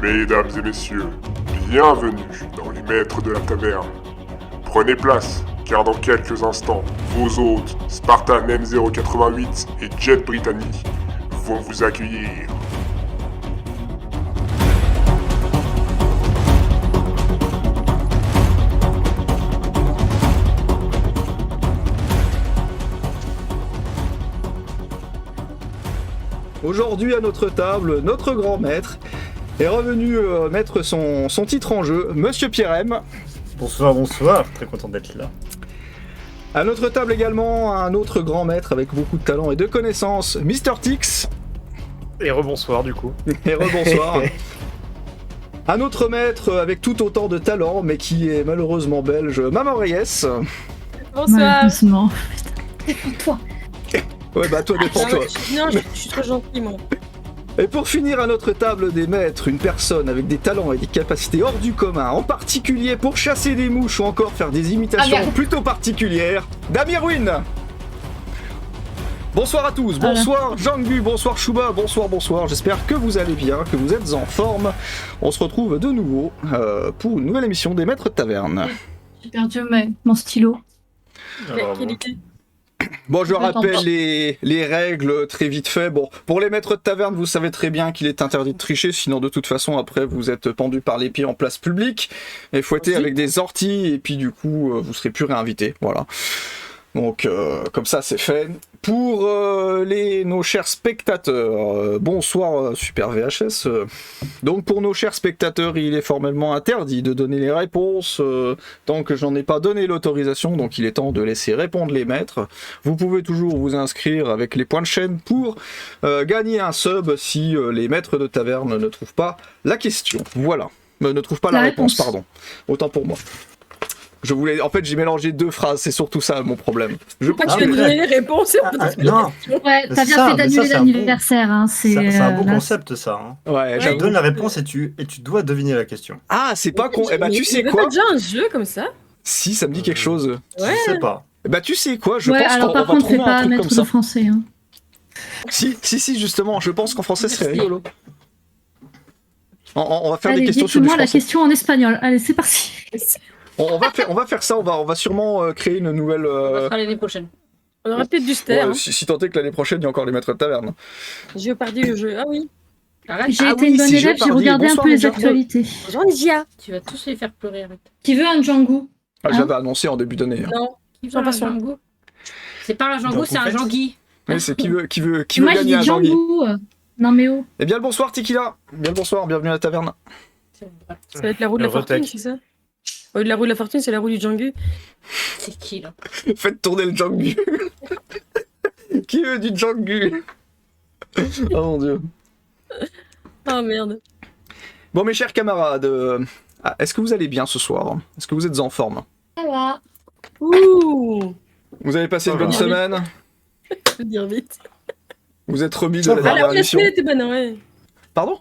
Mesdames et messieurs, bienvenue dans les maîtres de la taverne. Prenez place, car dans quelques instants, vos hôtes, Spartan M088 et Jet Brittany, vont vous accueillir. Aujourd'hui à notre table, notre grand maître est revenu mettre son titre en jeu, Monsieur Pierre M. Bonsoir, très content d'être là. À notre table également, un autre grand maître avec beaucoup de talent et de connaissances, Mister Tix. Et rebonsoir du coup. Et rebonsoir. Un autre maître avec tout autant de talent, mais qui est malheureusement belge, Maman Reyes. Bonsoir. Malheureusement. Défends-toi. Ouais bah toi défends-toi. Non, je suis trop gentil moi. Et pour finir à notre table des maîtres, une personne avec des talents et des capacités hors du commun, en particulier pour chasser des mouches ou encore faire des imitations plutôt particulières, Damir Win. Bonsoir à tous, bonsoir Jangbu, bonsoir Shuba, bonsoir, j'espère que vous allez bien, que vous êtes en forme. On se retrouve de nouveau pour une nouvelle émission des maîtres de taverne. J'ai perdu mon stylo. Quelle idée. Bon, je rappelle les règles très vite fait. Bon, pour les maîtres de taverne, vous savez très bien qu'il est interdit de tricher, sinon de toute façon, après, vous êtes pendu par les pieds en place publique et fouetté avec des orties, et puis du coup, vous serez plus réinvité. Voilà. Donc, comme ça, c'est fait. Pour nos chers spectateurs, bonsoir Super VHS. Donc, pour nos chers spectateurs, il est formellement interdit de donner les réponses tant que j'en ai pas donné l'autorisation, donc il est temps de laisser répondre les maîtres. Vous pouvez toujours vous inscrire avec les points de chaîne pour gagner un sub si les maîtres de taverne ne trouvent pas la question. Voilà. Ne trouvent pas la réponse, pardon. Autant pour moi. En fait, j'ai mélangé deux phrases, c'est surtout ça mon problème. Je pense tu vas donner les réponses et on peut non. Ouais, t'as bien fait d'annuler l'anniversaire. Hein, c'est un beau concept ça. Hein. Ouais, je donne la réponse et tu dois deviner la question. Ah, c'est pas con. Eh bah, tu sais quoi? Pas déjà un jeu comme ça? Si, ça me dit quelque chose. Ouais. Je sais pas. Eh bah, tu sais quoi? Je pense alors qu'on par va contre, trouver c'est un pas truc comme maître ça. de français. Hein. Si, justement, je pense qu'en français, c'est rigolo. On va faire des questions sur du moi français. la question en espagnol. Allez, c'est parti. On va faire ça, on va sûrement créer une nouvelle... On va faire l'année prochaine. On aura peut-être du ster. Ouais, si tant est que l'année prochaine, il y a encore les maîtres de taverne. Jeopardy le jeu. Ah oui. Arrête. J'ai été une bonne élève, j'ai regardé un peu les actualités. Bonjour Nidia. Tu vas tous les faire pleurer, arrête. Qui veut un Django? Ah, j'avais annoncé en début d'année. Hein. Non. Qui veut un Django? C'est pas un Django, c'est un Jean-Guy. Mais c'est qui veut Moi, je gagner dis un Jean-Guy. Django. Non mais oh. Eh bien le bonsoir Tikila. Bien le bonsoir, bienvenue à la taverne. Ça va être la roue de la fortune, c'est ça? Au lieu de la roue de la fortune, c'est la roue du Django. C'est qui là? Faites tourner le Django. Qui veut du Django? Oh mon dieu. Oh merde. Bon mes chers camarades, est-ce que vous allez bien ce soir? Est-ce que vous êtes en forme? Ça va. Ouh. Vous avez passé une bonne semaine? Je veux dire vite. Vous êtes remis de la Ah dernière la émission? semaine était bonne, ouais. Pardon?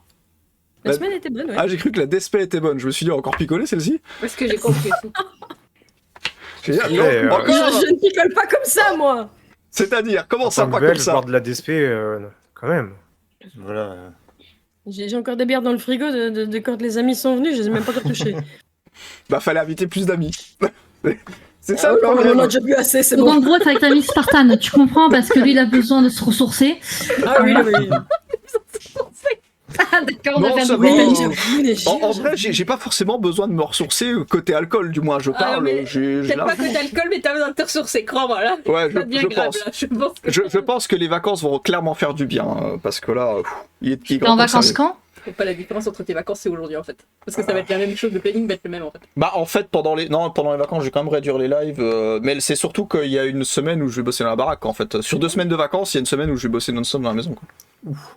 La semaine était bonne, ouais. Ah j'ai cru que la Despay était bonne, je me suis dit encore picolé celle-ci? Parce que j'ai compris tout. Encore Je ne picole pas comme ça, moi. C'est-à-dire, comment ça pas comme ça? Boire de la DSP, quand même. Voilà. J'ai encore des bières dans le frigo de quand les amis sont venus, je les ai même pas encore touchées. Bah fallait inviter plus d'amis. C'est ça Ah, le non, problème. on a déjà bu assez, c'est Donc bon. en gros, t'es avec ta Miss Spartan, tu comprends, parce que lui, il a besoin de se ressourcer. Ah oui, oui. Ah d'accord, on Non, va faire ça du va. coup. En vrai, j'ai pas forcément besoin de me ressourcer côté alcool, du moins, je parle. mais j'ai Peut-être pas largement- que d'alcool, mais t'as besoin de te ressourcer, crois-moi là. Ouais, Ça devient je grave, pense. là. Je pense que les vacances vont clairement faire du bien, parce que là, il est T'es grand en temps que ça vacances arrive. quand? Je sais pas la différence entre tes vacances et aujourd'hui en fait. Parce que ça va être la même chose, le planning va être le même en fait. Bah en fait pendant les vacances je vais quand même réduire les lives mais c'est surtout qu'il y a une semaine où je vais bosser dans la baraque en fait. Sur 2 semaines de vacances il y a une semaine où je vais bosser non-stop dans la maison quoi.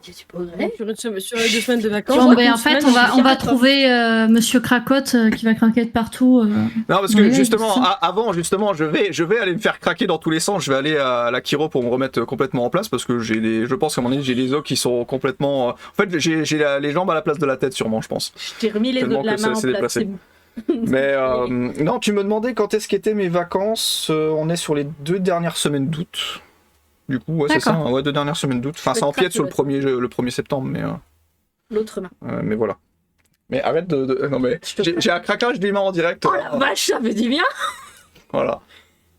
Tu peux regretter. Sur les 2 semaines de vacances. Bon, ben, en une fait, semaine, on va trouver Monsieur Cracotte qui va craquer de partout. Non parce que Ouais, justement c'est ça. avant justement je vais aller me faire craquer dans tous les sens, je vais aller à la chiro pour me remettre complètement en place parce que je pense qu'à mon avis j'ai les os qui sont complètement en fait j'ai les jambes à la place de la tête sûrement je pense. Je t'ai remis les Tellement dos de la que main en c'est place, déplacé. c'est bon. Mais non, tu me demandais quand est-ce qu'étaient mes vacances. On est sur les 2 dernières semaines d'août. Du coup, ouais, c'est ça. D'accord. Ouais, 2 dernières semaines d'août. Enfin, ça empiète sur le 1er septembre, mais L'autre main. voilà. Mais arrête non mais, j'ai un craquage des mains en direct. Oh la vache, ça me dit bien. Voilà.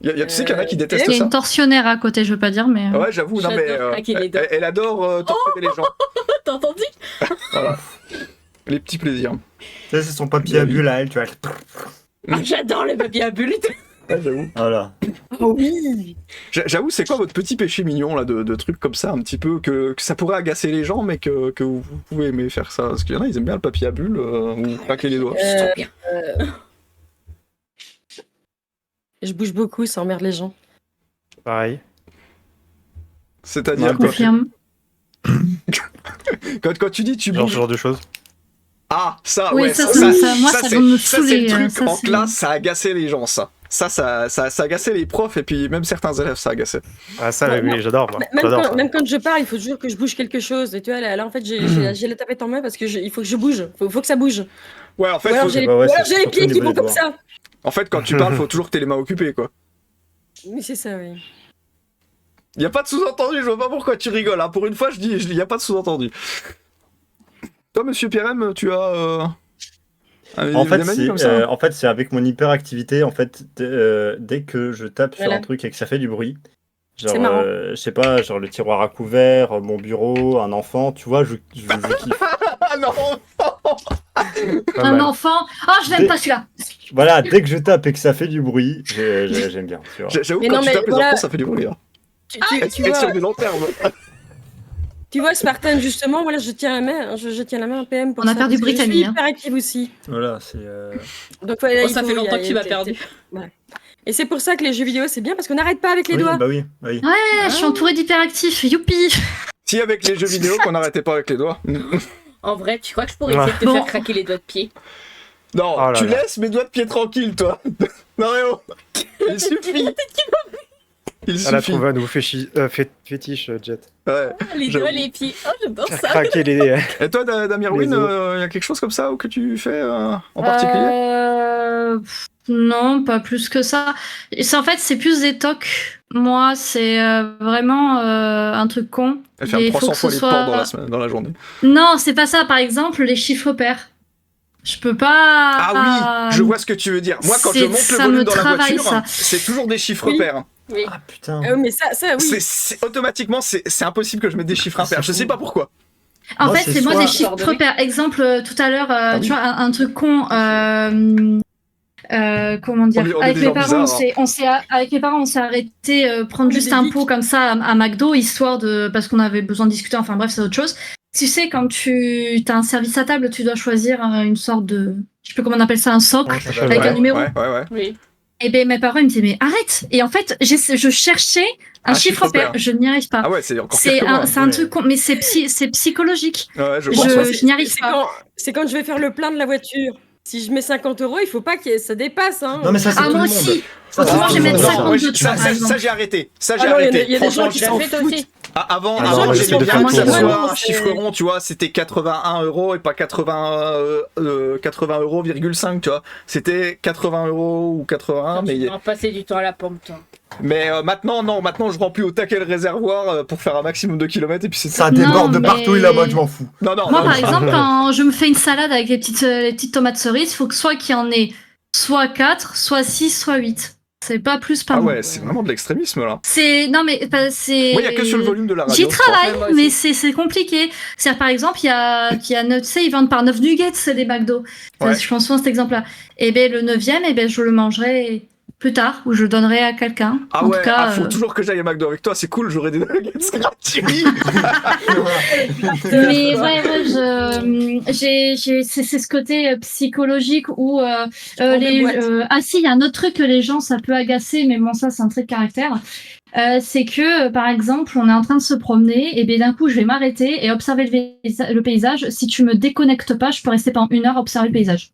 Tu sais qu'il y en a qui détestent Il y a ça. une tortionnaire à côté, je veux pas dire, mais. Ouais, j'avoue, non mais J'adore craquer les doigts. elle adore torturer les gens. T'as entendu? Voilà. Les petits plaisirs. Ça, c'est son papier à bulles à elle, tu vois. Ah, j'adore les papiers à bulles. Ouais, j'avoue. Voilà. Oh oui. J'avoue, c'est quoi votre petit péché mignon là de trucs comme ça, un petit peu que ça pourrait agacer les gens, mais que vous pouvez aimer faire ça? Parce qu'il y en a, ils aiment bien le papier à bulles ou craquer les doigts. C'est trop bien. Je bouge beaucoup, ça emmerde les gens. Pareil. C'est-à-dire Ouais, quoi Confirme. quand tu dis tu Genre bouges. ce genre de choses. Ah, ça, Oui, ouais, ça, moi, ça c'est- va me ça, c'est saouler. le truc ça, en c'est- classe, ça agaçait les gens, ça. Ça agaçait les profs et puis même certains élèves, ça agaçait. Ah ça, Ouais, oui, j'adore moi. Même J'adore quand, ça. même quand je parle, il faut toujours que je bouge quelque chose. Et tu vois, là en fait, j'ai la tapette en main parce que il faut que je bouge. Faut que ça bouge. Ouais, en fait, Ou alors faut- j'ai les, bah ouais, ou alors c'est j'ai les surtout pieds au qui niveau vont des comme doigts. ça. en fait, quand tu parles, faut toujours que t'aies les mains occupées, quoi. Oui, c'est ça, oui. Y a pas de sous-entendu, je vois pas pourquoi tu rigoles. Hein. Pour une fois, je dis, y a pas de sous-entendu. Toi, monsieur Pierrem, tu as. En fait, des manies comme ça c'est avec mon hyperactivité. En fait, dès que je tape sur Voilà. un truc et que ça fait du bruit, genre, C'est marrant. je sais pas, genre le tiroir à couvert, mon bureau, un enfant, tu vois, je kiffe. Ah non Pas Un mal. enfant. Oh, je l'aime pas celui-là. Voilà, dès que je tape et que ça fait du bruit, j'aime bien. Tu vois. J'avoue, Mais quand non, tu mais tapes les voilà. enfants, ça fait du bruit. Hein. Tu Et sur vois, du long terme. tu vois, Spartan, justement, voilà, je tiens la main, je tiens la main à PM pour On a ça, perdu parce que Brittany, Je suis hein. hyper active aussi. Voilà, c'est. Donc, voilà, Oh, il ça faut- fait il y a- longtemps que tu m'as t'es- perdu. t'es- Et c'est pour ça que les jeux vidéo, c'est bien parce qu'on n'arrête pas avec les Oui, doigts. bah oui, oui. Ouais, je suis entourée d'hyperactifs. Youpi. Si avec les jeux vidéo qu'on n'arrêtait pas avec les doigts. En vrai, tu crois que je pourrais Ouais. essayer de te Bon. faire craquer les doigts de pied? Non, Oh là tu là. laisses mes doigts de pied tranquilles, toi. Non, mais oh. Il suffit. Il Elle a suffit. trouvé un nouveau fétiche, Jet. Ouais. Les J'avoue. doigts, les pieds. Oh, j'adore Faire ça. craquer les... Et toi, Damirwin, Les os. y a quelque chose comme ça ou que tu fais en particulier Non, pas plus que ça. En fait, c'est plus des tocs. Moi, c'est vraiment un truc con. Elle ferme Il faut 300 que ce fois les soit- portes dans la journée. Non, c'est pas ça. Par exemple, les chiffres pairs. Je peux pas. Ah oui, je vois ce que tu veux dire. Moi, quand je c'est- monte le ça volume me dans la travaille, voiture, ça. c'est toujours des chiffres Oui. pairs. Oui. Ah putain. Mais ça, oui. Automatiquement, c'est impossible que je mette des chiffres impairs. Je sais pas pourquoi. En Moi, fait, c'est c'est moi soit- des chiffres pairs. Exemple, tout à l'heure, Ah oui. tu vois, un truc con. Comment dire On est avec des mes gens parents, bizarres, avec mes parents, on s'est arrêté prendre On est juste des un geeks. pot comme ça à McDo, histoire de parce qu'on avait besoin de discuter. Enfin bref, c'est autre chose. Tu sais, quand tu as un service à table, tu dois choisir une sorte de, je sais plus comment on appelle ça, un socle. Ouais, ça va, Avec ouais. un numéro. Ouais. Oui. Et ben mes parents ils me disaient mais arrête. Et en fait, je cherchais un chiffre pair, je n'y arrive pas. Ah ouais, c'est encore pire C'est que moi. un ouais. truc, mais c'est psychologique. Ouais, je Je- vois. Moi, je n'y arrive c'est pas. c'est quand je vais faire le plein de la voiture. Si je mets 50 €, il faut pas que ça dépasse. Hein. Non, mais ça, c'est Ah tout moi le monde. aussi. Ça, c'est Moi, tout je le vais monde. mettre Ça. 50 de Ça, par ça, exemple. j'ai arrêté. Ça, j'ai Ah non, il y a arrêté. des gens Franchement, qui Tu l'as s'en fait toi foutent. aussi? Avant, Ah non, avant moi, j'aimais j'essaie de bien faire que ça tout. soit Vraiment, un chiffre c'est- rond, tu vois, c'était 81 € et pas 80 €,5, tu vois. C'était 80 € ou 81, Tu mais, vas passer du temps à la pompe, toi. maintenant, non, maintenant je remplis au taquet le réservoir pour faire un maximum de kilomètres et puis c'est Ça Non, déborde de mais- partout, il a mode, je m'en fous. Non, non, Moi, non, par non. exemple, quand je me fais une salade avec les petites tomates cerises, il faut que soit qu'il y en ait soit 4, soit 6, soit 8. C'est pas plus par Ah mois. ouais, c'est vraiment de l'extrémisme là. Non, mais c'est. Moi, il y a que sur le volume de la radio. J'y je crois. travaille, Moi mais aussi. c'est compliqué. C'est-à-dire, par exemple, il y a tu sais, ils vendent par 9 nuggets, c'est des McDo. Ouais. Je pense souvent à cet exemple-là. Et ben le 9e, et ben je le mangerai plus tard, ou je le donnerai à quelqu'un. Ah En ouais, tout cas, faut toujours que j'aille à McDo avec toi, c'est cool, j'aurai des nuggets gratuits. Mais ouais, c'est ce côté psychologique où des boîtes. ah si, il y a un autre truc que les gens ça peut agacer, mais bon ça c'est un trait de caractère. C'est que par exemple on est en train de se promener et bien d'un coup je vais m'arrêter et observer le paysage. Si tu me déconnectes pas, je peux rester pendant 1 heure à observer le paysage.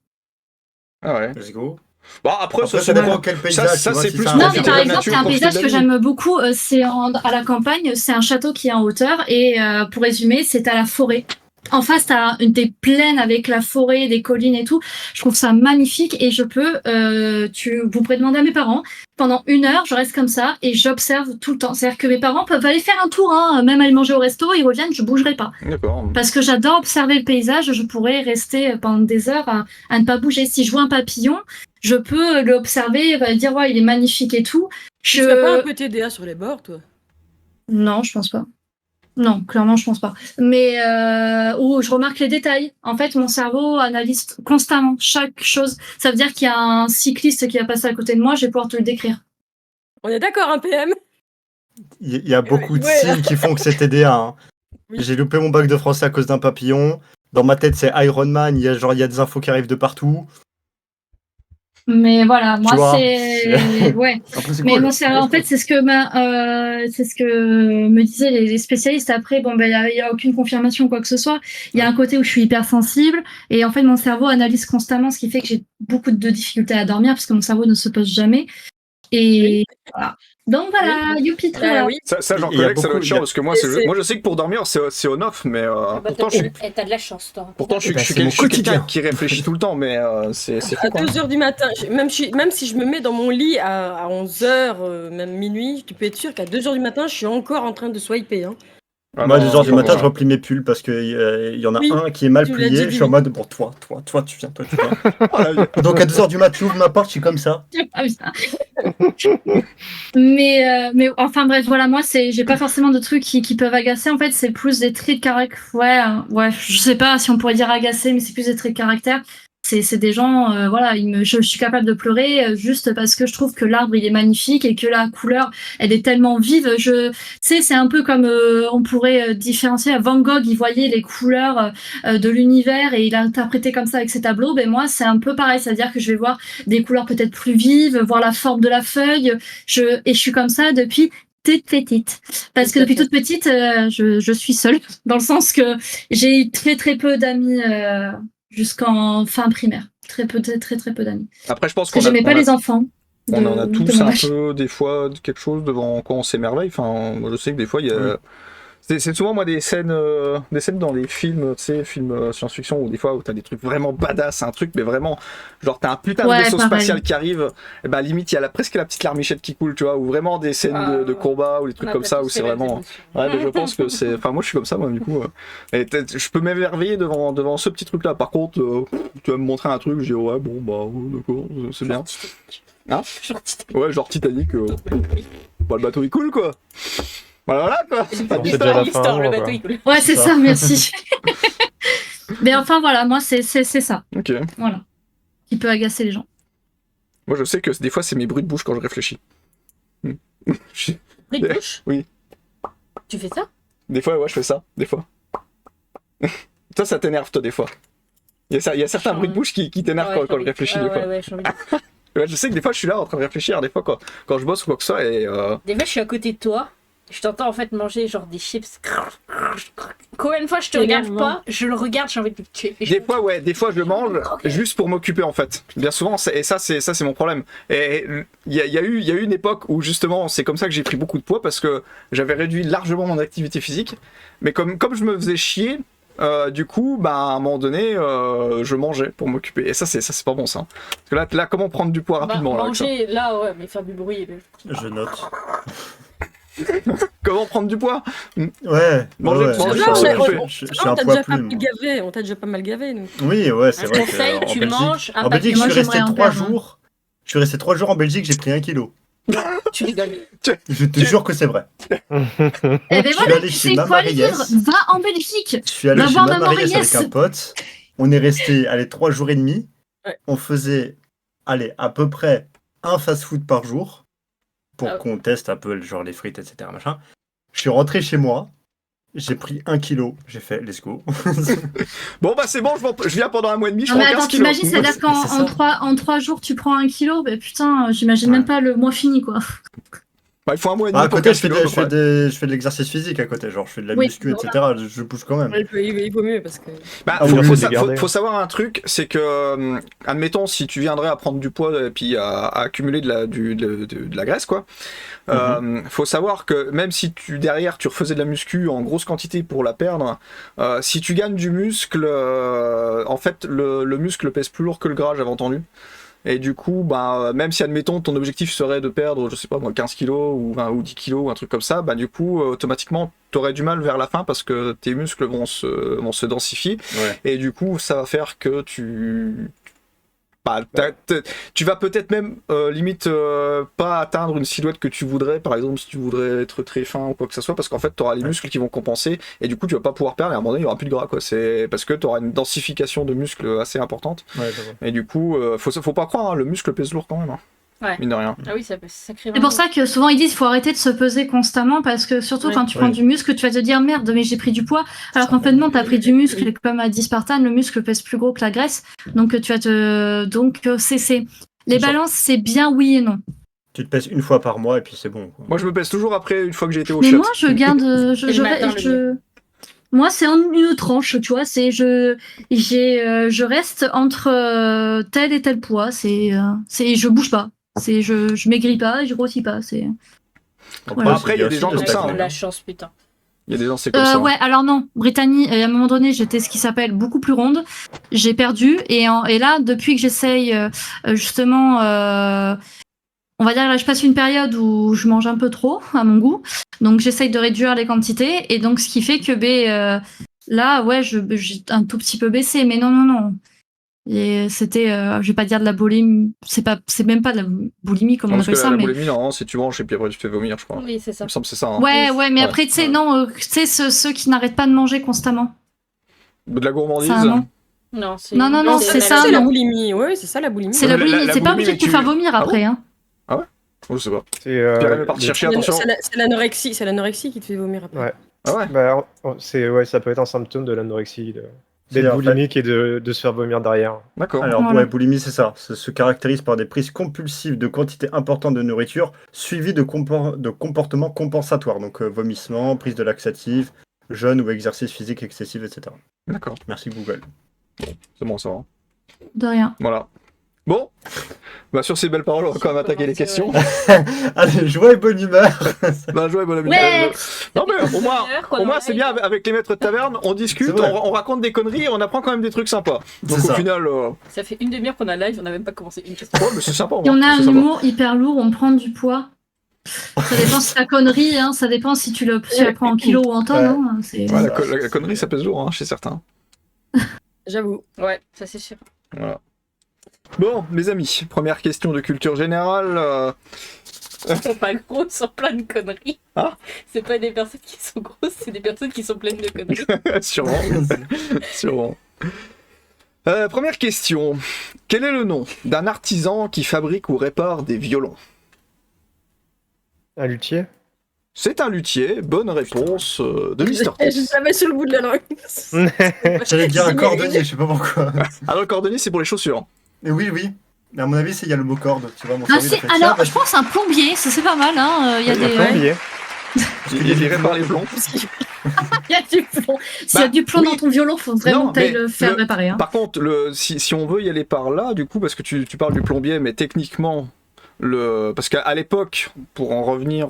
Ah ouais. Let's go. Bon, après, Après, ça dépend quel paysage. ça, tu vois, c'est si plus un pour Non, profiter mais de par la exemple, nature, il y a un profiter paysage de que la vie. j'aime beaucoup, c'est à la campagne, c'est un château qui est en hauteur et pour résumer, c'est à la forêt. En face, t'as des plaines avec la forêt, des collines et tout. Je trouve ça magnifique et je peux. Vous pourrez demander à mes parents. Pendant 1 heure, je reste comme ça et j'observe tout le temps. C'est-à-dire que mes parents peuvent aller faire un tour, hein, même aller manger au resto, ils reviennent, je bougerai pas. D'accord. Parce que j'adore observer le paysage, je pourrais rester pendant des heures à ne pas bouger. Si je vois un papillon, je peux l'observer, dire ouais, il est magnifique et tout. Tu serais pas un peu TDA sur les bords, toi? Non, je pense pas. Non, clairement, je pense pas. Mais où je remarque les détails. En fait, mon cerveau analyse constamment chaque chose. Ça veut dire qu'il y a un cycliste qui va passer à côté de moi, je vais pouvoir te le décrire. On est d'accord, hein, PM? Il y a beaucoup de Ouais. signes qui font que c'est TDA. Hein. Oui. J'ai loupé mon bac de français à cause d'un papillon. Dans ma tête, c'est Iron Man. Il y a des infos qui arrivent de partout. Mais voilà, Tu moi vois, c'est ouais. Après, c'est Mais cool. mon cerveau, en fait, c'est ce que me disaient les spécialistes. Après, bon, ben, il y a aucune confirmation quoi que ce soit. Il y a un côté où je suis hypersensible et en fait, mon cerveau analyse constamment, ce qui fait que j'ai beaucoup de difficultés à dormir parce que mon cerveau ne se pose jamais. Et voilà. Donc voilà, youpi, très Ah bien. oui. Ça j'en Il y a connais que ça doit être beaucoup- chiant parce que moi, c'est- moi je sais que pour dormir c'est on-off, mais pourtant je suis. T'as de la chance, toi. Pourtant, je Eh ben, suis c'est mon quelqu'un quotidien. qui réfléchit tout le temps, mais c'est fou, À quoi. 2h du matin, même si je me mets dans mon lit à 11h, même minuit, tu peux être sûr qu'à 2h du matin, je suis encore en train de swiper. Hein. Ah Moi, à non, 2h du non, matin, non. je replie mes pulls parce qu'il y en a Oui, un qui est mal tu l'as plié. dit, Je suis en oui. mode, bon, toi, tu viens. Oh là là. Donc, à 2h du matin, j'ouvre ma porte, je suis comme ça. Ah, putain. mais enfin bref, voilà, moi j'ai pas forcément de trucs qui peuvent agacer. En fait, c'est plus des traits de caractère. Ouais, je sais pas si on pourrait dire agacer, mais c'est plus des traits de caractère. C'est des gens, voilà, je suis capable de pleurer juste parce que je trouve que l'arbre il est magnifique et que la couleur elle est tellement vive. Tu sais, c'est un peu comme on pourrait différencier. Van Gogh, il voyait les couleurs de l'univers et il a interprété comme ça avec ses tableaux. Ben moi, c'est un peu pareil, c'est-à-dire que je vais voir des couleurs peut-être plus vives, voir la forme de la feuille. Et je suis comme ça depuis toute petite. Parce que depuis toute petite, je suis seule, dans le sens que j'ai eu très très peu d'amis jusqu'en fin primaire. Très peu d'amis. Après, je pense Parce que j'aimais pas les enfants. on en a de tous mon un âge. peu, des fois, quelque chose devant quand on s'émerveille. Enfin, moi, je sais que des fois, il y a. Oui. C'est souvent, moi, des scènes dans les films, tu sais, films science-fiction, où des fois, où t'as des trucs vraiment badass, un truc, mais vraiment, genre, t'as un putain de Ouais, vaisseau pareil. spatial qui arrive, et bah, limite, il y a presque la petite larmichette qui coule, tu vois, ou vraiment des scènes de combat, ou des trucs comme ça, où c'est vraiment. Ouais, mais je pense que c'est. Enfin, moi, je suis comme ça, moi, du coup. Et je peux m'émerveiller devant ce petit truc-là. Par contre, tu vas me montrer un truc, je dis, ouais, bon, bah, d'accord, c'est bien. Hein? Ouais, genre Titanic, bah, le bateau il coule, quoi. Voilà, quoi. C'est déjà la fin, le quoi. bateau, il coule. Ouais, c'est ça, merci. Mais enfin, voilà, moi, c'est ça. Ok. Voilà. Qui peut agacer les gens. Moi, je sais que des fois, c'est mes bruits de bouche quand je réfléchis. Bruit de bouche? Oui. Tu fais ça? Des fois, ouais, je fais ça, des fois. Toi, ça t'énerve, toi, des fois. Il y a certains bruits de bouche qui t'énervent quand je réfléchis, des fois. Ouais, j'ai envie de- Ouais, je sais que des fois, je suis là en train de réfléchir, des fois, quand je bosse ou quoi que ce soit, et... Des fois, je suis à côté de toi. Je t'entends en fait manger genre des chips. Combien de fois je te regarde Énervant. pas, je le regarde, j'ai envie de le tuer. Et Des fois, ouais, des fois je le mange Ok. juste pour m'occuper en fait. Bien souvent, et ça c'est mon problème. Et il y a eu une époque où justement c'est comme ça que j'ai pris beaucoup de poids parce que j'avais réduit largement mon activité physique. Mais comme je me faisais chier, du coup, bah à un moment donné, je mangeais pour m'occuper. Et ça c'est pas bon ça. Parce que là comment prendre du poids Bah, rapidement là, avec ça manger là, ouais, mais faire du bruit. Je note. Comment prendre du poids? Ouais. Manger- ouais, manger, je- on je- est- je- je suis on un t'a poids déjà pas plume. mal gavé, on t'a déjà pas mal gavé, nous. Oui, ouais, c'est Un vrai. conseil, que, tu en Belgique, manges un en Belgique, je Moi, suis resté j'aimerais en 3 perdre. jours. Je suis resté 3 jours en Belgique, j'ai pris 1 kilo. Tu rigoles. Je te jure que c'est vrai. Eh ben suis voilà, allé tu chez sais Mama quoi Reyes. dire? Va en Belgique. Je suis allé Va chez voir Mama Maman Reyes avec Reyes. un pote. On est resté 3 jours et demi. Ouais. On faisait à peu près un fast-food par jour pour Ah ouais. qu'on teste un peu genre les frites, etc. Machin. Je suis rentré chez moi. J'ai pris 1 kilo. J'ai fait let's go. Bon bah c'est bon, je viens pendant un mois et demi, je Non, mais prends attends, 15 kilos. t'imagines, c'est-à-dire c'est ça. en 3 jours, tu prends 1 kilo? Ben putain, j'imagine Ouais. même pas le mois fini, quoi. Bah, il faut un mois et demi Ah, à pour côté, 15 kilos, à peu près. je fais de l'exercice physique à côté, genre je fais de la Oui, muscu, voilà. etc. Je bouge quand même. Il vaut mieux parce que. Bah, Ah, faut, oui, faut oui, sa- les garder. faut savoir un truc, c'est que, admettons, si tu viendrais à prendre du poids et puis à accumuler de la graisse, quoi, faut savoir que même si derrière tu refaisais de la muscu en grosse quantité pour la perdre, si tu gagnes du muscle, en fait, le muscle pèse plus lourd que le gras, j'avais entendu. Et du coup, bah, même si, admettons, ton objectif serait de perdre, je sais pas moi, 15 kilos ou 10 kilos ou un truc comme ça, bah, du coup, automatiquement, t'aurais du mal vers la fin parce que tes muscles vont se densifier. Ouais. Et du coup, ça va faire que tu vas peut-être même limite pas atteindre une silhouette que tu voudrais, par exemple si tu voudrais être très fin ou quoi que ce soit, parce qu'en fait tu auras les muscles qui vont compenser et du coup tu vas pas pouvoir perdre et à un moment donné il y aura plus de gras, quoi. C'est parce que tu auras une densification de muscles assez importante Ouais, je vois. et du coup faut pas croire, hein, le muscle pèse lourd quand même, hein. Ouais. Mine de rien. Ah oui, ça peut sacrément. C'est pour ça que souvent ils disent qu'il faut arrêter de se peser constamment parce que surtout Ouais. quand tu prends du muscle, tu vas te dire merde, mais j'ai pris du poids. Alors qu'en fait, non, t'as pris du muscle et comme a dit Spartan, le muscle pèse plus gros que la graisse. Donc tu vas te. Donc c'est. Les Genre- balances, c'est bien oui et non. Tu te pèses une fois par mois et puis c'est bon, quoi. Moi je me pèse toujours après une fois que j'ai été au Mais shot. moi, je garde. Et le matin, le Moi, c'est en une tranche, tu vois. C'est je reste entre tel et tel poids. Je bouge pas. Je maigris pas, et je grossis pas. C'est. Bah, après, il y a des gens comme ça, hein. La chance, putain. Il y a des gens c'est comme ça. Ouais, alors non, Brittany, à un moment donné, j'étais ce qui s'appelle beaucoup plus ronde. J'ai perdu et là, depuis que j'essaye justement, on va dire là, je passe une période où je mange un peu trop à mon goût, donc j'essaye de réduire les quantités et donc ce qui fait que là, ouais, j'ai un tout petit peu baissé, mais non. Et c'était, je vais pas dire de la boulimie, c'est même pas de la boulimie comme on Parce que appelle ça, la mais. boulimie, non, c'est tu manges et puis après tu te fais vomir, je crois. Oui, c'est ça. Il me semble que c'est ça. Hein. Ouais, mais Ouais. après, tu sais, non, tu sais, ceux qui n'arrêtent pas de manger constamment. De la gourmandise. Ça, non. Non, c'est Non, c'est ça, C'est la non. boulimie. Ouais, c'est ça la boulimie. C'est la La- boulimie, la c'est pas boulimie, obligé de te mais faire tu- vomir Ah après. Hein. Oh, je sais pas. C'est Pierre est parti chercher, attention. C'est l'anorexie, qui te fait vomir après. Ouais. Ah ouais. Bah, ça peut être un symptôme de l'anorexie, d'être C'est-à-dire, en fait- boulimique et de se faire vomir derrière. D'accord. Alors, Voilà. ouais, boulimie, c'est ça. Ça se caractérise par des prises compulsives de quantités importantes de nourriture, suivies de comportements compensatoires. Donc, vomissement, prise de laxatifs, jeûne ou exercice physique excessif, etc. D'accord. Merci Google. C'est bon, ça va. De rien. Voilà. Bon. Bah, sur ces belles paroles, on va quand même attaquer les questions. Allez, joie et bonne humeur. Bah, jouer, bonne habitude. Ouais. Non, mais au moins c'est bien avec les maîtres de taverne, on discute, C'est vrai. on raconte des conneries et on apprend quand même des trucs sympas. Donc C'est au ça. final, Ça fait une demi-heure qu'on a live, on n'a même pas commencé une question. ouais, mais c'est sympa. Et on a un c'est sympa. humour hyper lourd, on prend du poids. Ça dépend si la connerie, hein, ça dépend si tu la prends en kilos ou en tonnes. Ouais. Hein, c'est... Ouais, la connerie, ça pèse lourd, hein, chez certains. J'avoue. Ouais, ça c'est sûr. Voilà. Bon, mes amis, première question de culture générale. Ils sont pas gros, ils sont plein de conneries. Ah. C'est pas des personnes qui sont grosses, c'est des personnes qui sont pleines de conneries. Sûrement. Sûrement. Première question. Quel est le nom d'un artisan qui fabrique ou répare des violons? Un luthier? C'est un luthier. Bonne réponse de Mister Je T. savais sur le bout de la langue. J'allais dire un cordonnier, je sais pas pourquoi. Alors, le cordonnier, c'est pour les chaussures. Mais oui. Mais à mon avis, il y a le mot corde. Tu vois, mon Ah, cerveau, si, il a fait, alors, tiens, je pense un plombier, ça c'est pas mal. Hein. Il y a des. Un plombier. Il répare les plombs. Il y a du plomb. S'il y a du plomb oui. dans ton violon, faut vraiment Non, que t'ailles mais le faire réparer. Hein. Par contre, si on veut y aller par là, du coup, parce que tu parles du plombier, mais techniquement, parce qu'à l'époque, pour en revenir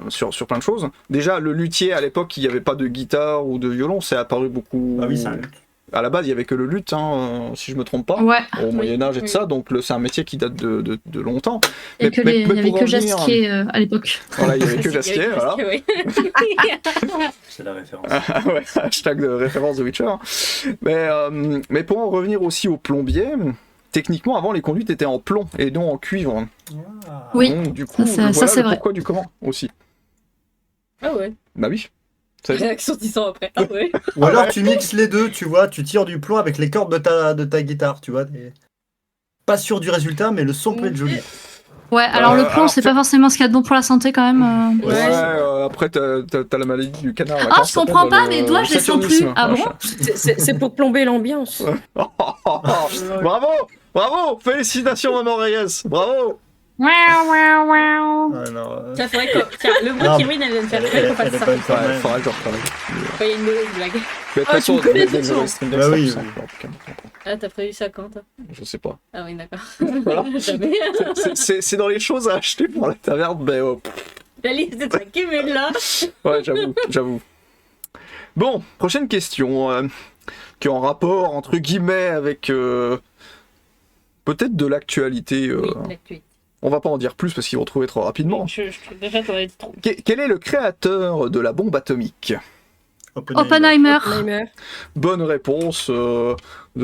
sur plein de choses, déjà le luthier à l'époque, il n'y avait pas de guitare ou de violon, c'est apparu beaucoup. Ah oui, c'est un luth. À la base, il y avait que le luth, hein, si je me trompe pas, Ouais. au Moyen Âge et tout oui. ça, donc c'est un métier qui date de longtemps. Et Mais- mais il y avait pour que revenir- Jasquier à l'époque. Voilà, il y avait que Jasquier, voilà. Ouais. C'est la référence. Ah ouais, hashtag de référence de Witcher. Mais pour en revenir aussi au plombier, techniquement, avant, les conduites étaient en plomb et non en cuivre. Ah. Oui, Donc, du coup, ça, voilà c'est le vrai. pourquoi du comment aussi. Ah ouais. Bah oui. Ça- Réaction 10 ans après. Ah ouais. Ou alors tu mixes les deux, tu vois, tu tires du plomb avec les cordes de ta guitare, tu vois. Pas sûr du résultat, mais le son peut être joli. Ouais, alors le plomb, alors, c'est pas forcément ce qu'il y a de bon pour la santé quand même. Ouais, Ouais. après, t'as la maladie du canard. là, Ah, comment je ça comprends s'appelle, pas, le mes doigts, je les sens plus. saturnisme. Ah bon? C'est pour plomber l'ambiance. Bravo! Bravo! Félicitations, Maman Reyes! Bravo! Ah, non, Ça ferait quoi Tiens, le bruit Non, qu'Irwin, elle vient de faire, elle qu'on fasse est ça. bonne quand Ouais, même. faudra que je reprenne. Quand il y a une mauvaise blague. Mais de toute Ah, façon, tu me connais, dès que j'aurai de toute stream Bah Deck, oui, ça oui. me semble, en tout cas. Ah, t'as prévu ça quand, toi? Je sais pas. Ah oui, d'accord. Voilà. Jamais. C'est dans les choses à acheter pour la taverne, mais La liste de s'accumule là. ouais, j'avoue. Bon, prochaine question, qui est en rapport, entre guillemets, avec peut-être de l'actualité. Oui, l'actualité. On va pas en dire plus parce qu'ils vont trouver trop rapidement. Déjà, t'en as dit trop. Quel est le créateur de la bombe atomique? Oppenheimer. Oppenheimer. Bonne réponse de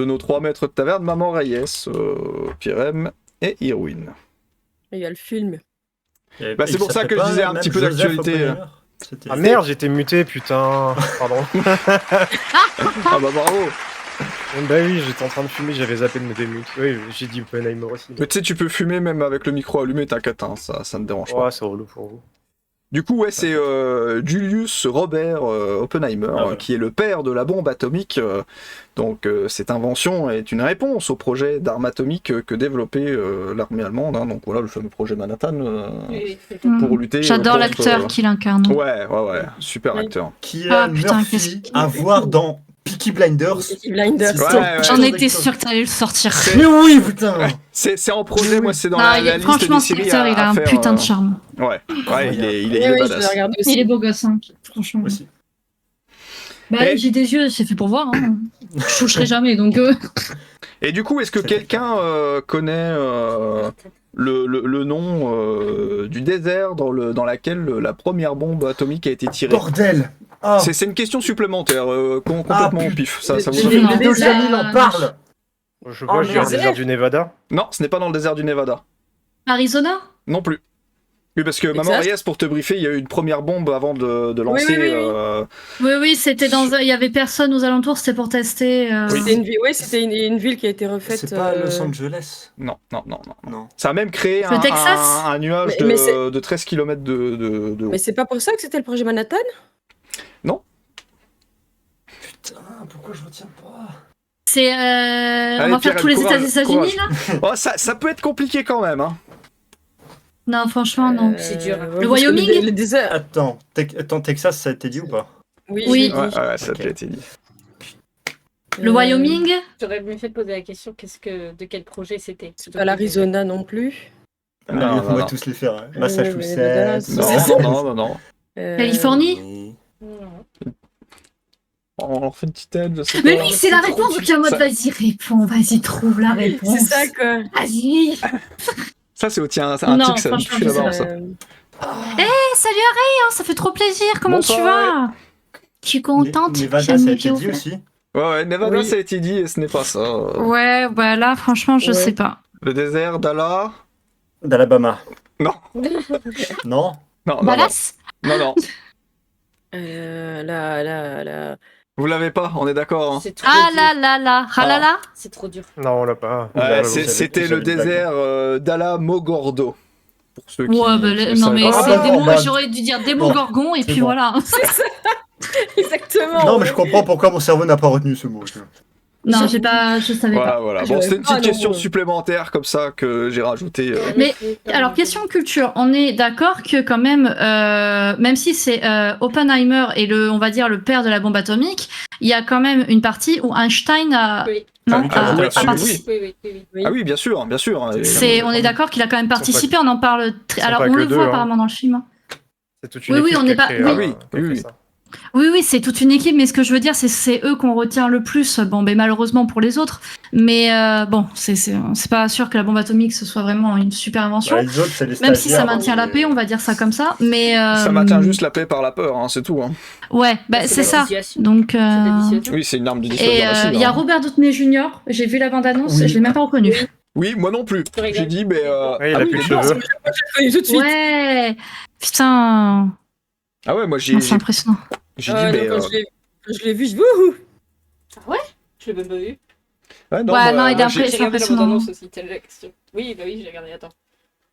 nos 3 maîtres de taverne, Maman Reyes, Pierrem et Irwin. Il y a le film. Bah, c'est pour ça que je disais un petit peu d'actualité. Ah merde, j'étais muté, putain. Pardon. Ah bah bravo. Bah oui, j'étais en train de fumer, j'avais zappé de me démute. Oui, j'ai dit Oppenheimer aussi. Mais tu sais, tu peux fumer même avec le micro allumé, t'inquiète, hein, ça ne dérange pas. Ouais, c'est relou pour vous. Du coup, ouais, c'est Julius Robert Oppenheimer, Ah ouais. qui est le père de la bombe atomique. Donc, cette invention est une réponse au projet d'arme atomique que développait l'armée allemande. Hein, donc voilà, le fameux projet Manhattan Oui, c'est Mm. pour lutter. J'adore contre, l'acteur qui l'incarne. Ouais, super Oui. acteur. Qui est Ah, putain, Murphy qu'est-ce à voir dans Peaky Blinders. Peaky Blinders. C'est Ouais, ça. ouais. J'en étais sûre que t'allais le sortir. C'est- Mais oui, putain. C'est en projet, moi, c'est dans Non, la liste franchement, des cet séries acteur, il a à un faire, putain de charme. Ouais, il est Oui, oui, je l'ai badass. regardé aussi. Il est beau gosse, hein, franchement. Aussi. Bah, Et- j'ai des yeux, c'est fait pour voir. Hein. Je toucherai jamais, donc. Et du coup, est-ce que C'est quelqu'un connaît le nom du désert dans laquelle la première bombe atomique a été tirée? Bordel. Ah, C'est une question supplémentaire, complètement au pif. Ça vous J'ai- en j'ai- fait- Non. Nos amis en parlent. Je vois, j'ai merde. un désert du Nevada. Non, ce n'est pas dans le désert du Nevada. Arizona Non plus. Oui, parce que Maman Texas Reyes, pour te briefer, il y a eu une première bombe avant de lancer. oui. Oui, c'était il y avait personne aux alentours, c'était pour tester. C'était une ville, ouais, c'était une ville qui a été refaite. C'est pas Los Angeles. Non. Non. Ça a même créé Le Texas un nuage Mais de 13 km de haut. Mais c'est pas pour ça que c'était le projet Manhattan? Putain, pourquoi je retiens pas? C'est. On va Pierre, faire tous les États courage, des États-Unis, là Oh, ça peut être compliqué quand même. Hein. Non, franchement, non. C'est dur. Ouais, Le parce que Wyoming le désert. Attends, Texas, ça a été dit ou pas? Oui. Oui. je l'ai dit. Ouais, ça a Ok. déjà été dit. Le Wyoming J'aurais mieux fait de poser la question de quel projet c'était. C'est pas l'Arizona non plus. Non, On va non. tous les faire. Hein. Ouais, Massachusetts. Non. Californie Non. On leur fait une petite aide, je sais Mais pas. oui, c'est la réponse, donc il est en mode Ça- vas-y, réponds, vas-y, trouve la réponse. C'est ça quoi. Vas-y. Ça, c'est un Non, tic, ça me franchement, touche la je barre, sais ça. Salut Aray, ça fait trop plaisir, comment Bonsoir, tu vas? Je suis contente. Nevada, j'ai une ça a été vidéo dit faite. aussi. Ouais, Nevada, Oui. ça a été dit et ce n'est pas ça. Ouais, bah là, franchement, je Ouais. sais pas. Le désert d'Allah. D'Alabama. Non. Non. Non. Ballas Non. La. Vous l'avez pas, on est d'accord. Hein. C'est trop Ah dur. là là là, ah là là. C'est trop dur. Non, on l'a pas. Ouais, J'avais- c'était j'avais le une blague. désert d'Alamogordo. Pour ceux qui. Ouais, bah, qui non mais savent pas. c'est Ah, des mots, bah, j'aurais dû dire des mots bon, gorgons et c'est puis bon. voilà. Exactement. Non, mais je comprends pourquoi mon cerveau n'a pas retenu ce mot. Non, je savais pas. Voilà. Bon, J'aurais c'était une pas, petite non. question supplémentaire comme ça que j'ai rajoutée. Mais, alors, question culture, on est d'accord que quand même, même si c'est Oppenheimer et on va dire le père de la bombe atomique, il y a quand même une partie où Einstein a... Oui. Non, Ah, a- oui, a absolument, participé. Oui. Ah oui, bien sûr. On est d'accord qu'il a quand même participé, on en parle... sont Alors, pas on que le deux, voit hein. apparemment dans le film. Hein. C'est toute une Oui, équipe on qui n'est a pas- créé, oui. qui a fait Oui. ça. Oui, c'est toute une équipe, mais ce que je veux dire, c'est eux qu'on retient le plus. Bon, mais malheureusement pour les autres. Mais bon, c'est pas sûr que la bombe atomique, ce soit vraiment une super invention. Ouais, les autres, c'est les Même si ça stagiaires, maintient la paix, on va dire ça comme ça. Mais Ça maintient juste la paix par la peur, hein, c'est tout. Hein. Ouais, bah, c'est de la ça. dissuasion. Donc, C'est de la dissuasion. Oui, c'est une arme de dissuasion. et aussi, il y a hein. Robert Downey Jr. J'ai vu la bande-annonce, Oui. je l'ai même pas reconnu. Oui, moi non plus. Tu rigoles. J'ai dit, mais. Ouais, il a plus de est dedans. cheveux. Connu tout de suite. Ouais, putain, Ah ouais, moi c'est impressionnant. j'ai Ah, dit, non, mais. quand je l'ai vu, je wouhou. Je l'ai même pas vu. Ouais, non, Ouais, moi, non, il est moi, un j'ai- peu- J'ai c'est regardé la impressionnant. bande-annonce aussi, telle la question. Oui, bah oui, je l'ai regardé, attends.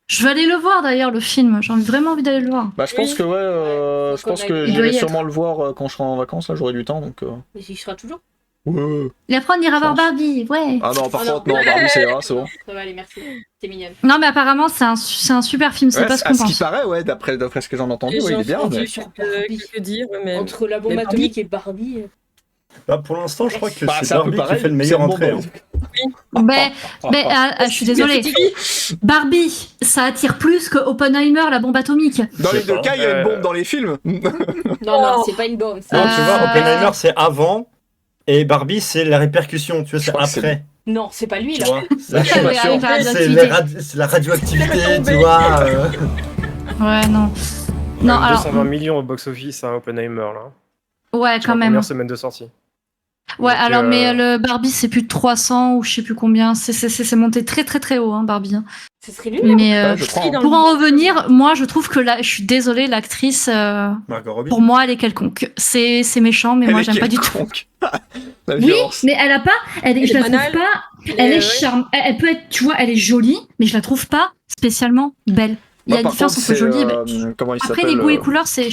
Je vais aller le voir d'ailleurs, le film. J'ai vraiment envie d'aller le voir. Bah, je pense Oui. que, Ouais, je pense que Il doit j'irai y sûrement le voir quand je serai en vacances, là, j'aurai du temps, donc. Mais il sera toujours. Ouais. Et après, on ira voir Barbie, ouais. Ah non, par Oh non. contre, non, Barbie, c'est bon. Ça va aller, merci. C'est mignonne. Non, mais apparemment, c'est un super film, c'est Ouais, pas ce à qu'on ce qui pense. paraît, ouais, d'après ce que j'en ai entendu, Les ouais, il gens est bien. sont Mais... dits sur que dire, ouais, mais... Entre la bombe mais atomique et Barbie. Bah, pour l'instant, je crois que Bah, c'est c'est un peu Barbie pareil, qui fait le c'est meilleur le entrée. monde. Hein. Je suis désolée. Barbie, ça attire plus que Oppenheimer, la bombe atomique. Dans les Je sais deux pas. cas, il y a une bombe dans les films. Non, c'est pas une bombe. Non, tu vois, Euh, Oppenheimer, c'est avant, et Barbie, c'est la répercussion, tu vois, c'est crois que c'est après. Non, c'est pas lui, Tu là. vois, Là, je suis pas sûr. Avec la c'est radioactivité. c'est la radioactivité, tombé. tu vois. Ouais, non. Non, alors, 220 millions au box-office, hein, Oppenheimer, là. ouais, Sur quand la même. première semaine de sortie. Ouais, Donc, alors, mais le Barbie, c'est plus de 300 ou je sais plus combien. C'est monté très, très, très haut, hein, Barbie. Ce serait lui, là. Mais Ouais, je crois. dans pour le- en revenir, moi, je trouve que là, je suis désolée, l'actrice, Margot Robbie. pour moi, elle est quelconque. C'est méchant, mais moi, Elle est j'aime pas du tout. quelconque. La Oui, violence. mais elle a pas, Elle je est la trouve banale. pas, elle est ouais. charme, elle peut être, tu vois, elle est jolie, mais je la trouve pas spécialement belle. Il y Moi, a une par différence contre, entre c'est, jolie et belle. comment il Après, s'appelle les goûts et couleurs, c'est.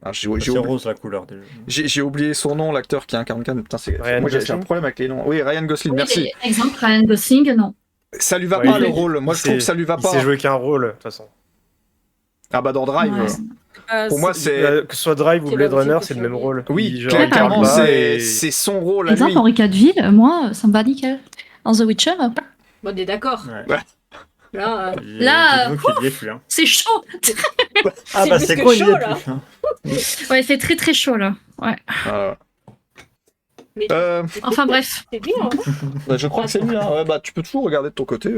ah, j'ai C'est oublié, rose la couleur déjà. j'ai oublié son nom, l'acteur qui incarne Khan. Putain, Ryan moi j'ai un Gosling. problème avec les noms. Oui, Ryan Gosling, merci. Exemple, Ryan Gosling, non. Ça lui va Ouais, pas il le est- rôle. Moi, je trouve que ça lui va Il pas. sait jouer qu'un rôle, de toute façon. Ah bah dans Drive. Ouais. Pour moi, c'est. Que ce soit Drive ou C'est Blade pas possible Runner, que c'est le ce même soit rôle. Oui, Il, genre, Ouais, il parle clairement, pas c'est et- c'est son rôle à Exemple, lui. Henri Cavill, moi, ça me va nickel. Dans The Witcher, Bon, on est d'accord. Ouais. Là, Là, Dites-vous qu'il y est plus. Hein. c'est chaud. Ah c'est bah plus c'est que quoi, il y chaud, est là. plus. Hein. Ouais, il fait très très chaud là. Ouais. mais Enfin bref. c'est lui, hein. Bah, je crois que c'est lui. Hein. Ouais, bah, tu peux toujours regarder de ton côté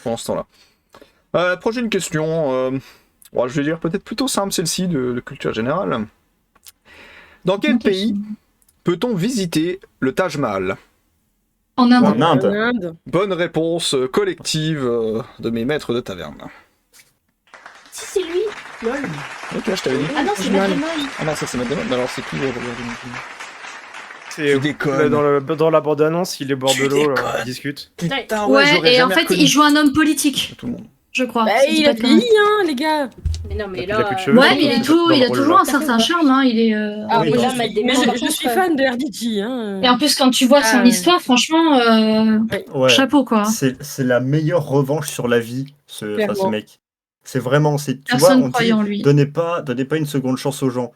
pendant ce temps-là. Prochaine question. Bon, je vais dire peut-être plutôt simple celle-ci de culture générale. Dans quel Ok. pays peut-on visiter le Taj Mahal? En Inde. En Inde. En Inde. Bonne réponse collective de mes maîtres de taverne. Si, c'est lui. Lol. Ok, je t'avais dit. Ah non, c'est Taj Mahal. Matt Damon. Ah non, ça c'est Matt Damon. Mais alors c'est qui C'est Tu déconnes. dans la bande-annonce, il est bord Tu de l'eau, là, déconnes. il discute. Putain, Ouais, j'aurais et en jamais fait, reconnu il joue un homme politique, tout le monde. je crois. Bah, Si je dis il a pas de conneries. vieilli, hein, les gars. Mais non, mais Il a là. plus de cheveux. Ouais, mais il est tout, Dans il a le rôle, toujours là. un certain charme, hein. Il est. Ah, Oui, mais dans là, ce- Matt Mais Damon, par je contre, suis fan de RDG. Hein. Et en plus, quand tu vois son Ah, histoire, franchement, Ouais. chapeau quoi. C'est la meilleure revanche sur la vie, ce Clairement. mec. C'est vraiment, tu vois, Personne on croyait dit, en lui. donnez pas une seconde chance aux gens.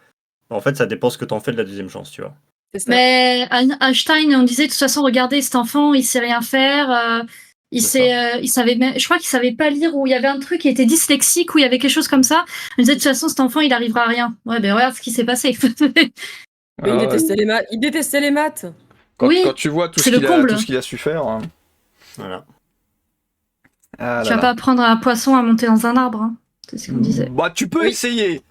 En fait, ça dépend ce que t'en fais de la deuxième chance, tu vois. C'est ça. Mais Einstein, on disait de toute façon, regardez cet enfant, il sait rien faire. Il savait même, je crois qu'il savait pas lire, ou il y avait un truc qui était dyslexique, ou il y avait quelque chose comme ça. On disait de toute façon, cet enfant, il arrivera à rien. Ouais, ben regarde ce qui s'est passé. Mais Ah il ouais. détestait les maths. Il détestait les maths. Oui, Quand tu vois tout c'est ce le qu'il a, comble. tout ce qu'il a su faire. Hein. Voilà. Ah Tu là vas là. pas apprendre à un poisson à monter dans un arbre. Hein. C'est ce qu'on disait. Bah, tu peux Oui. essayer.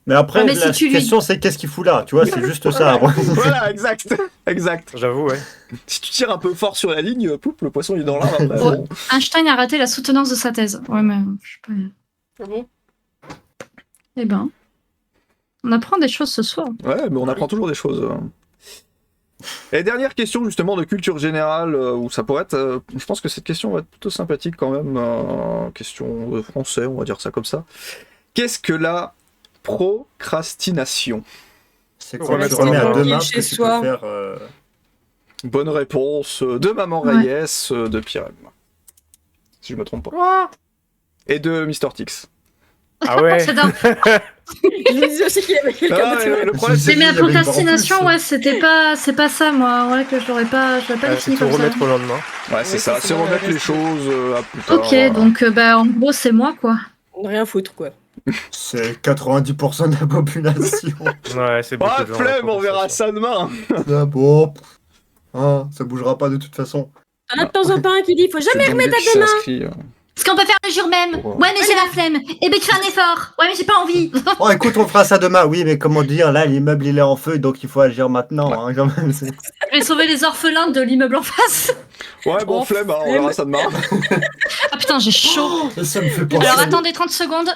Mais après, Ouais, mais la si tu lui- question, c'est qu'est-ce qu'il fout là, tu vois, c'est juste ça. Voilà, exact. Exact. J'avoue, ouais. Si tu tires un peu fort sur la ligne, poup, le poisson il est dans l'arbre. après, Ouais. bon. Einstein a raté la soutenance de sa thèse. Ouais, mais je sais pas. Ah bon. Eh ben, on apprend des choses ce soir. Ouais, mais on apprend toujours des choses. Et dernière question justement de culture générale, où ça pourrait être... je pense que cette question va être plutôt sympathique quand même. Question de français, on va dire ça comme ça. Qu'est-ce que la procrastination? C'est quoi, Remettre tu remets à en deux ordre. mains ce Chez que tu soi. peux faire. Bonne réponse de Maman Ouais. Reyes, de Pierre M. Si je me trompe pas. Et de Mr. Tix. Ah ouais. C'est un- Je me disais aussi qu'il y avait quelqu'un Ah, d'autre. le problème, C'est Mais la il y avait une procrastination, grande ouais, c'est pas ça, moi. Ouais, que je l'aurais pas C'est défini tout comme ça. remettre au lendemain. Ouais, c'est Oui, ça, c'est c'est ça, remettre ouais, les c'est- choses à plus tard. Ok, donc bah en gros c'est moi quoi. Rien foutre, quoi. C'est 90% de la population. Ouais, c'est beaucoup Ah, de gens, flemme, la on verra procrastination. ça demain. Ah, bon, hein, ça bougera pas de toute façon. T'en as de temps en temps un qui dit faut jamais remettre ta à demain. Parce qu'on peut faire le jour même. Ouais. Ouais, mais j'ai la flemme. Eh ben tu fais un effort. Ouais, mais j'ai pas envie. Oh, écoute, on fera ça demain. Oui, mais comment dire, là, l'immeuble il est en feu, donc il faut agir maintenant. Hein, quand même. Je vais sauver les orphelins de l'immeuble en face. Ouais, bon, Oh, flemme, hein, on verra ça demain. Ah putain, j'ai chaud. Ça me fait penser. Alors attendez 30 secondes.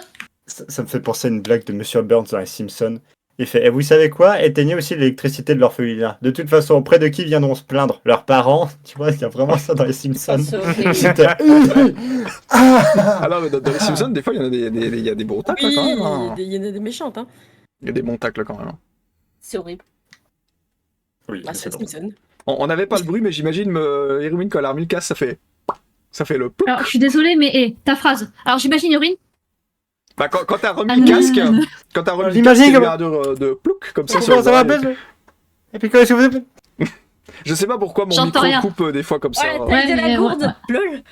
Ça me fait penser à une blague de Monsieur Burns dans les Simpsons. Il fait, et vous savez quoi? Éteignez aussi l'électricité de l'orphelinat. De toute façon, auprès de qui viendront se plaindre? Leurs parents? Tu vois, il y a vraiment ça dans les Simpsons. Ça, c'est horrible. J'étais- Ah non, mais dans les Simpsons, des fois, il y en a il y a des bons tacles Oui, quand même. Hein. il y en a des méchantes. Hein. Il y a des bons tacles quand même. C'est horrible. Oui, Bah, c'est c'est drôle. Simpson. On n'avait pas le bruit, mais j'imagine Irwin, quand elle a remis le casque, ça fait le plouc. Alors, je suis désolée, mais ta phrase. Alors, j'imagine, Yorin. Bah, quand t'as remis le casque, quand t'as remis le casque, il y a eu de plouc, comme ça. sur les Ça va oreilles. bien. Et puis, est-ce que vous avez... Je sais pas pourquoi mon J'entends micro rien. coupe des fois comme ça. Ouais, la taille de la mais gourde. Lol.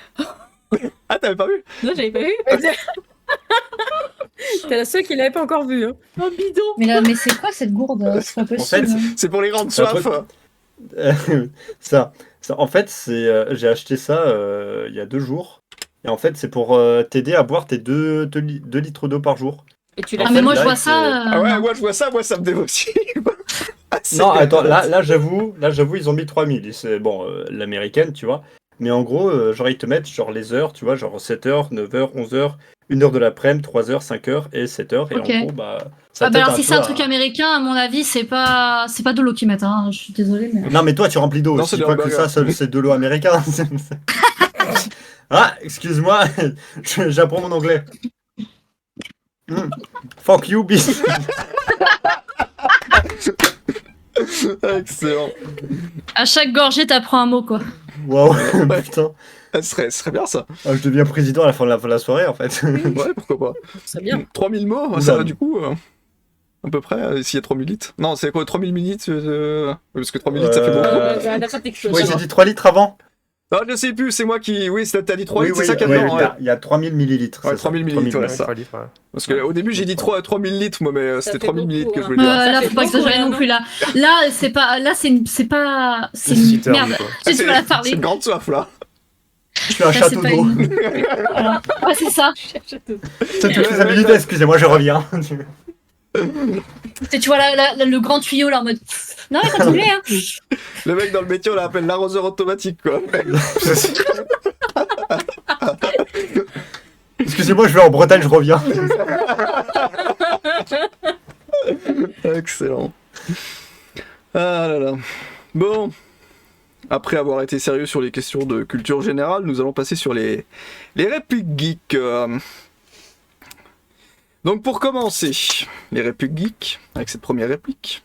Ah, t'avais pas vu? Non, j'avais pas vu. T'es la seule qui l'avait pas encore vu. Hein. Oh, bidon. Mais c'est quoi cette gourde? C'est pas possible. C'est pour les grandes C'est un soifs. truc- ça, en fait, j'ai acheté ça il y a 2 jours. Et en fait, c'est pour t'aider à boire tes 2 litres d'eau par jour. Et tu En Ah, l'as mais fait, moi, là, je vois c'est- ça. Ah ouais, non. moi je vois ça, moi ça me démotive. Ah, c'est Non, bien. attends, là j'avoue, ils ont mis 3000. Et c'est bon, l'américaine, tu vois. Mais en gros, genre, ils te mettent genre les heures, tu vois, genre 7h, 9h, 11h, 1h de l'après-midi, 3h, 5h et 7h. Et Ok. en gros, bah. Ça Ah, bah t'aide alors, un si peu c'est un à- truc américain, à mon avis, c'est pas de l'eau qu'ils mettent. Hein. Je suis désolée, mais. Non, mais toi, tu remplis d'eau. Non, Je c'est dis des pas que hamburgers. ça, c'est de l'eau américaine. Ah, excuse-moi, j'apprends mon anglais. Fuck you, bitch. Excellent. À chaque gorgée, t'apprends un mot, quoi. Waouh, putain. Ah, ce serait bien ça. Ah, je deviens président à la fin de la soirée, en fait. Ouais, pourquoi pas. C'est bien. 3000 mots, Oula. ça va du coup. À peu près, s'il y a 3000 litres. Non, c'est quoi 3000 millilitres parce que 3000 litres ça fait beaucoup. Bah, t'as pas quelque chose. Oui, j'ai dit 3 litres avant. Non, je sais plus, c'est moi qui. Oui, t'as dit 3 Oui, litres, oui, c'est ça qu'il y a oui, dedans. Ouais. il y a 3000 millilitres. Ouais, c'est ça, 3000 millilitres, ouais, millilitres. ça. 3 litres, ouais. Parce qu'au début j'ai dit 3000 litres, moi, mais c'était fait 3000 beaucoup, millilitres que je hein. voulais dire. Ça Là, fait faut pas beaucoup, exagérer là, non non plus, là. Là, c'est pas. C'est C'est une cheater, merde. quoi. J'ai du mal à C'est parler. une grande soif là. Je suis un Là, c'est château pas d'eau. une- Voilà. Ouais, c'est ça. C'est toutes les habilités, excusez-moi, je reviens. Tu vois le grand tuyau là en mode. Non, mais continuez, hein. Le mec dans le métier on l'appelle l'arroseur automatique quoi. Excusez-moi, je vais en Bretagne, je reviens. Excellent. Ah là là. Bon. Après avoir été sérieux sur les questions de culture générale, nous allons passer sur les répliques geeks. Donc pour commencer, les répliques geeks, avec cette première réplique.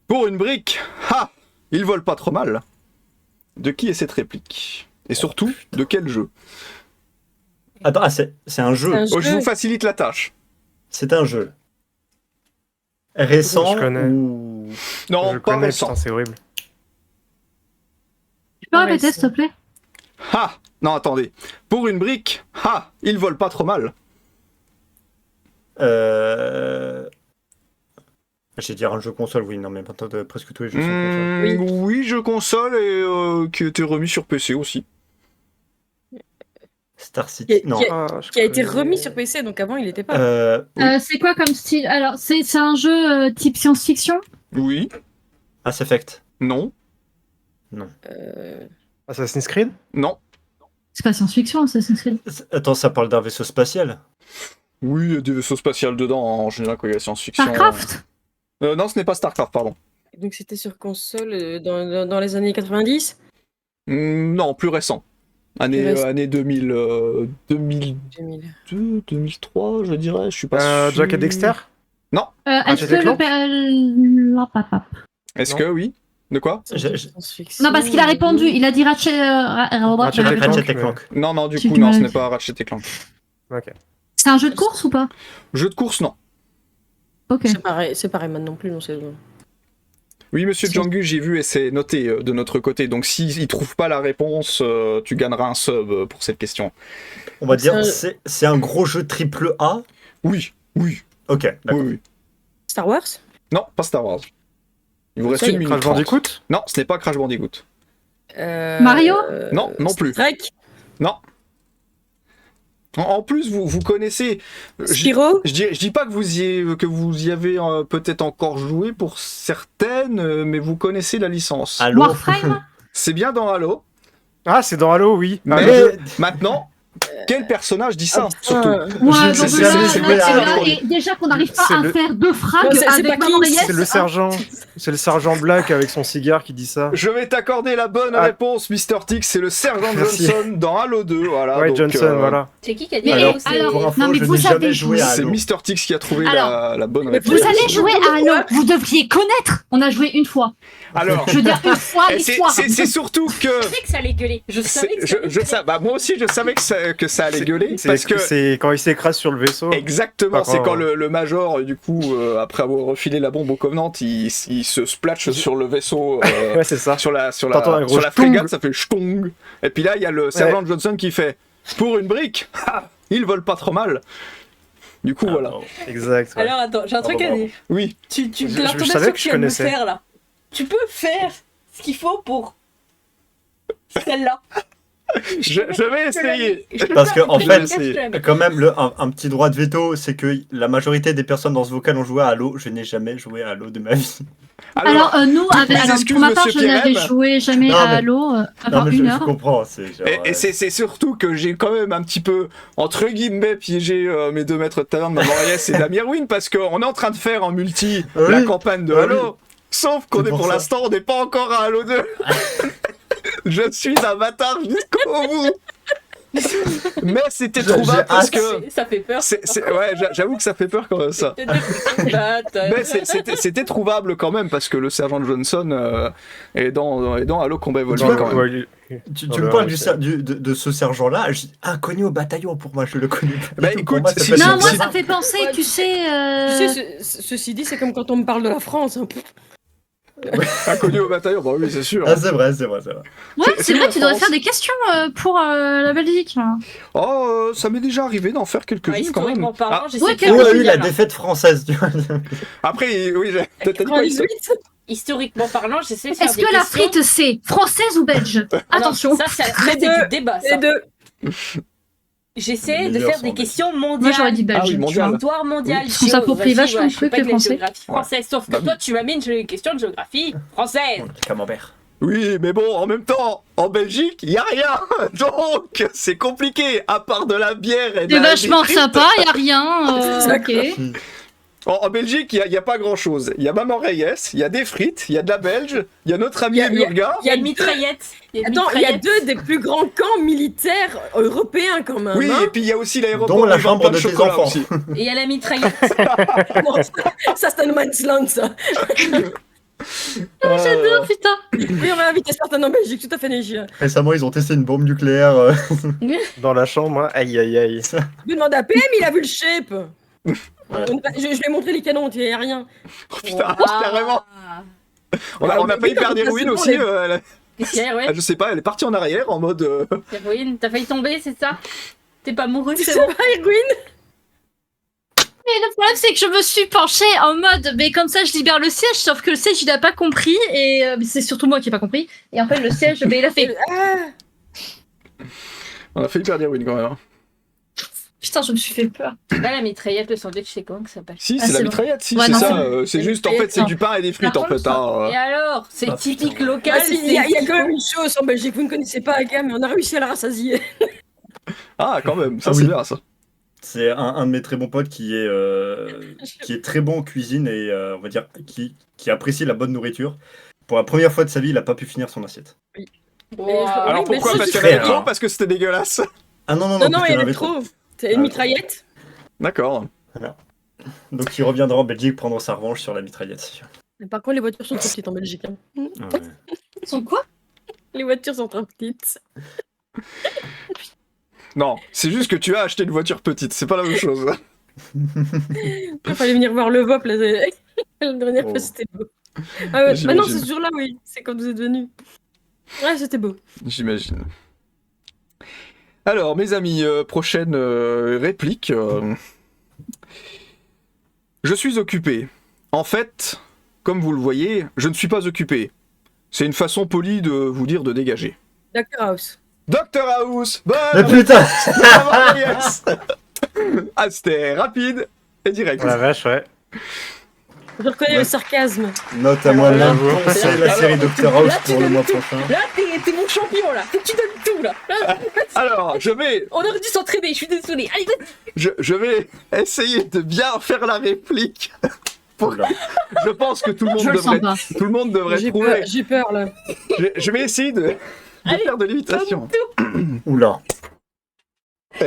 Pour une brique, ha! Ils volent pas trop mal. De qui est cette réplique? Et surtout, de quel jeu? Attends, c'est un jeu. Un Oh, je jeu. vous facilite la tâche. C'est un jeu. Récent Je connais. ou... Non, Je pas connais, récent. putain, c'est horrible. Tu peux Ouais, répéter, c'est- s'il te plaît? Ha! Non, attendez. Pour une brique, ha! Ils volent pas trop mal. J'ai dit un jeu console, oui, non, mais maintenant, presque tous les jeux sont console. Oui. Oui, jeu console et qui était remis sur PC aussi. Star City, Qui- non. qui- Ah, je Qui a été connais. remis sur PC, donc avant il était pas. Oui. C'est quoi comme style? Alors, c'est un jeu type science-fiction? Oui. Mass Effect. Non. Euh, Assassin's Creed? Non. C'est pas science-fiction, Assassin's Creed. Attends, ça parle d'un vaisseau spatial? Oui, il y a des vaisseaux spatials dedans, en général, quand il y a science-fiction. Starcraft? Non, ce n'est pas Starcraft, pardon. Donc c'était sur console dans les années 90. Non, plus récent. Année, Plus récent. année 2000, 2002, 2000. 2003, je dirais, je suis pas sûr. Jack et Dexter? Est-ce que Ratchet le père. La papa. Est-ce Non. que oui? De quoi? Science-fiction. Non, parce qu'il a répondu. Il a dit Ratchet. Ratchet et Ratchet et Clank, Clank. Non, non, du J'ai coup, du non, mal ce à n'est dire. pas Ratchet et Clank. Ok. C'est un jeu de course ou pas? Jeu de course, non. Ok. C'est pas Rayman non plus, non, c'est. Oui, monsieur Si. Django, j'ai vu et c'est noté de notre côté. Donc, s'il trouve pas la réponse, tu gagneras un sub pour cette question. On va dire, C'est c'est un gros jeu triple A. Oui, oui, Ok, oui, d'accord. oui. Star Wars? Non, pas Star Wars. Il vous reste Ça y une est. minute. Crash 30. Bandicoot? Non, ce n'est pas Crash Bandicoot. Mario? Non, non plus. Drake? Non. En plus, vous connaissez. Spyro? Je dis pas que vous y avez peut-être encore joué pour certaines, mais vous connaissez la licence. Allô? Warframe? C'est bien dans Halo. Ah, c'est dans Halo, oui. Mais Mais- maintenant, quel personnage dit ça? Ah, Surtout. Ouais, Je- donc c'est- là, c'est- c'est- là, c'est- et déjà qu'on n'arrive pas c'est à le- faire deux frags Non, c'est avec pas ma qui, oreillette. C'est le sergent. C'est le sergent Black avec son cigare qui dit ça. Je vais t'accorder la bonne Ah. réponse, Mr. Tix. C'est le sergent Merci. Johnson dans Halo 2. Voilà, Ouais, donc, Johnson, voilà. C'est qui a dit Mais Halo, c'est- alors, Pour info, non, mais je vous n'ai jamais avez joué à C'est Halo. Mr. Tix qui a trouvé Alors, la bonne mais réponse. Vous allez jouer à Halo, vous devriez connaître. On a joué une fois. Alors, Je veux dire une fois et c'est l'histoire. c'est surtout que... Je savais que ça allait gueuler. Je savais que ça allait gueuler. bah, moi aussi, je savais que ça allait gueuler. Parce que... C'est quand il s'écrase sur le vaisseau. Exactement, Par c'est contre, quand le Major, du coup, après avoir refilé la bombe au Covenant, il se splatche sur le vaisseau, Ouais, c'est ça. sur la T'entends un gros frégate, schtong. ça fait schtong. Et puis là, il y a le sergent Johnson qui fait pour une brique, il vole pas trop mal. Du coup, voilà. Exact. Ouais. Alors attends, j'ai un truc à bravo. dire. Oui. Tu Je l'intonation savais que que tu je viens de me connaissais. faire là. Tu peux faire ce qu'il faut pour celle-là. Je vais essayer. Parce que, en Je fait, vais essayer. Quand même, un petit droit de veto, c'est que la majorité des personnes dans ce vocal ont joué à Halo. Je n'ai jamais joué à Halo de ma vie. Alors, nous, mes alors, excuses, pour ma part, je monsieur n'avais Pierrem. joué jamais Non, à mais- Halo, à Non, part mais une je heure. comprends. C'est genre, Et c'est surtout que j'ai quand même un petit peu, entre guillemets, piégé mes deux maîtres de taverne, Mamoriès et Damirwin, parce qu'on est en train de faire en multi Oui. la campagne de Oui. Halo. Sauf qu'on C'est est pour pour ça. l'instant, on n'est pas encore à Halo 2. Je suis un bâtard jusqu'au bout. Mais c'était J'ai trouvable parce hâte. que... Ça fait peur. Ouais, j'avoue que ça fait peur quand même ça. Mais c'était trouvable quand même parce que le sergent Johnson est dans Halo Combat Evolving quand même. Ouais, Tu Oh me là, parles ouais, de ce sergent-là, inconnu au bataillon pour moi, je le connais pas. Bah, du tout. écoute, Pour moi, ça si- peut être Non, un moi, si- sergent. ça fait penser, Ouais, tu sais... Tu sais, ceci dit, c'est comme quand on me parle de la France. Hein. Inconnu au bataillon, bah oui, c'est sûr. Ah, c'est vrai. Ouais, c'est c'est où, vrai, la tu devrais France faire des questions pour la Belgique. Là. Oh, ça m'est déjà arrivé d'en faire quelques-unes quand même. Historiquement parlant, Ah, j'essaie ouais, de quel- faire Où des a eu la filiales, hein. défaite française, tu vois. après, oui, t'as dit quoi, Issa 98. Historiquement parlant, j'essaie de faire Est-ce des que la questions. frite, c'est française ou belge Attention. Ça, c'est Les du deux. débat. Les Ça. deux. J'essaie Les de meilleurs faire sont des belges. questions mondiales. Moi, j'aurais dit belge. Ah oui, mondial. Histoire mondiale. Parce qu'on s'approprie géographie, vachement je plus fais pas que de la français. géographie française. Sauf que Bah, toi, tu m'amènes une question de géographie française. Camembert. Oui, mais bon, en même temps, en Belgique, y a rien. Donc, c'est compliqué, à part de la bière et de C'est la vachement des frites. sympa, y a rien. C'est Ok. En Belgique, il y a pas grand-chose. Il y a Maman Reyes, il y a des frites, il y a de la belge, il y a notre ami Y a- y a- Emurga. Il y a une mitraillette. Attends, il y a deux des plus grands camps militaires européens quand même. Oui, hein. et puis il y a aussi l'aéroport Dont la du vin chambre de de tes chocolat enfants. aussi. Et il y a la mitraillette. Non, ça c'est un no man's land, ça. J'adore, putain. Oui, on va inviter certains en Belgique, tout à fait Neige. Récemment, ils ont testé une bombe nucléaire. Dans la chambre, hein. Aïe aïe aïe. Je demande à PM, il a vu le shape. Je lui ai montré les canons, il n'y a rien. Oh putain, Ah. carrément. On a failli perdre ça, Erwin c'est bon, aussi. les- Qu'est-ce qu'il y a, ouais? Je sais pas, elle est partie en arrière en mode. Héroïne, t'as failli tomber, c'est ça? T'es pas mouru, C'est c'est bon? pas Erwin. Mais le problème, c'est que je me suis penchée en mode, mais comme ça, je libère le siège, sauf que le siège, il a pas compris, et c'est surtout moi qui ai pas compris. Et en fait, le siège, il a fait. Ah, On a failli perdre Erwin quand même. Hein. Putain, je me suis fait peur. Là, la mitraillette, le sandwich, c'est comment que ça s'appelle? Si, Ah, c'est la c'est mitraillette, si, Ouais, c'est non, ça. c'est- C'est juste, en fait, c'est du pain et des frites Par en fait. hein. Et alors? C'est Ah, typique putain. local. ah, si, il y a quand même une chose en Belgique, vous ne connaissez pas Aga, mais on a réussi à la rassasier. Ah, quand même, ça Ah c'est oui. bien ça. C'est un de mes très bons potes qui est très bon en cuisine et on va dire qui apprécie la bonne nourriture. Pour la première fois de sa vie, il a pas pu finir son assiette. Wow. Alors mais pourquoi? si, Parce tu qu'il y en avait fais, trop, hein. parce que c'était dégueulasse. Ah non, Non, non, parce il qu'il y en avait avait trop. C'est une mitraillette. D'accord. Donc il reviendra en Belgique prendre sa revanche sur la mitraillette. Mais par contre, les voitures sont trop petites en Belgique. Hein. Ils sont quoi? Les voitures sont trop petites. Non, c'est juste que tu as acheté une voiture petite, c'est pas la même chose. Il fallait venir voir le VOP, là. La dernière Oh. fois, c'était beau. Ah ouais, J'imagine. non, c'est toujours là, oui. C'est quand vous êtes venus. Ouais, c'était beau. J'imagine. Alors, mes amis, prochaine réplique. Je suis occupé. En fait, comme vous le voyez, je ne suis pas occupé. C'est une façon polie de vous dire de dégager. Dr House. Dr House. Mais putain. Bravo, yes. Ah, c'était rapide et direct. Oh la vache, ouais. Je reconnais Ouais. le sarcasme. Note à moi même. Bravo. Conseille la série Dr House Là, tu pour le donnes mois tout. prochain. Là, t'es mon champion, là. Faut que tu donnes tout, là. Là, Alors, je vais on aurait dû s'entraîner, je suis désolée. Allez, vas-y. je vais essayer de bien faire la réplique Oula. Je pense que tout le Je le sens pas. devrait J'ai trouver. peur, j'ai peur là. Je vais essayer de Allez, faire de l'imitation. Oula.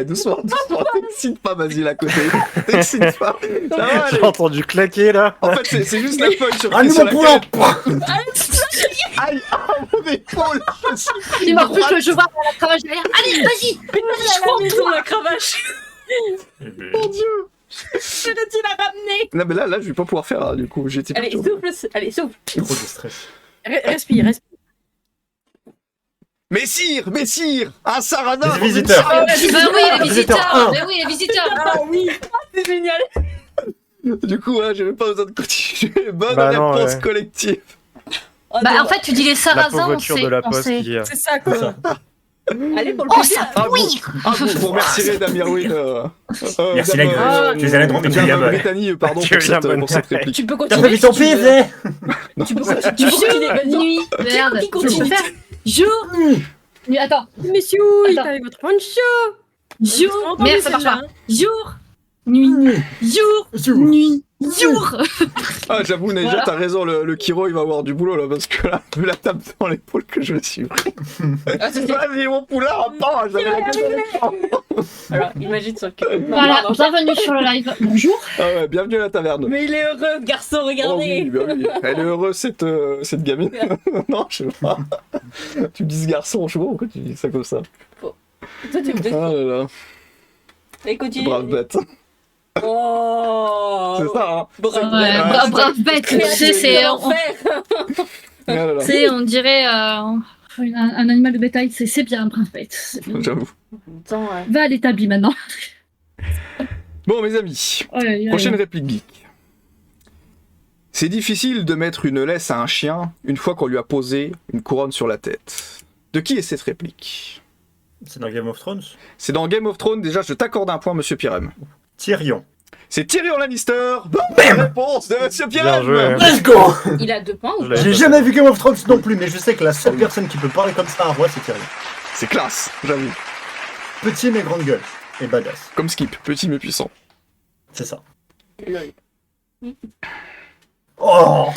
Doucement, t'excites pas, Basile, à côté. T'excites pas. Ça va aller. J'ai entendu claquer là. En fait, c'est juste la feuille sur, Un sur nouveau laquelle... point. Aïe, mon épaule. Je suis pris Il m'a plus droite. que je vois dans la cravache derrière. Allez, vas-y. je la maison la cravache. Mon Dieu. Je le dis la ramener. Non, mais là, je vais pas pouvoir faire, hein, du coup. J'ai été Allez, perturbé. souffle. Allez, souffle. Trop de stress. Respire, respire. Messire, un sarana. Les visiteurs. Bah oui, les Visiteur visiteurs. un. Bah oui, les visiteurs. Ah oui, c'est génial. Du coup, hein, j'avais pas besoin de continuer. Bonne Bah non, réponse ouais. collective. Oh, Bah non. en fait, tu dis les La sarrasins, on pauvreture sait. de la on poste sait. qui... C'est ça C'est quoi. ça. Allez pour le Oh, plaisir. ça oui. Vous remercierez Damirwin. Merci Damien- la gueule. Tu es allé droit, mais tu es bien bonne. Brittany, pardon Tu es bien bonne. pour cette réplique. Tu peux T'as pas continuer. vu ton si tu veux. PV Tu peux continuer, vas-y. Nuit. Merde. qui Je peux continue faire jour. Nuit. Attends. Messieurs, il est Attends. avec votre poncho. Jour. Entendu Merde, ça marche celle-là, pas. Jour. Nuit. Jour. Nuit. Jour. Ah, j'avoue, Neja, Voilà. t'as raison, le Kiro il va avoir du boulot là, parce que là, vu la table dans l'épaule que je me suis pris. Ah, ça, c'est- Vas-y, mon poulain, attends, j'avais la gueule dans l'écran. Alors, imagine sur le cul. Non, Voilà. pardon. Bienvenue sur le live. Bonjour. Ah ouais, bienvenue à la taverne. Mais il est heureux, ce garçon, Oh oui, regardez. bah oui. Elle est heureuse cette gamine. Non, je sais pas. Tu me dis ce garçon, je sais pas pourquoi tu dis ça comme ça. Toi, tu me dis. Ah là là, Allez, continue. brave bête. Oh. C'est ça, hein. Brave Ouais, bête. brave bête. Tu sais, c'est Enfer. Ah là là, c'est, on dirait un animal de bétail. C'est bien, brave bête. C'est bien. j'avoue. Attends, ouais. Va à l'établi maintenant. Bon, mes amis, Ouais, prochaine réplique geek. C'est difficile de mettre une laisse à un chien une fois qu'on lui a posé une couronne sur la tête. De qui est cette réplique? C'est dans Game of Thrones. C'est dans Game of Thrones, déjà je t'accorde un point, monsieur Pirem. Tyrion. C'est Tyrion Lannister. Bonne réponse de monsieur Bien Pirem. joué. Let's go. Il a 2 points ou Je pas? l'avais J'ai pas jamais vu Game of Thrones non plus, mais je sais que la seule personne qui peut parler comme ça à un roi, c'est Tyrion. C'est classe, j'avoue. Petit mais grande gueule. Et badass. Comme Skip, petit mais puissant. C'est ça. Lol. Oh.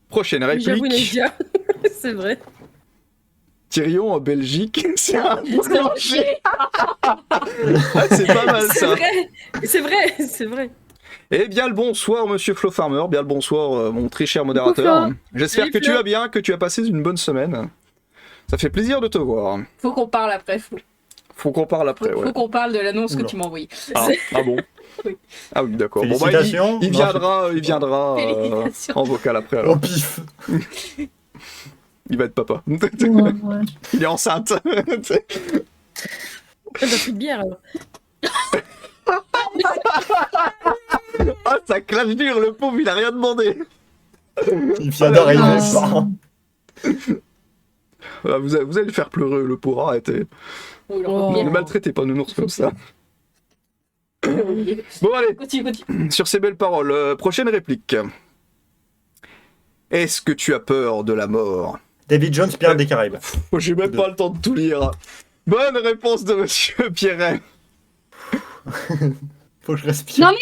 Prochaine J'avoue, réplique. Nadia. C'est vrai. Tyrion en Belgique, c'est un boulanger. Boulanger. Ah, c'est pas mal C'est ça. vrai. C'est vrai. C'est vrai. Eh bien le bonsoir monsieur Flo Farmer, bien le bonsoir mon très cher modérateur. Flo. J'espère Salut, que tu Flo. vas bien, que tu as passé une bonne semaine. Ça fait plaisir de te voir. Faut qu'on parle après. Faut qu'on parle après, ouais. Faut qu'on parle de l'annonce que Oula. tu m'as envoyée. Ah bon Oui. Ah oui, d'accord. Bon, bah, Félicitations. il Non, viendra Félicitations. en vocal après Au alors. pif. Il va être papa. Ouais. Il est enceinte. Elle a plus de bière alors. Ah, ça clash dur, le pauvre, il a rien demandé. Il vient d'arriver. Ah. ça. Ah, vous allez le faire pleurer, le pauvre, arrêtez. Oh, Ne maltraitez pas nounours comme ça. Bon, allez, Continue, continue. sur ces belles paroles, prochaine réplique. Est-ce que tu as peur de la mort? David Jones, Pierre des Caraïbes. Moi, j'ai même pas le temps de tout lire. Bonne réponse de monsieur Pierret. Faut que je respire. Non,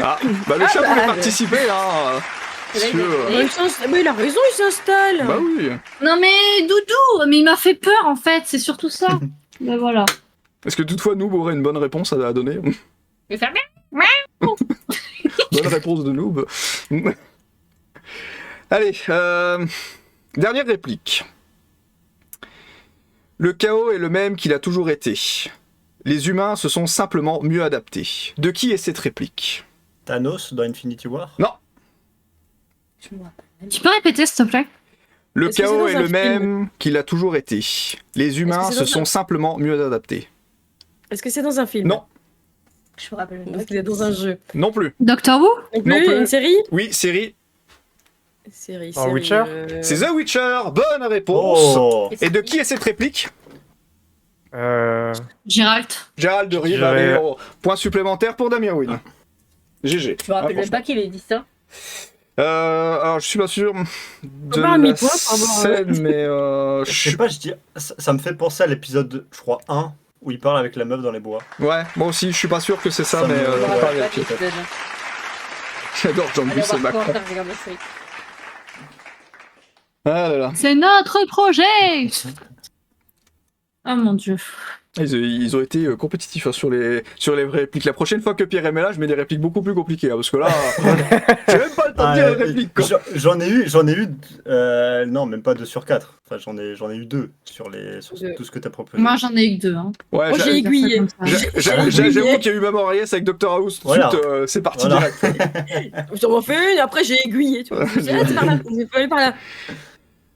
Ah, bah le chat voulait participer, hein. Mais il a raison, il s'installe. Bah oui. Non mais Doudou, mais il m'a fait peur en fait, c'est surtout ça. Ben voilà. Est-ce que toutefois Noob aurait une bonne réponse à donner? Mais faire bien. Bonne réponse de Noob. Allez, dernière réplique. Le chaos est le même qu'il a toujours été. Les humains se sont simplement mieux adaptés. De qui est cette réplique? Thanos dans Infinity War. Je me rappelle. Tu peux répéter s'il te plaît? Le Est-ce que chaos c'est est dans un le film même qu'il a toujours été. Les humains c'est se dans sont un- simplement mieux adaptés. Est-ce que c'est dans un film? Non. Je me rappelle. Parce qu'il est dans un jeu. Non plus. Doctor Who? Non Non plus, plus. une série? Oui, série. Série. Un Witcher C'est The Witcher. Bonne réponse. Oh. Et de qui est cette réplique? Gérald. Gérald de Rive. J'avais- Allez, point supplémentaire pour Damien Win. GG. Je me rappelle Ah, même pas qu'il ait dit ça. alors, je suis pas sûr de Avoir un la mi-point pour avoir, scène, mais Je sais pas, je dis, ça me fait penser à l'épisode, je crois, 1, où il parle avec la meuf dans les bois. Ouais, moi aussi, je suis pas sûr que c'est ça, Ça mais me- je vais ouais, pas ouais, vérifier. peut-être. J'adore Jean-Luc Allez, et on va Macron. encore regarder la série. Ah là là. C'est notre projet. Oh mon dieu. Ils ont été compétitifs hein, sur les vraies répliques. La prochaine fois que Pierre est là, je mets des répliques beaucoup plus compliquées. Hein, parce que là, j'ai même pas le temps de dire les répliques. Quoi. J'en ai eu, non, même pas 2 sur 4. Enfin, j'en ai eu 2 sur Deux. tout ce que t'as proposé. Moi j'en ai eu que 2. Hein. Ouais, Moi, j'ai aiguillé. Comme ça. j'avoue qu'il y a eu Maman Reyes avec Dr House. Tout de Voilà. suite, c'est parti Voilà. direct. J'en m'en fais une, et après j'ai aiguillé. Tu vois. Je me suis dit, ah, c'est par là, il faut aller par là.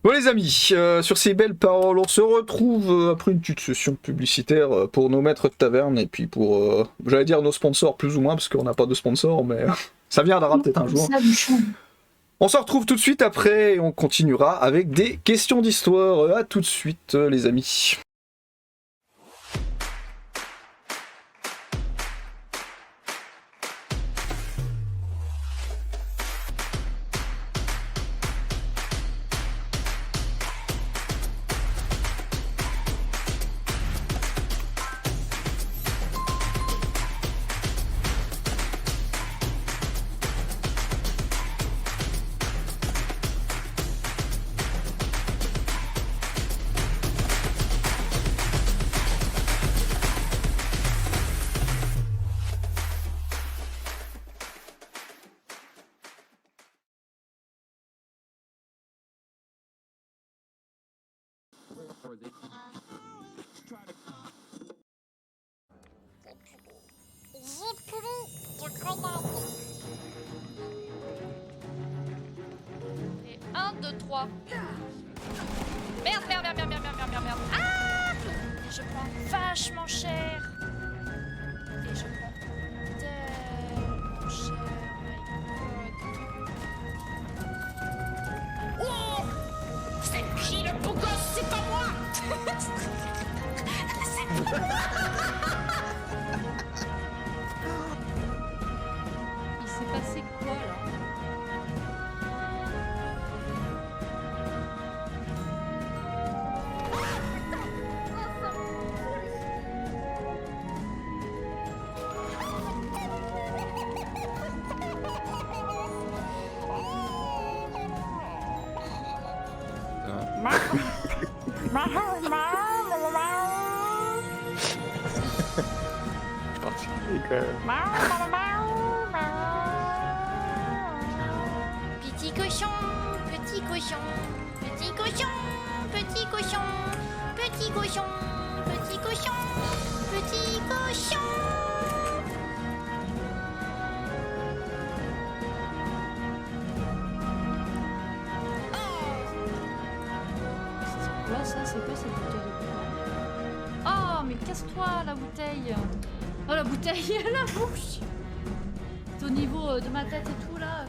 Bon les amis, sur ces belles paroles, on se retrouve après une petite session publicitaire pour nos maîtres de taverne et puis pour, j'allais dire nos sponsors plus ou moins, parce qu'on n'a pas de sponsors, mais ça viendra peut-être un jour. Ça, bouchon. On se retrouve tout de suite après et on continuera avec des questions d'histoire. À tout de suite les amis. J'ai pris de grenade. Et 1, 2, 3. Merde, merde, merde, merde, merde, merde, merde, merde. Ah! Et je prends vachement cher. Et je prends tellement cher. My God. Oh! C'est qui le beau gosse? C'est pas moi! Il s'est passé quoi là? Petit cochon, petit cochon, petit cochon, petit cochon, petit cochon, petit cochon, petit cochon. C'est quoi ça? C'est quoi cette bouteille de quoi? Oh, mais casse-toi la bouteille! Oh, la bouteille, la mouche! C'est au niveau de ma tête et tout là.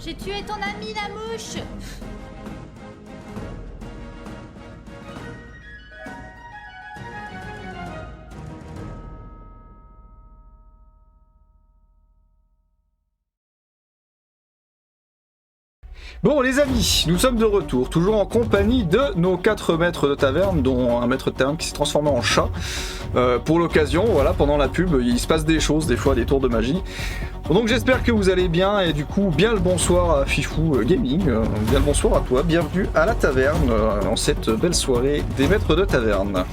J'ai tué ton ami la mouche! Bon les amis, nous sommes de retour, toujours en compagnie de nos 4 maîtres de taverne, dont un maître de taverne qui s'est transformé en chat. Pour l'occasion, voilà, pendant la pub, il se passe des choses, des fois des tours de magie. Donc j'espère que vous allez bien, et du coup, bien le bonsoir à Fifou Gaming, bien le bonsoir à toi, bienvenue à la taverne, en cette belle soirée des maîtres de taverne.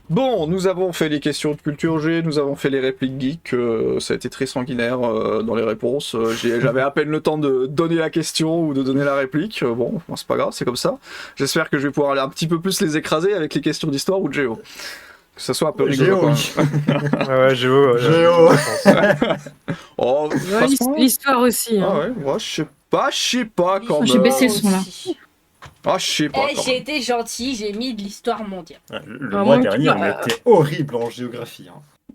Bon, nous avons fait les questions de culture G, nous avons fait les répliques geeks, ça a été très sanguinaire dans les réponses. J'avais à peine le temps de donner la question ou de donner la réplique. Bon, c'est pas grave, c'est comme ça. J'espère que je vais pouvoir aller un petit peu plus les écraser avec les questions d'histoire ou de géo. Que ça soit un peu rigolo. Géo, Quand oui. même. Ouais, Géo. Géo. Oh, Ouais, franchement, l'histoire aussi. Hein. ah ouais, moi, je sais pas quand même. J'ai baissé le son là. Ah, je sais pas Eh, quand j'ai même. été gentil, j'ai mis de l'histoire mondiale. Ouais, le Ah, mois moi, dernier, tu on vois, était horrible en géographie.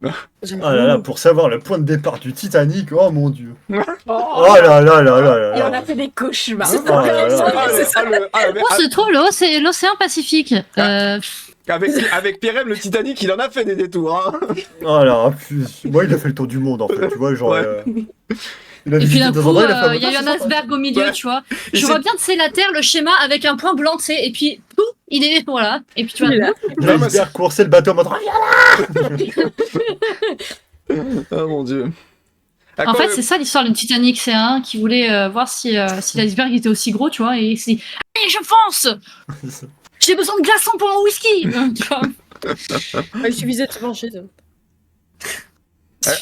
Hein. J'avoue. Ah là là, pour savoir le point de départ du Titanic, oh mon dieu. Oh, Oh là là là là là Et on là. a fait des cauchemars. Oh là là. Ah, le- ah, le- ah, mais- Où se trouve l'océan Pacifique? Avec Pierre-M, le Titanic, il en a fait des détours. Hein. Oh là, moi il a fait le tour du monde en fait, tu vois, genre. Ouais. Il a Et puis visité d'un des coup, endroits, il a fait, il y a eu un iceberg au milieu, Ouais. tu vois. Et Je vois bien, tu sais, la Terre, le schéma avec un point blanc, tu sais, et puis, pouf, il est, voilà. Et puis tu vois, Il est là. L'iceberg coursait le bateau en mode Oh mon dieu. En fait, c'est ça l'histoire du Titanic, c'est un qui voulait voir si l'iceberg était aussi gros, tu vois, et il s'est dit « Allez, je fonce ! J'ai besoin de glaçons pour mon whisky !» Tu vois. Il suffisait de se pencher.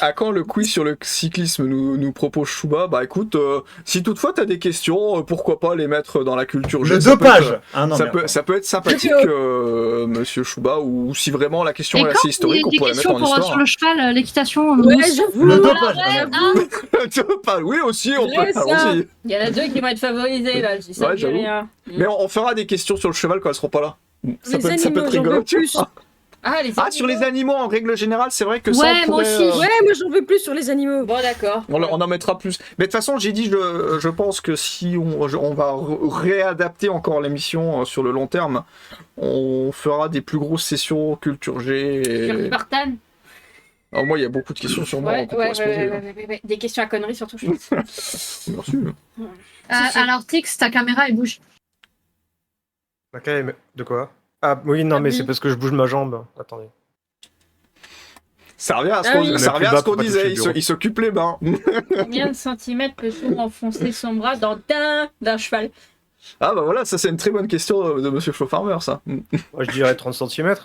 À quand le quiz sur le cyclisme nous propose Chouba? Bah écoute, si toutefois t'as des questions, pourquoi pas les mettre dans la culture G. le Ça peut être- dopage. Ah non, merde. Ça peut être sympathique, monsieur Chouba, ou si vraiment la question Et est quand assez il y a historique, on des pourrait la mettre questions en pour, histoire. sur le cheval, l'équitation, Ouais, moi, j'avoue. Le voilà, dopage. ouais, ah, merde. hein. Oui, aussi, on Ouais, peut. ça. Allons-y. Il y en a deux qui vont être favorisés là, je dis ça, Ouais, je dis j'avoue. rien. Mais on fera des questions sur le cheval quand elles seront pas là. Ça Les peut être animaux, j'en rigolo. veux tu plus. vois. Ah, les Ah, sur les animaux, en règle générale, c'est vrai que ça, Ouais, on moi pourrait, aussi. Ouais, moi j'en veux plus sur les animaux. Bon, d'accord. on en mettra plus. Mais de toute façon, j'ai dit, je pense que si on va réadapter encore l'émission sur le long terme, on fera des plus grosses sessions culture G. Sur Spartan. Alors, moi, il y a beaucoup de questions sur moi Ouais, qu'on ouais, pourrait se poser. ouais. Des questions à conneries surtout, je pense. Bien sûr. Alors, Tix, ta caméra, elle bouge. Ok, mais de quoi? Ah oui, non, mais oui. c'est parce que je bouge ma jambe. Attendez. Ça revient à ce Ah qu'on oui. ça On est revient plus à bas ce qu'on pour pas toucher disait, le bureau. il s'occupe les mains. Combien de centimètres peut-on enfoncer son bras dans d'un cheval? Ah bah voilà, ça c'est une très bonne question de monsieur Flo Farmer, ça. Moi, je dirais 30 cm.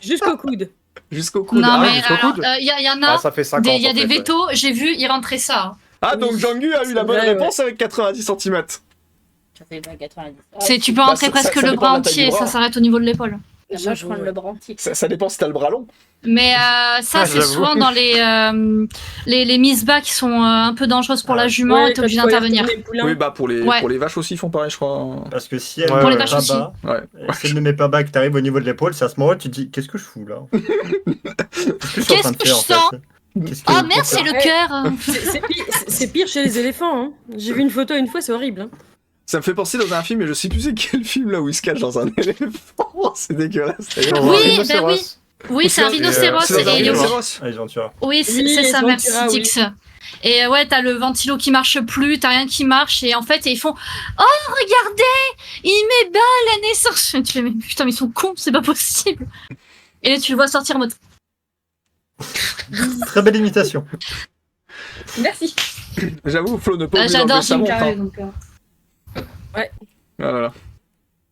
Jusqu'au coude. Jusqu'au coude. Non, Ah, mais jusqu'au alors, coude. il y en Ah, a, ça fait 50. il y a en des fait, ouais. vétos, j'ai vu, il rentrait ça. Ah, donc oui, Jean-Gu a eu la c'est bonne vrai, réponse avec 90 cm. Ça fait 90. Tu peux Bah, rentrer ça presque dépend le de bras la taille du entier, bras. ça s'arrête au niveau de l'épaule. Moi, je prends le bras entier. Ça dépend si t'as le bras long. Mais ça, Ah, c'est j'avoue. souvent dans les mises bas qui sont un peu dangereuses pour Ah, la jument Ouais, et t'es obligé quand tu vas y d'intervenir. retourner le poulain. Oui, bah pour Ouais. les vaches aussi, ils font pareil, je crois. Parce que si elle Ouais, ne pour met les vaches pas aussi. bas, Ouais. si elle ne met pas bas et que t'arrives au niveau de l'épaule, c'est à ce moment-là que tu te dis qu'est-ce que je fous là? Qu'est-ce que je suis en train de Qu'est-ce que faire je en fait? sens Qu'est-ce que- Oh merde, c'est le Ouais. cœur. C'est pire chez les éléphants. Hein. J'ai vu une photo une fois, c'est horrible. Hein. Ça me fait penser dans un film, mais je sais plus c'est quel film là où il se cache dans un éléphant. C'est dégueulasse. d'ailleurs. On va voir Oui, un bah oui. rhinocéros. Oui, c'est un rhinocéros. C'est dans un et le- rhinocéros. Allez, j'en tuerai. Oui, Oui, c'est ça, Jean merci Tira, oui. Tix. Et ouais, t'as le ventilo qui marche plus, t'as rien qui marche, et en fait, ils font Oh, regardez, il met bas la naissance. Tu fais, mais putain, mais ils sont cons, c'est pas possible. Et là, tu le vois sortir en mode Très belle imitation. Merci. J'avoue, Flo ne peut Ah, pas j'adore enlever sa Jim montre. Carrey, Hein. donc. Voilà.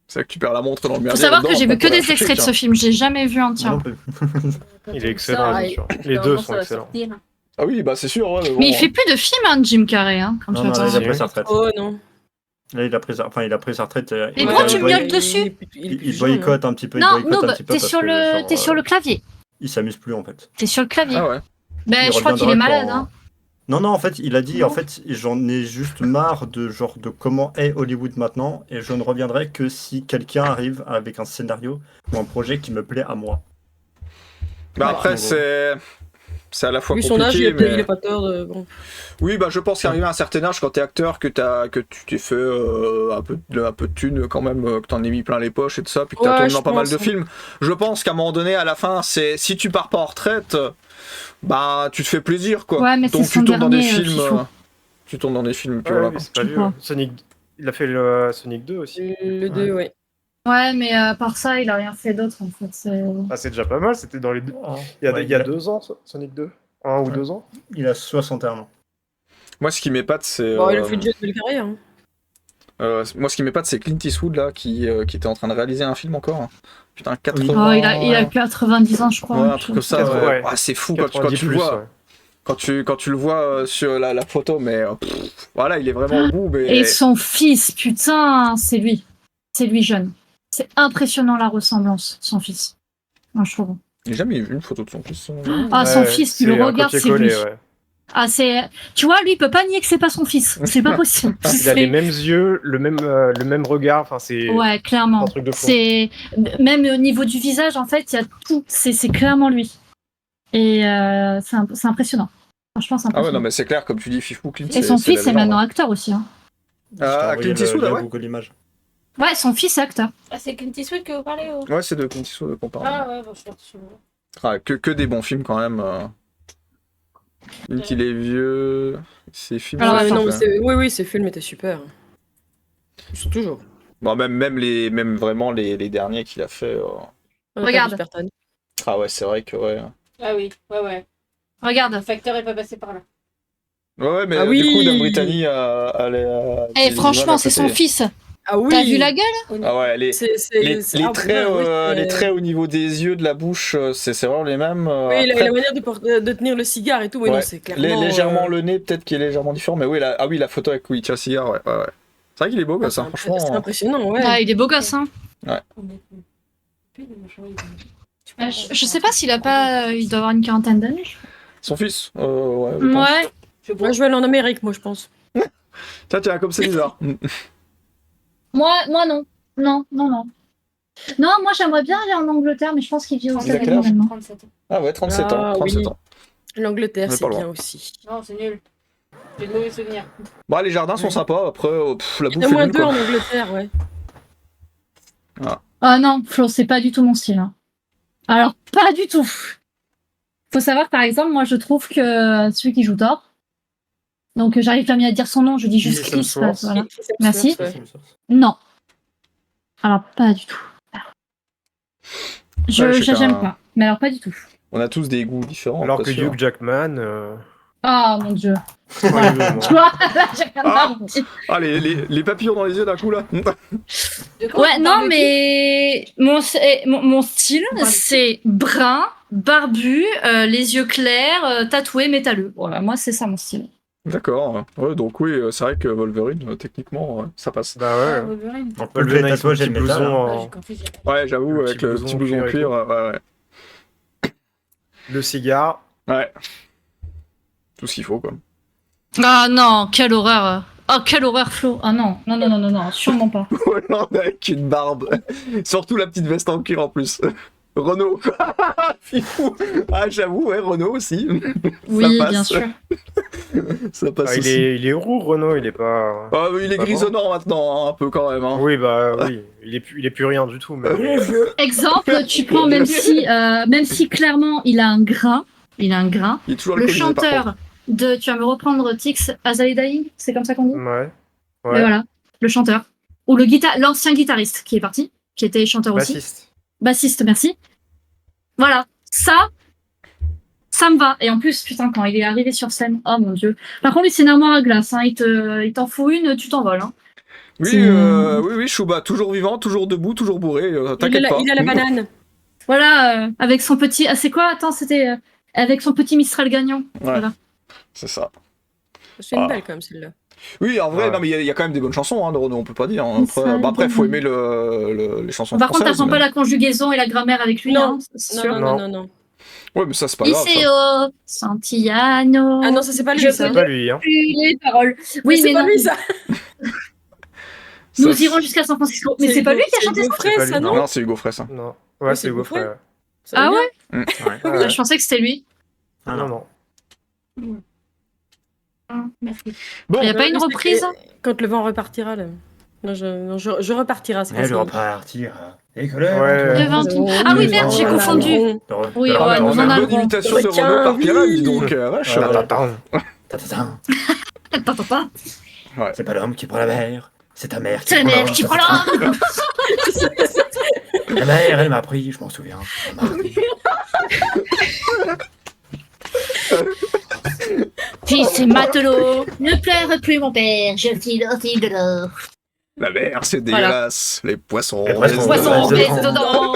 C'est là que tu perds la montre dans le Faut merdier. savoir que là-dedans, j'ai on vu que peut la des chercher, extraits de ce tiens. film, j'ai jamais vu Moi entier. non plus. Il est excellent, Ça, la et- voiture. Les deux Normalement, sont ça va excellents. sortir. Ah oui, bah c'est sûr. Ouais, mais bon, Mais il fait plus de films, hein, Jim Carrey, hein, quand Non, tu non, là, attends. il a pris sa retraite. Oh non. Là, il a pris sa retraite. Mais il- pourquoi il tu me boy- gueules dessus Il boycotte un petit peu. Non, il boycotte Noob, un petit peu t'es parce sur que, le, genre, t'es sur le clavier. Il s'amuse plus en fait. T'es sur le clavier. Ah ouais. Ben, Il je crois qu'il est reviendra malade, quand- hein. Non, non, en fait, il a dit, Non. en fait, j'en ai juste marre de genre de comment est Hollywood maintenant, et je ne reviendrai que si quelqu'un arrive avec un scénario ou un projet qui me plaît à moi. Bah Ouais. après, c'est à la fois Vu son âge, il compliqué, a mais... pas tort de. Bon. Oui, bah je pense qu'arrivé à un certain âge, quand t'es acteur, que tu t'es fait un peu de thunes quand même, que t'en as mis plein les poches et tout ça, puis que t'as Ouais, tourné je dans pas mal pense, de hein. films, je pense qu'à un moment donné, à la fin, c'est si tu pars pas en retraite, bah tu te fais plaisir, quoi. Ouais, mais c'est Donc son tu tournes dans des dernier, films... Fifou. tu tournes dans des films, puis Ouais, voilà. mais quoi. c'est pas Je vieux. crois. Sonic... Il a fait le Sonic 2 aussi. Le 2, ouais. Ouais, mais à part ça, il a rien fait d'autre, en fait. Ah, c'est déjà pas mal, c'était dans les deux. Ouais, Il y a 2 ans, Sonic 2. 1 ou 2 ans. Il a 61 ans. Moi, ce qui m'épate, c'est... Bon, il a fait déjà une belle carrière. Hein. moi, ce qui m'épate, c'est Clint Eastwood, là, qui était en train de réaliser un film encore. Hein. Putain, 80... Oh, il a 90 ans, je crois. Ouais, un truc comme ça, ouais. Ouais. Ah, c'est fou quand 90 tu le plus, vois. ouais. Quand tu le vois sur la photo, mais voilà, il est vraiment au bout. Mais... Et son fils, putain, c'est lui. C'est lui jeune. C'est impressionnant la ressemblance, son fils. Moi, je trouve. J'ai jamais vu une photo de son fils. Ah, son Ouais, fils, tu c'est le un regardes, c'est lui. copier-coller, ouais. Ah, c'est. Tu vois, lui, il peut pas nier que c'est pas son fils. C'est pas possible. Il a les mêmes yeux, le même regard. Enfin, c'est Ouais, clairement. un truc de fou. C'est même au niveau du visage, en fait, il y a tout. C'est clairement lui. Et c'est impressionnant. Franchement, c'est Ah ouais, impressionnant. non, mais c'est clair, comme tu dis, Fifou, Clint. Et son fils la est maintenant légende. acteur aussi. Hein. Je t'ai Ah, envoyé Clint Eastwood, le ah ouais. Google Images. Ouais, son fils est acteur. Ah, c'est Clint Eastwood que vous parlez Ouais, c'est de Clint Eastwood qu'on parle. Ah ouais, bon, je suis Que des bons films quand même. Même qu'il est vieux, ses films. Alors, sont Ouais, non, mais super. oui, ces films étaient super. Ils sont toujours. Bon, même vraiment les derniers qu'il a fait. Regarde. Spartan. Ah ouais, c'est vrai que ouais. Ah oui, ouais. Le Regarde. facteur est pas passé par là. Ouais, mais Ah du oui. coup, Dame Brittany a Eh, franchement, c'est son fils. Ah oui. T'as vu la gueule? Ah ouais, les Ah, traits, oui, les traits au niveau des yeux, de la bouche, c'est vraiment les mêmes. Oui, Après, la manière de tenir le cigare et tout, oui, ouais, non, c'est clairement. légèrement le nez, peut-être qu'il est légèrement différent, mais oui, ah oui, la photo avec où il tient le cigare, ouais. C'est vrai qu'il est beau, ça, C'est franchement. impressionnant, ouais. Ah, il est beau gosse, hein. Ouais. Je sais pas s'il a pas. Il doit avoir une quarantaine d'années. Son fils, ouais. je pense. Ouais. Moi, je vais aller en Amérique, moi, je pense. Tiens, comme c'est bizarre. Moi, non. Non. Non, moi j'aimerais bien aller en Angleterre, mais je pense qu'il vit aux Il a quel âge États-Unis. 37 ans. Ah ouais, 37 ans. Ah, 37 oui. ans. L'Angleterre, On est c'est pas loin. bien aussi. Non, c'est nul. J'ai de mauvais souvenirs. Bon, les jardins sont sympas, après, la Il y bouffe en a est moins nulle, deux quoi. en Angleterre, ouais. Ah non, Flo, c'est pas du tout mon style. Hein. Alors, pas du tout. Faut savoir, par exemple, moi je trouve que celui qui joue Thor, donc j'arrive jamais à dire son nom, je dis juste Chris Chris. Hemsworth. Voilà. Chris Hemsworth, Merci. ouais. Non. Alors, pas du tout. Ouais, je sais J'aime qu'un- pas. Mais alors, pas du tout. On a tous des goûts différents. Alors après, que sûr. Hugh Jackman. Ah mon dieu. ouais, Voilà. moi. Tu vois, là, j'ai rien à dire. Ah, les papillons dans les yeux d'un coup, là. De quoi Ouais, vous non, parlez mais mon style, c'est brun, barbu, les yeux clairs, tatoué, métalleux. Voilà, moi, c'est ça mon style. D'accord. Ouais, donc oui, c'est vrai que Wolverine, techniquement, ça passe. Bah Ah, ouais. Wolverine. On peut lever les tatouages et le métal. blouson hein. Ah, en... j'ai compris. Ouais, j'avoue, Le avec petit le blouson petit blouson cuir et cuir, tout. ouais. Le cigare. Ouais. Tout ce qu'il faut, quoi. Ah non, quelle horreur. Oh, quelle horreur, Flo. Ah non, sûrement pas. Ouais, non, avec une barbe. Surtout la petite veste en cuir en plus. Renault. Fifou. Ah, j'avoue, ouais, Renault aussi. Oui, passe. bien sûr. Ça passe Ah, aussi. il est roux, Renault, il est pas. Ah, mais il est Pas grisonnant maintenant, hein, un peu quand même. Hein. Oui, bah oui. Il est plus rien du tout. Mais... Exemple, tu prends, même si clairement il a un grain, Il est toujours le alcoolisé, par contre. chanteur de, tu vas me reprendre Tix Azalea Dying, c'est comme ça qu'on dit? Ouais. Mais voilà, le chanteur. Ou l'ancien guitariste qui est parti, qui était chanteur aussi. Bassiste. Bassiste, merci. Voilà, ça me va. Et en plus, putain, quand il est arrivé sur scène, oh mon dieu. Par contre, lui, c'est une armoire à glace, hein. Il t'en faut une, tu t'envoles. Hein. Oui, Chouba, toujours vivant, toujours debout, toujours bourré, t'inquiète pas. Il a la banane. Voilà, avec son petit... Ah, c'est quoi? Attends, c'était... avec son petit Mistral gagnant. Ouais. Voilà. C'est ça. C'est une belle, quand même, celle-là. Oui, en vrai, Ouais. non, mais il y a quand même des bonnes chansons hein, de Renaud, on peut pas dire. Hein. Ça, Après, faut bon. aimer les chansons Par contre, françaises. t'apprends mais... pas la conjugaison et la grammaire avec lui, Non. hein, c'est sûr. Non. Ouais, mais ça, c'est pas grave. Ça. Iseo, Santillano. Ah non, ça, c'est pas lui, Je ça. C'est pas lui, hein. plus les paroles. Oui, c'est mais pas non. lui, ça. Nous Ça, irons jusqu'à San Francisco. Mais c'est pas lui qui a chanté ça? Hugo Frey, C'est pas ça, lui, non? Non, c'est Hugo Frey, ça. Non. Ouais, c'est Hugo Frey. Frey. Ça va Ah bien. ouais? Ouais. Je pensais que c'était lui. Ah Non, non. non. Bon, Il n'y a pas une Je sais reprise? que Quand le vent repartira, là. Non, je repartira, c'est pas Elle ça. repartira. Et que Ouais. Le vent tout- Ah oui, merde, j'ai confondu. Oui, alors, ouais, on nous a en une bonne avons. imitation de Requin, Renaud par oui. Pierre, dis donc. Vache. Attends. Attends, attends. C'est pas l'homme qui prend la mer, c'est ta mère qui C'est la mère qui prend l'homme. La mère, elle m'a pris, je m'en souviens. Elle m'a pris. Fils et matelot, ne pleure plus mon père, je file au fil de l'eau. La mer, c'est Voilà. dégueulasse. Les poissons. Les poissons. restent Poisson dedans. reste dedans.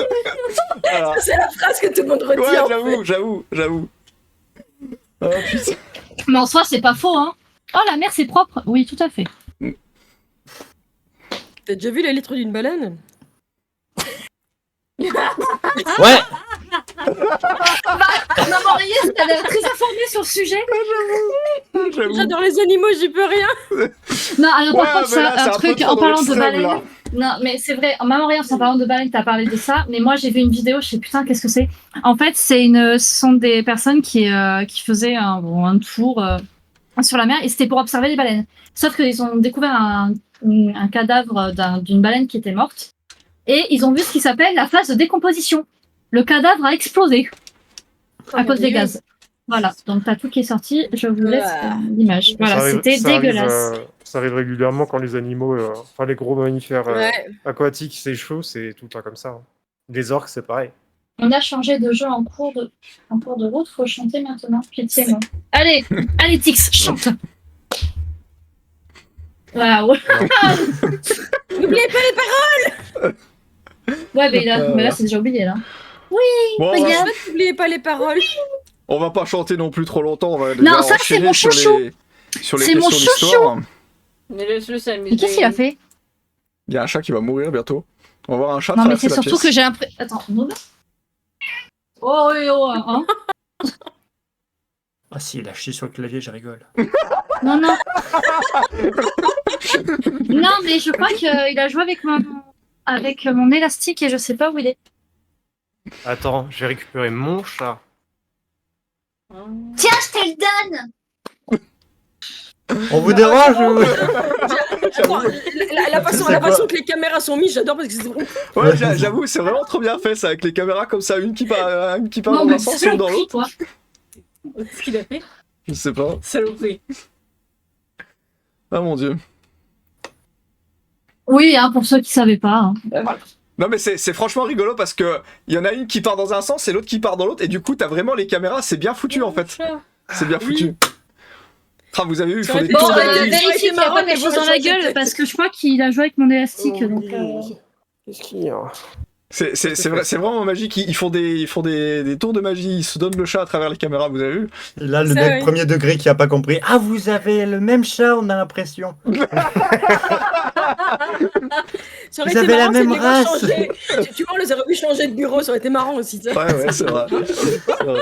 Voilà. C'est la phrase que tout le monde retient. Ouais, en fait. j'avoue. Ah, putain. Mais en soi, c'est pas faux, hein. Oh, la mer, c'est propre. Oui, tout à fait. T'as déjà vu les litres d'une baleine? Ouais. Maman Reyes, elle est très informée sur le sujet. J'avoue. J'adore les animaux, j'y peux rien. Non, alors Ouais, par contre, mais là, c'est ça, un un truc, peu trop en dans parlant de l'extrême, baleine. là. Non, mais c'est vrai, Maman Reyes, en parlant de baleine, t'as parlé de ça, mais moi, j'ai vu une vidéo, je sais putain, qu'est-ce que c'est. En fait, ce sont des personnes qui faisaient un tour sur la mer, et c'était pour observer les baleines. Sauf qu'ils ont découvert un cadavre d'une baleine qui était morte. Et ils ont vu ce qui s'appelle la phase de décomposition. Le cadavre a explosé à cause des gaz. Voilà, donc t'as tout qui est sorti. Je vous laisse l'image. Voilà, c'était dégueulasse. Ça arrive régulièrement quand les animaux, enfin les gros mammifères Ouais. aquatiques s'échouent, c'est tout le temps comme ça. Hein. Les orques, c'est pareil. On a changé de jeu en cours de route. Faut chanter maintenant. Pitié, moi. Allez, allez, Tix, chante. Waouh. N'oubliez pas les paroles. Ouais, mais là c'est déjà oublié, là. Bon, regarde. N'oubliez pas les paroles. on va pas chanter non plus trop longtemps. On va Non, déjà ça, c'est enchaîner mon sur chouchou. sur les C'est mon questions d'histoire. Mais laisse-le s'amuser. Mais qu'est-ce qu'il a fait? Il y a un chat qui va mourir bientôt. On va voir un chat Non, mais traverser c'est la surtout pièce. que j'ai l'impression. Attends, non. Oh, oui, oh, hein. Ah si, il a chié sur le clavier, je rigole. Non, non. Non, mais je crois qu'il a joué avec mon élastique et je sais pas où il est. Attends, je vais récupérer mon chat. Tiens, je te le donne. On vous dérange ou... Attends, la façon que les caméras sont mises, j'adore parce que c'est drôle. Ouais, j'avoue, c'est vraiment trop bien fait ça avec les caméras comme ça, une qui part Non, dans mais un sens, une dans saloperie, l'autre. toi. Ce qu'il a fait. Je sais pas. Saloperie. Ah mon dieu. Oui, hein, pour ceux qui savaient pas. Hein. Non mais c'est franchement rigolo parce que il y en a une qui part dans un sens et l'autre qui part dans l'autre et du coup t'as vraiment les caméras, c'est bien foutu en fait. C'est bien foutu. Ah, vous avez vu, il faut des Bon, tours ouais, d'analyse. Vérifie qu'il n'y a pas quelque chose dans la gueule parce que je crois qu'il a joué avec mon élastique. Donc, Qu'est-ce qu'il y a? C'est vrai, c'est vraiment magique. Ils font des tours de magie. Ils se donnent le chat à travers les caméras. Vous avez vu? Et là, le Ça, mec oui. premier degré qui a pas compris. Ah, vous avez le même chat, on a l'impression. Ça aurait Vous été avez la marrant, c'est de même les voir race. changer. Tu vois, on les aurait vu changer de bureau, ça aurait été marrant aussi. Ça. Ouais, c'est vrai. C'est vrai.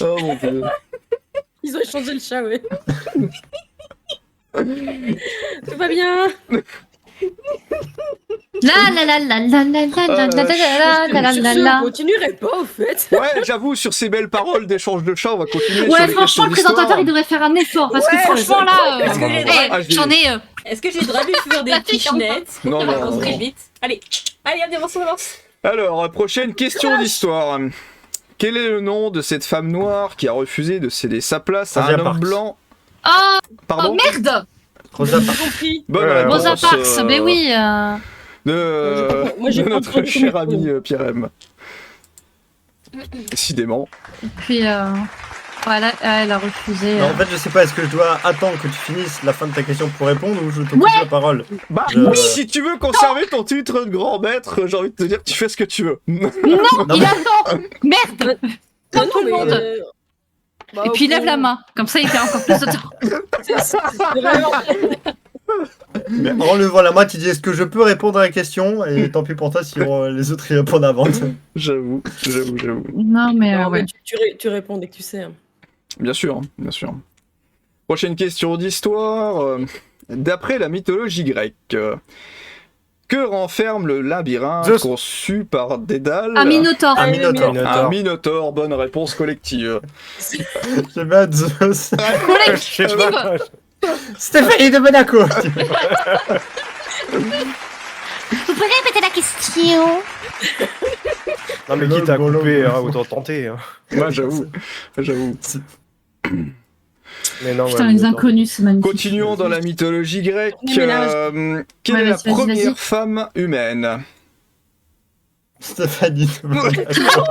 Oh mon dieu. Ils ont échangé le chat, ouais. Tout va bien. La la la la la la la la la la la la Sur la ce, la. on continuerait pas, au fait. Ouais, j'avoue, sur ces belles paroles d'échange de chats, on va continuer. Ouais, sur les franchement, le questions présentateur, il d'histoire. devrait faire un effort parce que Ouais, franchement, là, Est-ce que j'ai le droit Ah, je j'en ai. Est-ce que j'ai le droit de lui faire des pichenettes? Non, On non, avance non, très non. vite. Allez, allez, on avance. Alors, prochaine question d'histoire. Quel est le nom de cette femme noire qui a refusé de céder sa place à Rosa un homme Parks. blanc? Oh, Pardon? merde. Rosa Parks. J'ai compris. Bonne Ouais, réponse. Rosa Parks, mais oui. Moi, j'ai de pas notre entendu cher comment ami Pierre M. Décidément. Puis, voilà, elle a refusé. Non, en fait, je sais pas, est-ce que je dois attendre que tu finisses la fin de ta question pour répondre ou je te coupe Ouais. la parole? Bah, Je- si tu veux conserver ton titre de grand maître, j'ai envie de te dire que tu fais ce que tu veux. Non, Non, il mais- attend. Merde. Non, tout le mais, monde. bah, Et puis, il ok. lève la main. Comme ça, il fait encore plus de temps. C'est vraiment- Mais en levant la main, tu dis est-ce que je peux répondre à la question? Et tant pis pour toi si les autres y répondent avant. J'avoue. Non, mais Non, mais ouais. tu réponds dès que tu sais. hein. Bien sûr, bien sûr. Prochaine question d'histoire. D'après la mythologie grecque, que renferme le labyrinthe Zeus. conçu par Dédale? Un minotaure. Un minotaure. Un minotaure, bonne réponse collective. J'aime bien Zeus. Je sais pas. Stéphanie de Monaco. Vous pouvez répéter la question? Non mais quitte à couper, hein, autant tenter. Hein. Moi, j'avoue. Mais non, Putain, ouais, les mais inconnus, c'est magnifique. Continuons dans la mythologie grecque. On déménage. Quelle Ouais, est la vas-y, vas-y, première vas-y. femme humaine? Stéphanie de Monaco.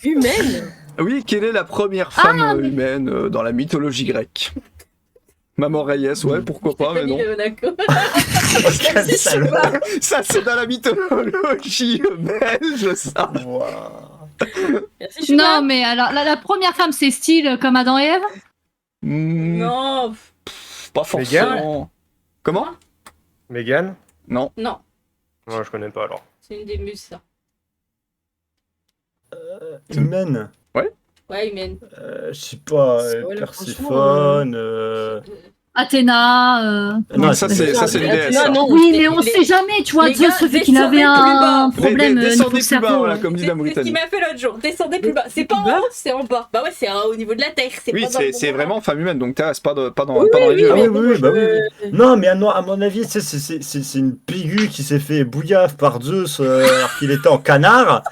Humaine. Oui, quelle est la première femme humaine dans la mythologie grecque? Maman Reyes, ouais, pourquoi pas, mais Stéphanie non. de Monaco. Quel salaud. Ça, c'est dans la mythologie belge, ça. Wow. Merci, je suis là. Non, mais alors, la première femme, c'est style comme Adam et Ève? Non, Pas forcément. Comment? Mégane? Non. non, Non, je connais pas alors. c'est une des muses, ça. Humaine. Ouais, humaine. Je sais pas, Ouais, là, Perséphone. Athéna. Non, ça, c'est une déesse. Non, non, Oui, mais on sait jamais, tu vois, les Zeus, gars, vu qu'il avait un descendez problème niveau Descendez plus bas, cerveau. voilà, comme dit C'est la ce qu'il Britannique. m'a fait l'autre jour. Descendez plus bas. C'est pas en Bas haut, c'est en bas. Bah ouais, c'est au niveau de la terre. Oui, pas dans le c'est bon vraiment femme humaine, donc terrestre, pas dans Oui, les oui, lieux. Ah mais oui, bon, oui, bah oui. je- Non, mais à mon avis, c'est une pigu qui s'est fait bouillave par Zeus alors qu'il était en canard.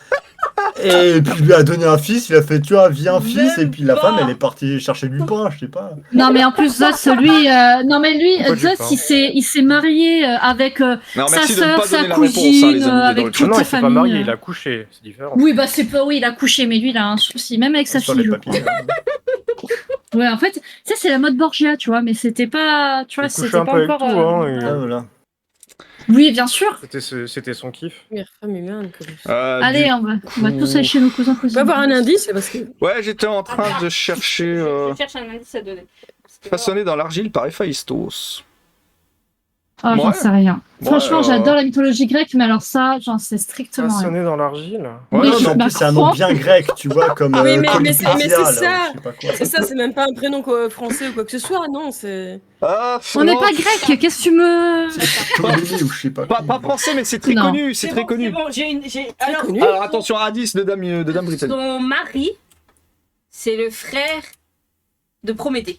Et puis il lui a donné un fils, il a fait, tu vois, viens fils, et puis la pas. femme, elle est partie chercher du pain, je sais pas. Non, mais en plus, Zeus, lui, non, mais lui, Pourquoi Zeus, j'ai il s'est marié avec Non, sa merci de ne sœur, pas sa donner la réponse, hein, cousine, les amis, dans avec le toute Non, sa il s'est pas famille. marié, il a couché, c'est différent. Oui, bah c'est pas, oui, il a couché, mais lui, il a un souci, même avec sa Sur fille. les je papiers. crois. Ouais, en fait, ça, c'est la mode Borgia, tu vois, mais c'était pas, tu vois, Il couchait c'était un pas peu avec encore. tout, hein, et- Ah, voilà. Oui, bien sûr. C'était son kiff. Première femme humaine. Quoi. Allez, on va tous aller chez nos cousins On peut cousines. avoir un indice parce que. Ouais, j'étais en train de chercher Je cherche un indice à donner. Parce que- façonné dans l'argile par Héphaïstos. Ah, j'en Ouais. sais rien. Ouais, Franchement, j'adore la mythologie grecque, mais alors ça, j'en sais strictement rien. Façonné dans l'argile. Ouais, Oui, Non, mais en bah, plus, c'est un nom bien grec, tu vois, comme Oui, mais c'est Polypizia, là, ça. ou je sais pas quoi. C'est ça, c'est même pas un prénom français ou quoi que ce soit, non, c'est. Ah, On n'est non, pas grec, qu'est-ce que tu me. Ptolémée ou je sais pas. pas français, mais c'est très Non. connu, c'est très bon, connu. C'est bon, j'ai. Très Alors, connu. Alors attention, Hadis de Dame Britannique. son mari, c'est le frère de Prométhée.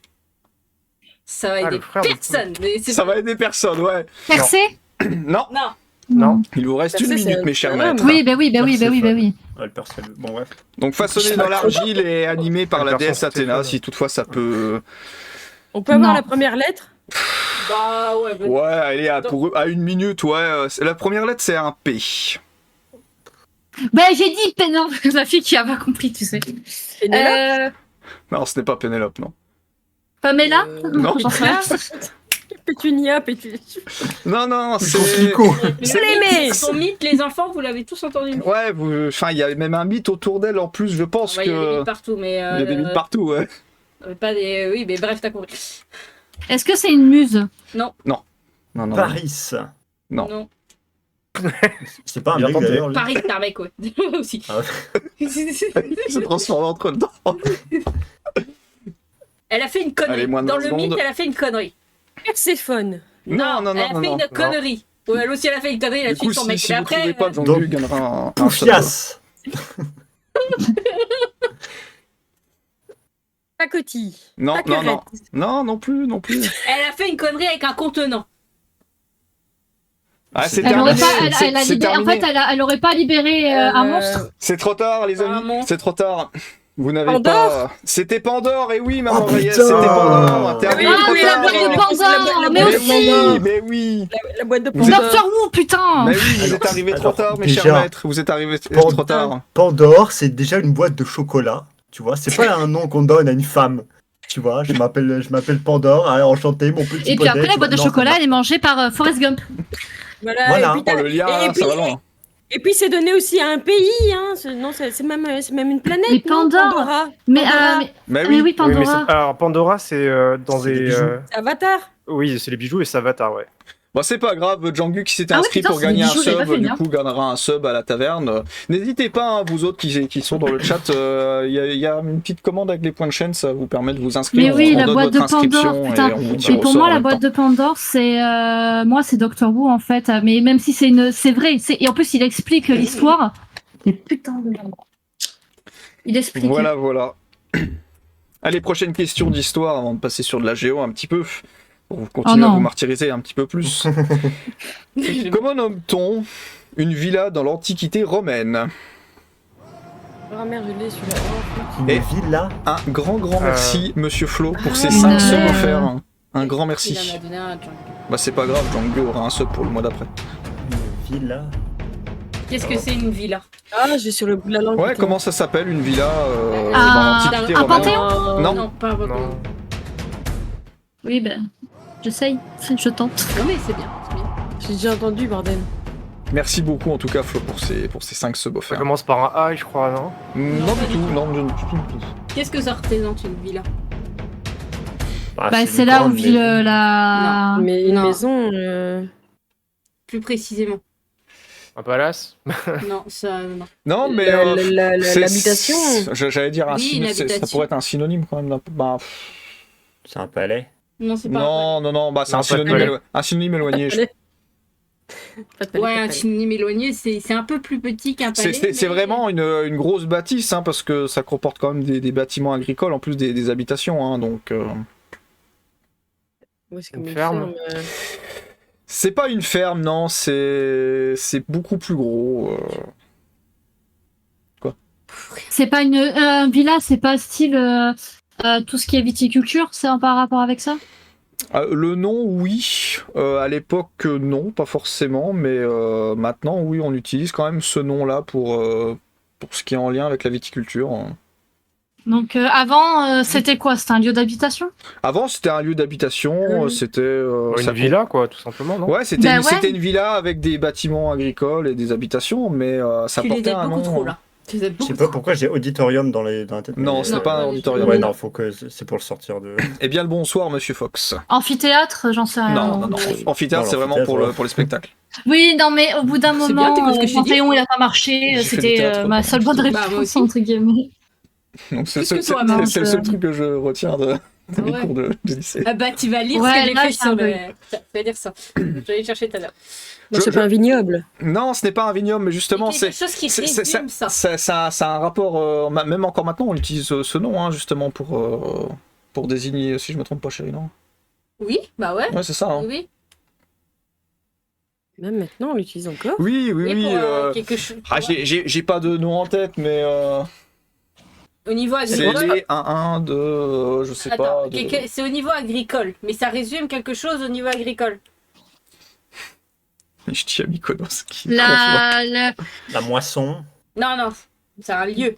Ça va Ah, aider le frère de personne. Mais c'est Ça pas- va aider personne, ouais. Percé Non, Non. Non. il vous reste Percé, une c'est minute, un mes chers homme. maîtres. Oui, bah oui, bah oui, bah oui, bah oui. Ouais, le Persévère. Bon, bref. Donc façonné dans l'argile et animé par Le la perso déesse Athéna, Stéphane. si toutefois ça peut... On peut avoir Non. la première lettre. Bah ouais. bah- Ouais, allez, à une minute, ouais. La première lettre, c'est un P. Bah j'ai dit non, la fille qui a pas compris, tu sais. Pénélope. Non, ce n'est pas Pénélope, non. Pamela Non. J'en sais rien. Pétunia. Non, non, C'est c'est... Pico. C'est l'aimé. Son mythe, les enfants, vous l'avez tous entendu. Ouais, enfin, il y a même un mythe autour d'elle en plus, je pense Ouais, il y a des que... mythes partout, mais. Il y a des mythes partout, ouais. Pas des. Oui, mais bref, t'as compris. Est-ce que c'est une muse? Non, non. Paris. Non. C'est pas un Bien mec tenté. d'ailleurs. lui. Paris, c'est un mec, ouais. Aussi. Ah ouais. Il se transforme entre le temps. Elle a fait une connerie. Allez, moins de Dans 20 le mythe, secondes. elle a fait une connerie. Perséphone. Non, non, elle a non, fait non. une connerie. Ouais, elle aussi, elle a fait une connerie, elle a Du coup, tué son mec. si Mais vous après, trouvez pas, Donc, Jean-Luc gagnera un Poufias. Pacotille. Non, non, non. Pâquerette. Non plus. elle a fait une connerie avec un contenant. Ah, c'est Elle aurait terminé. pas, elle a C'est libéré, en terminé. fait, elle aurait pas libéré un monstre. C'est trop tard, les Un amis. monstre. C'est trop tard. Vous n'avez Pandore pas. C'était Pandore, et oui, maman Oh, Reyes, putain. c'était Pandore. Terminé Ah, trop mais la tard. boîte de Pandore, mais Mais aussi. oui, mais oui. La boîte de Vous êtes- Pandore. Doctor Who, putain. Mais oui, vous Alors- êtes arrivés trop alors, tard, mes déjà, chers maîtres. Vous êtes arrivés Pandore. trop tard. Pandore, c'est déjà une boîte de chocolat. Tu vois, c'est pas un nom qu'on donne à une femme. Tu vois, je m'appelle Pandore. Allez, enchanté, mon petit Et puis poney, après, tu la vois. boîte de Non, chocolat, ça elle est mangée par Forrest Gump. Voilà. Voilà. Et puis, Oh, le lien, et puis- ça va loin. Et puis c'est donné aussi à un pays, hein. Non, c'est même une planète. Mais non, Pandore. Pandora. Mais, Pandora. mais Mais oui, oui. oui, Oui, mais Pandora. alors Pandora, c'est dans C'est des des. bijoux. Avatar. Oui, c'est les bijoux et c'est Avatar, ouais. Bon, c'est pas grave, Django qui s'était Ah oui, inscrit putain, pour c'est gagner des un bijoux, j'avais sub, pas fait du bien. coup gagnera un sub à la taverne. N'hésitez pas, hein, vous autres qui sont dans le chat, il y a une petite commande avec les points de chaîne, ça vous permet de vous inscrire. Mais oui, on la donne boîte de votre inscription Pandore, putain. et on vous Et tire au pour sort moi, en la même boîte temps. de Pandore, c'est moi, c'est Doctor Who en fait. Mais même si c'est vrai, et en plus, il explique l'histoire. Mais putain de merde. Il explique. Voilà. Allez, prochaine question d'histoire avant de passer sur de la géo un petit peu. Pour vous continuer Oh à non. vous martyriser un petit peu plus. Comment nomme-t-on une villa dans l'Antiquité romaine? Ah merde, je l'ai celui-là. Une Et- villa. Un grand merci, monsieur Flo, pour ces Ah, 5 une- subs offerts. Un grand Il en merci. a donné un, Django. Bah, c'est pas grave, Django aura un sub pour le mois d'après. Une villa. Qu'est-ce que c'est une villa? Ah, j'ai sur le bout de la langue. Ouais, putain. comment ça s'appelle une villa dans Ah, l'Antiquité un romaine? panthéon Non. Non, pas un panthéon. Non. Oui, ben, j'essaye, je tente. Non, mais c'est bien, c'est bien. J'ai déjà entendu, bordel. Merci beaucoup en tout cas Flo pour ces 5 subs Ça offerts. commence par un A, je crois, non? Non du tout, non du tout. Qu'est-ce que ça représente une villa? Ah, Bah, une c'est là où grande vit maison. la. Mais une Non. maison. Plus précisément. Un palace? Non, ça. Non. Non mais c'est- L'habitation. j'allais dire un Oui, synonyme, ça l'habitation. pourrait être un synonyme quand même. Bah, C'est un palais. Non, c'est pas Non, bah c'est Non, un pas de synonyme, palais. un synonyme éloigné. Palais. Pas de palais, Ouais, pas de un palais. synonyme éloigné, c'est un peu plus petit qu'un palais. C'est mais- vraiment une grosse bâtisse, hein, parce que ça comporte quand même des bâtiments agricoles, en plus des habitations, hein, donc... Ouais, c'est comme Une une ferme. ferme. C'est pas une ferme, non, c'est beaucoup plus gros. C'est pas une villa, c'est pas style tout ce qui est viticulture, c'est par rapport avec ça? Le nom, oui. À l'époque, non, pas forcément, mais maintenant, oui, on utilise quand même ce nom-là pour ce qui est en lien avec la viticulture. Donc avant, c'était quoi? C'était un lieu d'habitation? Avant, c'était un lieu d'habitation, c'était... Une ça- villa, quoi, tout simplement, non? Ouais, c'était Bah une, ouais. c'était une villa avec des bâtiments agricoles et des habitations, mais ça Tu les portait aides un beaucoup nom. trop, là. Tu les aides Je beaucoup sais pas trop. pourquoi j'ai auditorium dans la tête. Non, mais- ce n'est Non, pas un non, auditorium. Ouais, non, faut que c'est pour le sortir de. Eh bien, le bonsoir, monsieur Fox. Amphithéâtre, j'en sais rien. Non. Amphithéâtre, Non, c'est vraiment l'amphithéâtre, pour les spectacles. Oui, non, mais au bout d'un C'est bien, moment, t'écoutes ce que je te dis. Panthéon, il a pas marché. J'ai fait du C'était théâtre, ma quoi. seule bonne Bah, moi réponse, aussi. entre guillemets. Donc, c'est Plus que toi, c'est Marc. le seul truc que je retiens de mes Ouais. cours de lycée. Ah bah, tu vas lire Ouais, ce que j'ai là, fait j'ai sur un le... peu. Tiens, tu vas lire ça. Je vais aller chercher tout à l'heure. Non, c'est pas un vignoble. Non, ce n'est pas un vignoble, mais justement, Il y a c'est. quelque chose qui c'est- résume ça. Ça a un rapport, même encore maintenant, on utilise ce nom, hein, justement, pour désigner, si je me trompe pas, chérie, non? Oui, bah ouais. Ouais, c'est ça. Hein. Oui, Même maintenant, on l'utilise encore. Oui, oui, oui. oui. Pour quelque chose. Ah, j'ai pas de nom en tête, mais Au niveau c'est agricole. les 1-1 de. Je sais pas. Attends, c'est au niveau agricole, mais ça résume quelque chose au niveau agricole. Je dis à Mykonos qui. conçoit. La moisson, Non, non, c'est un lieu.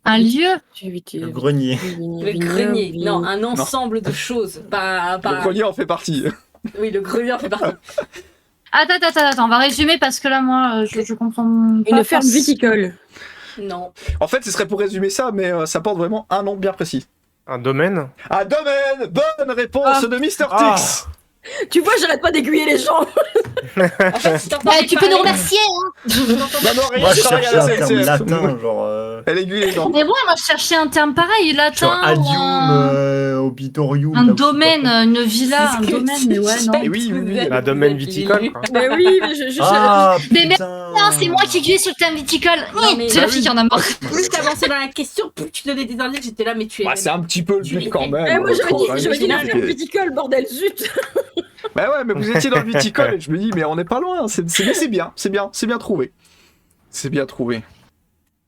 Un lieu? le grenier. Le grenier. Non, un ensemble de choses. Pas... Le grenier en fait partie. Oui, le grenier en fait partie. Attends, on va résumer parce que là, moi, je comprends pas. Une ferme viticole. Non. En fait, ce serait pour résumer ça, mais ça porte vraiment un nom bien précis. Un domaine? Un domaine. Bonne réponse de Mr. Ah. Tix. Tu vois, j'arrête pas d'aiguiller les gens. En fait, si t'entends Tu peux nous remercier, hein. Non, non, rien, Moi, je je travaille à cherchais la un terme SNCF. latin, genre. Elle aiguille les gens. Mais ouais, moi, je cherchais un terme pareil, Genre latin. ou adium, obitorium. un là, ou je sais domaine, pas une villa, C'est un ce que domaine, tu mais ouais, non. Et oui, oui, oui. Un domaine viticole, quoi. Mais oui, mais je quoi. Ah, Mais putain. putain, c'est moi qui aiguille sur le terme viticole. Non, mais- C'est la Bah fille oui. qui en a marre. Plus t'avançais dans la question, plus tu donnais des indices. J'étais là, mais tu es. Bah, c'est un petit peu le but quand même. Eh, moi, j'aurais dit j'aurais dit la la ferme viticole, bordel, zut. Bah ouais, mais vous étiez dans le viticole et je me dis, mais on n'est pas loin. C'est bien trouvé. C'est bien trouvé.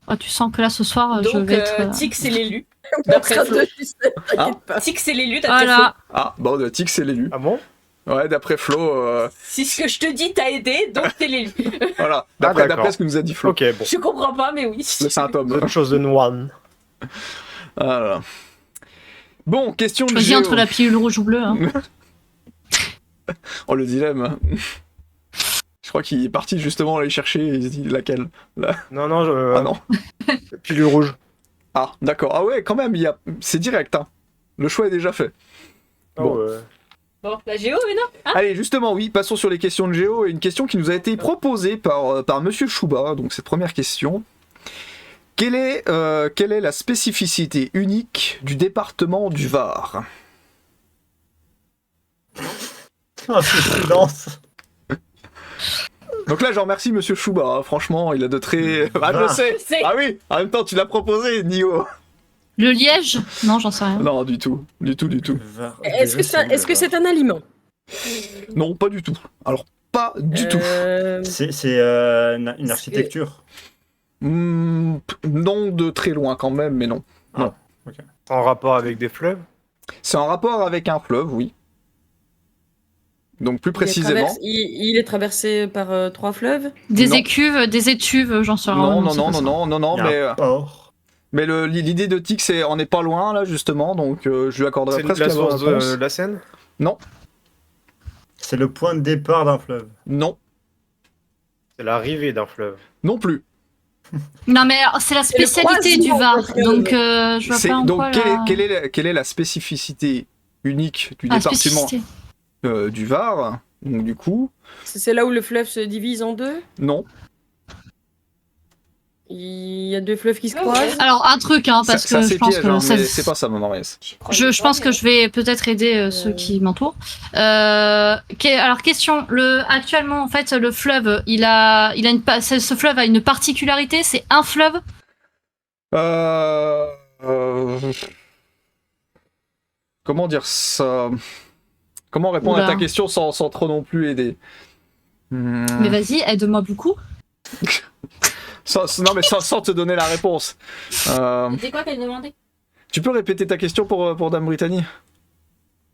Oh, tu sens que là, ce soir, je Donc, vais être... Tix, c'est l'élu. On D'après sera Flo. deux, tu sais, t'inquiète pas. Tix, c'est l'élu, d'après Flo. Voilà. Ah, bon, le Tix, c'est l'élu. Ah bon? Ouais, d'après Flo, Si ce que je te dis t'a aidé, donc t'es l'élu. voilà. Ah, d'accord. D'après ce que nous a dit Flo. Ok, bon. Je comprends pas, mais oui. Le symptôme. Autre chose de Noan. Voilà. Bon, question de Choisis géo. entre la pilule rouge ou bleue. Hein. Oh, le dilemme. Je crois qu'il est parti justement aller chercher et il se dit laquelle. Non, non, Ah non. pilule rouge. Ah, d'accord. Ah ouais, quand même, c'est direct. Hein. Le choix est déjà fait. Bon. Oh, Bon, la géo, mais non. Allez, justement, oui, passons sur les questions de géo. Et une question qui nous a été proposée par Monsieur Chouba. Donc, cette première question. Quelle est la spécificité unique du département du Var? Ah, c'est silence. Donc là, je remercie Monsieur Chouba. Hein. Franchement, il a de très... Ah, je sais. Je sais. Ah oui, en même temps, tu l'as proposé, Nio. Le liège? Non, j'en sais rien. Non, du tout. Du tout. Est-ce que c'est un aliment? Non, pas du tout. Alors, pas du tout. C'est une architecture. Non, de très loin quand même, mais non. c'est en rapport avec des fleuves? C'est en rapport avec un fleuve, oui. Donc plus précisément. Il est traversé par 3 fleuves? Des Non. écuves, des étuves, j'en sais rien. Non, c'est pas ça. non, Il y a mais, un port. mais l'idée de Tix, c'est on n'est pas loin là justement, donc je lui accorderai C'est presque la la bonne source réponse. de la Seine? C'est le point de départ d'un fleuve. Non, C'est l'arrivée d'un fleuve. non plus. Non, mais c'est la spécialité du croisement, Var. parce que- Donc, je vois pas en Donc quoi quelle est la spécificité unique du Ah, département spécificité. du Var? Donc du coup, C'est là où le fleuve se divise en deux? non. Il y a deux fleuves qui se croisent. Alors, un truc, hein, parce ça que c'est je pense piège, que hein, ça- mais c'est pas ça, maman Marius. je pense que je vais peut-être aider ceux qui m'entourent. Alors, question. Actuellement, en fait, le fleuve, ce fleuve a une particularité, c'est un fleuve. Comment dire ça? Comment répondre Oula. à ta question sans trop non plus aider? Mais vas-y, aide-moi beaucoup. Non, mais sans te donner la réponse. C'est quoi qu'elle demandait? Tu peux répéter ta question pour Dame Brittany?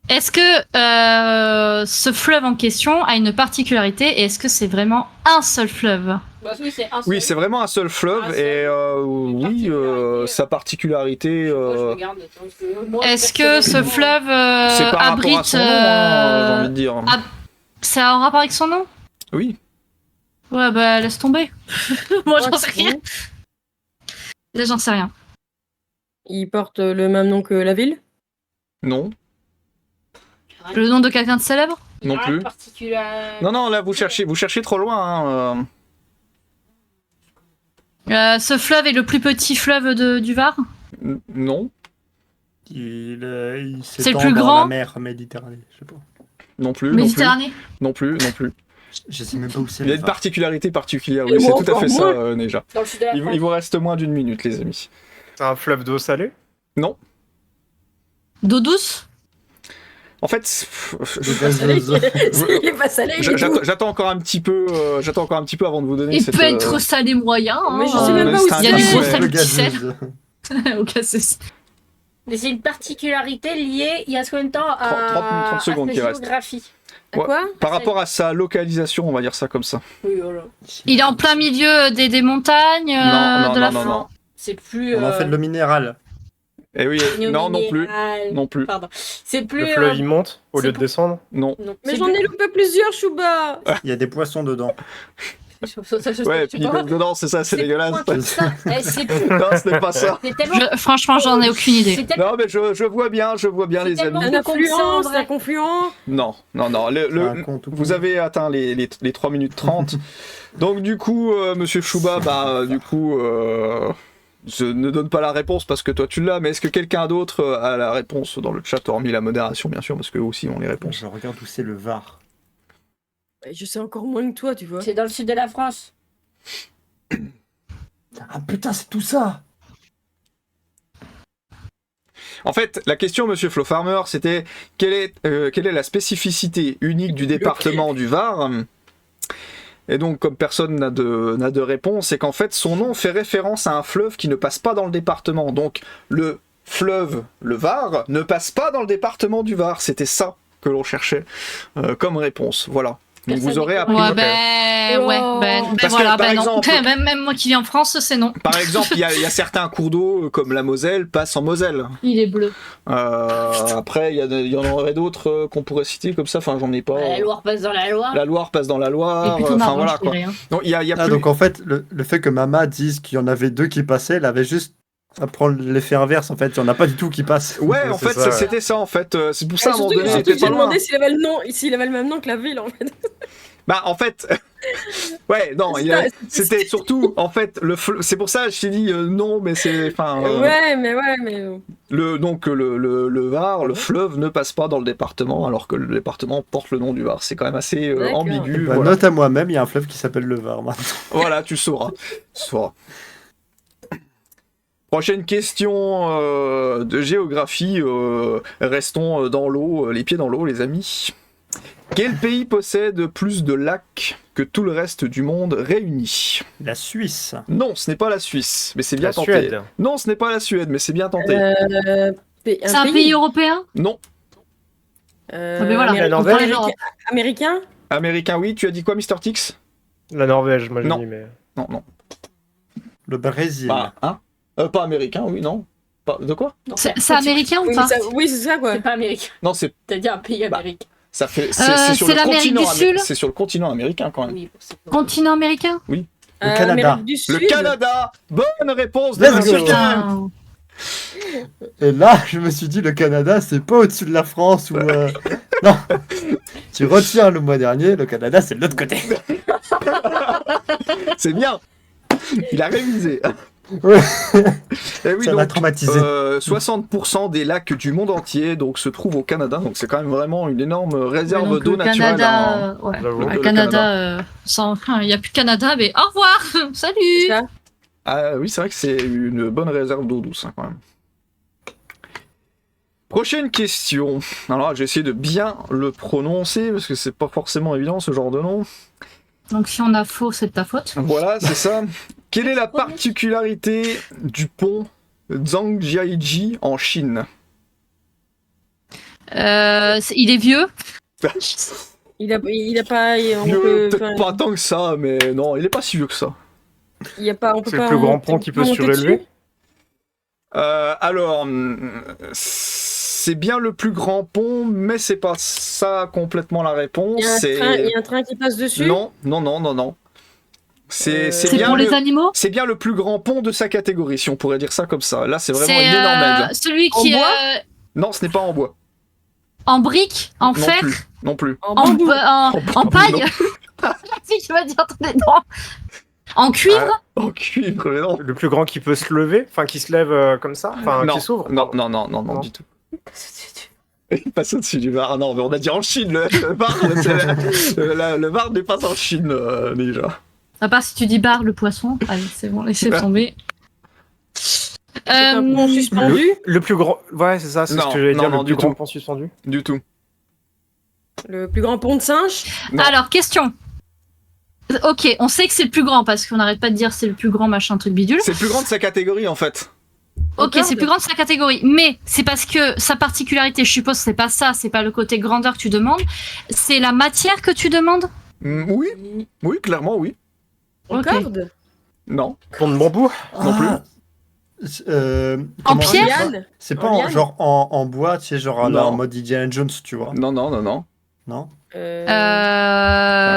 Est-ce que ce fleuve en question a une particularité et est-ce que c'est vraiment un seul fleuve? Bah oui, c'est un seul. Oui, c'est vraiment un seul fleuve Un seul. et oui, particularité, sa particularité. Moi, je regarde, attends, parce que moi, Est-ce que ce personnellement, fleuve c'est par rapport à abrite... son nom, hein, j'ai envie de dire. C'est en rapport avec son nom? Oui. Ouais, bah laisse tomber. Moi, j'en Ouais, sais c'est rien. bon. Là, j'en sais rien. Il porte le même nom que la ville. Non. Le nom de quelqu'un de célèbre? il y a Non un plus. particulier- Non, là vous cherchez trop loin. Ce fleuve est le plus petit fleuve du Var? Non, Il C'est le s'étend plus dans grand la mer Méditerranée. Je sais pas. non plus. Méditerranée? Non plus. Je sais même pas où c'est. Il y a le une Var. particularité particulière. Et Oui, c'est moi tout à fait encore ça, moins. Neja. Dans le sud de la France. Il vous reste moins d'1 minute, les amis. C'est un fleuve d'eau salée? D'eau douce? En fait, De gazeuse. Il est pas salé, il est doux. j'attends encore un petit peu. J'attends encore un petit peu avant de vous donner. Il cette, peut être salé moyen. Mais je hein. sais même pas où c'est un Il y a du indice, gros ouais. sel De qui sert. gazeuse. Ok, c'est ça. Mais c'est une particularité liée, il y a combien de temps à 30 secondes à qui sa restent. géographie. À quoi? Par rapport à sa localisation, on va dire ça comme ça. Oui, voilà. Il est en plein milieu des montagnes, Non, de la non. C'est plus. On en fait de l'eau minérale. Eh oui, non, non plus. minéral. Non plus. Pardon. C'est plus. Le fleuve il monte au c'est lieu de pour- descendre? Non. Non, Mais c'est j'en ai loupé plusieurs, Chouba. Il y a des poissons dedans. Ouais, puis dedans, c'est ça, c'est dégueulasse. C'est plus. Non, ce n'est pas ça. C'est tellement. Franchement, j'en ai aucune idée. C'est tellement. Non, mais je vois bien C'est les tellement amis. Un plus con que ça, en affluent, vrai. c'est un confluent. Non. C'est un con tout Vous con. avez atteint les 3 minutes 30. Donc du coup, Monsieur Chouba, je ne donne pas la réponse parce que toi tu l'as, mais est-ce que quelqu'un d'autre a la réponse dans le chat, hormis la modération bien sûr, parce que eux aussi ont les réponses. Je regarde où c'est le Var. Je sais encore moins que toi, tu vois. C'est dans le sud de la France. Ah putain, c'est tout ça. En fait, la question, Monsieur Flo Farmer, c'était quelle est la spécificité unique du département du Var? Et donc, comme personne n'a de réponse, c'est qu'en fait, son nom fait référence à un fleuve qui ne passe pas dans le département. Donc, le fleuve, le Var, ne passe pas dans le département du Var. C'était ça que l'on cherchait comme réponse. Voilà. Donc, Personne vous aurez n'y appris. Ouais, Oh. Parce voilà, que, par non. exemple- Même moi qui vis en France, c'est non. Par exemple, il y a certains cours d'eau, comme la Moselle, passent en Moselle. Il est bleu. Après, il y en aurait d'autres qu'on pourrait citer comme ça. Enfin, j'en ai pas. La Loire passe dans la Loire. La Loire passe dans la Il est Loire. plutôt Enfin marrant, voilà je quoi. dirais, hein. Donc il y a Ah, plus. donc en fait, le fait que Mama dise qu'il y en avait deux qui passaient, elle avait juste à prendre l'effet inverse. En fait, il n'y en a pas du tout qui passent. Ouais, en c'est fait, ça, ouais. c'était ça en fait. C'est pour ça à un moment Surtout donné, que j'étais j'ai pas loin. demandé s'il avait le nom, s'il avait le même nom que la ville en fait. Bah en fait, ouais, non, c'était surtout en fait c'est pour ça que je t'ai dit non, mais c'est enfin. Ouais, mais Le Var, le fleuve ne passe pas dans le département, alors que le département porte le nom du Var. C'est quand même assez D'accord. ambigu. Bah, Voilà. Note à moi-même, il y a un fleuve qui s'appelle le Var maintenant. Voilà, tu sauras. Prochaine question de géographie. Restons dans l'eau, les pieds dans l'eau, les amis. Quel pays possède plus de lacs que tout le reste du monde réuni? La Suisse. Non, ce n'est pas la Suisse, mais c'est bien La tenté. Suède. Non, ce n'est pas la Suède, mais c'est bien tenté. C'est un pays européen? Non. mais voilà, La Norvège. Américain? Américain, oui. Tu as dit quoi, Mister Tix? La Norvège, moi je Non. dis, mais. Non. Le Brésil. Pas, hein pas américain, oui, non. Pas, de quoi? C'est américain ou Oui, pas? oui, c'est ça quoi. C'est pas américain. Non, c'est T'as dit un pays américain. ça fait. C'est sur c'est le l'Amérique continent. du Sud C'est sur le continent américain quand même. Oui, c'est Continent américain? Le Canada. Amérique du Sud. Le Canada. Bonne réponse de Let's Monsieur go. Kim. Et là, je me suis dit, le Canada, c'est pas au-dessus de la France ou. Non. Tu retiens le mois dernier, le Canada, c'est de l'autre côté. C'est bien. Il a révisé. Ouais. Et oui, Ça m'a donc, traumatisé. 60% des lacs du monde entier donc, se trouvent au Canada, donc c'est quand même vraiment une énorme réserve Donc, d'eau le naturelle. Canada, ouais. J'avoue. Le Le Canada, il n'y a plus de Canada, mais au revoir. Salut. Ça. Ah oui, c'est vrai que c'est une bonne réserve d'eau douce hein, quand même. Prochaine question. Alors j'ai essayé de bien le prononcer parce que c'est pas forcément évident ce genre de nom. Donc si on a faux, c'est de ta faute. Voilà, c'est ça. Quelle est la particularité du pont Zhangjiajie en Chine? Il est vieux. Il a pas. On Vieux, peut, peut-être enfin, pas tant que ça, mais non, il est pas si vieux que ça. il y a pas. On peut C'est pas. le plus grand monter- pont qui peut monter surélever. dessus. Alors, c'est bien le plus grand pont, mais c'est pas ça complètement la réponse. Il y C'est a un train qui passe dessus. non. C'est C'est bien pour les le... animaux. C'est bien le plus grand pont de sa catégorie, si on pourrait dire ça comme ça. Là, c'est vraiment C'est une énorme aide. celui En qui bois est Non, ce n'est pas en bois. en brique, en Non fer, plus. Non plus. En en, bambou. en bambou, paille. non. Si tu vas dire en cuivre. En cuivre, mais non. Le plus grand qui peut se lever, enfin qui se lève comme ça, enfin Non. qui s'ouvre. Non, pardon. non, du tout. Il passe au-dessus du Var. Ah non, mais on a dit en Chine. Le Var, le Var n'est pas en Chine, déjà. À part si tu dis bar le poisson. Allez, c'est bon, laissez tomber. C'est un pont suspendu. Le plus grand, ouais c'est ça, c'est ce Non, que j'allais dire, non, le du plus grand tout. pont suspendu. Du tout. Le plus grand pont de singe. Non. Alors, question. Ok, on sait que c'est le plus grand parce qu'on n'arrête pas de dire c'est le plus grand machin truc bidule. C'est le plus grand de sa catégorie, en fait. Ok, c'est le plus grand de sa catégorie, mais c'est parce que sa particularité, je suppose, c'est pas ça, c'est pas le côté grandeur que tu demandes, c'est la matière que tu demandes. Oui, clairement, oui. En Ok. corde. Non, Pont de bambou. non plus. En pierre Liane. C'est pas En liane. genre en bois, tu sais, genre Non. en mode Indiana Jones, tu vois. Non. Non.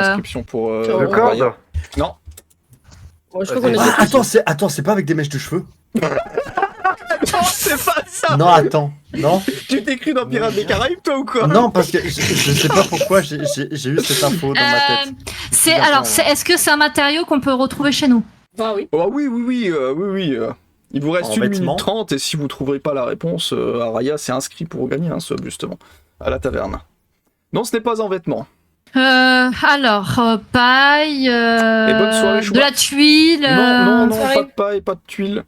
Inscription pour... Le Le corde. Raya. Non. Bon, je crois qu'on a Ah, dit. attends, c'est pas avec des mèches de cheveux. Non, c'est pas ça. Non, attends. Non. Tu t'écris dans Pirates des Caraïbes, toi, ou quoi? Non, parce que je sais pas pourquoi j'ai eu cette info dans ma tête. Est-ce que c'est un matériau qu'on peut retrouver chez nous? Bah oui. Oh, oui. Il vous reste En 1 minute vêtements. 30 et si vous trouverez pas la réponse, Araya s'est inscrit pour gagner un sub, justement, à la taverne. Non, ce n'est pas en vêtements. Paille, Et bonne soirée, Chouba. de la tuile, Non, soirée. pas de paille, pas de tuiles.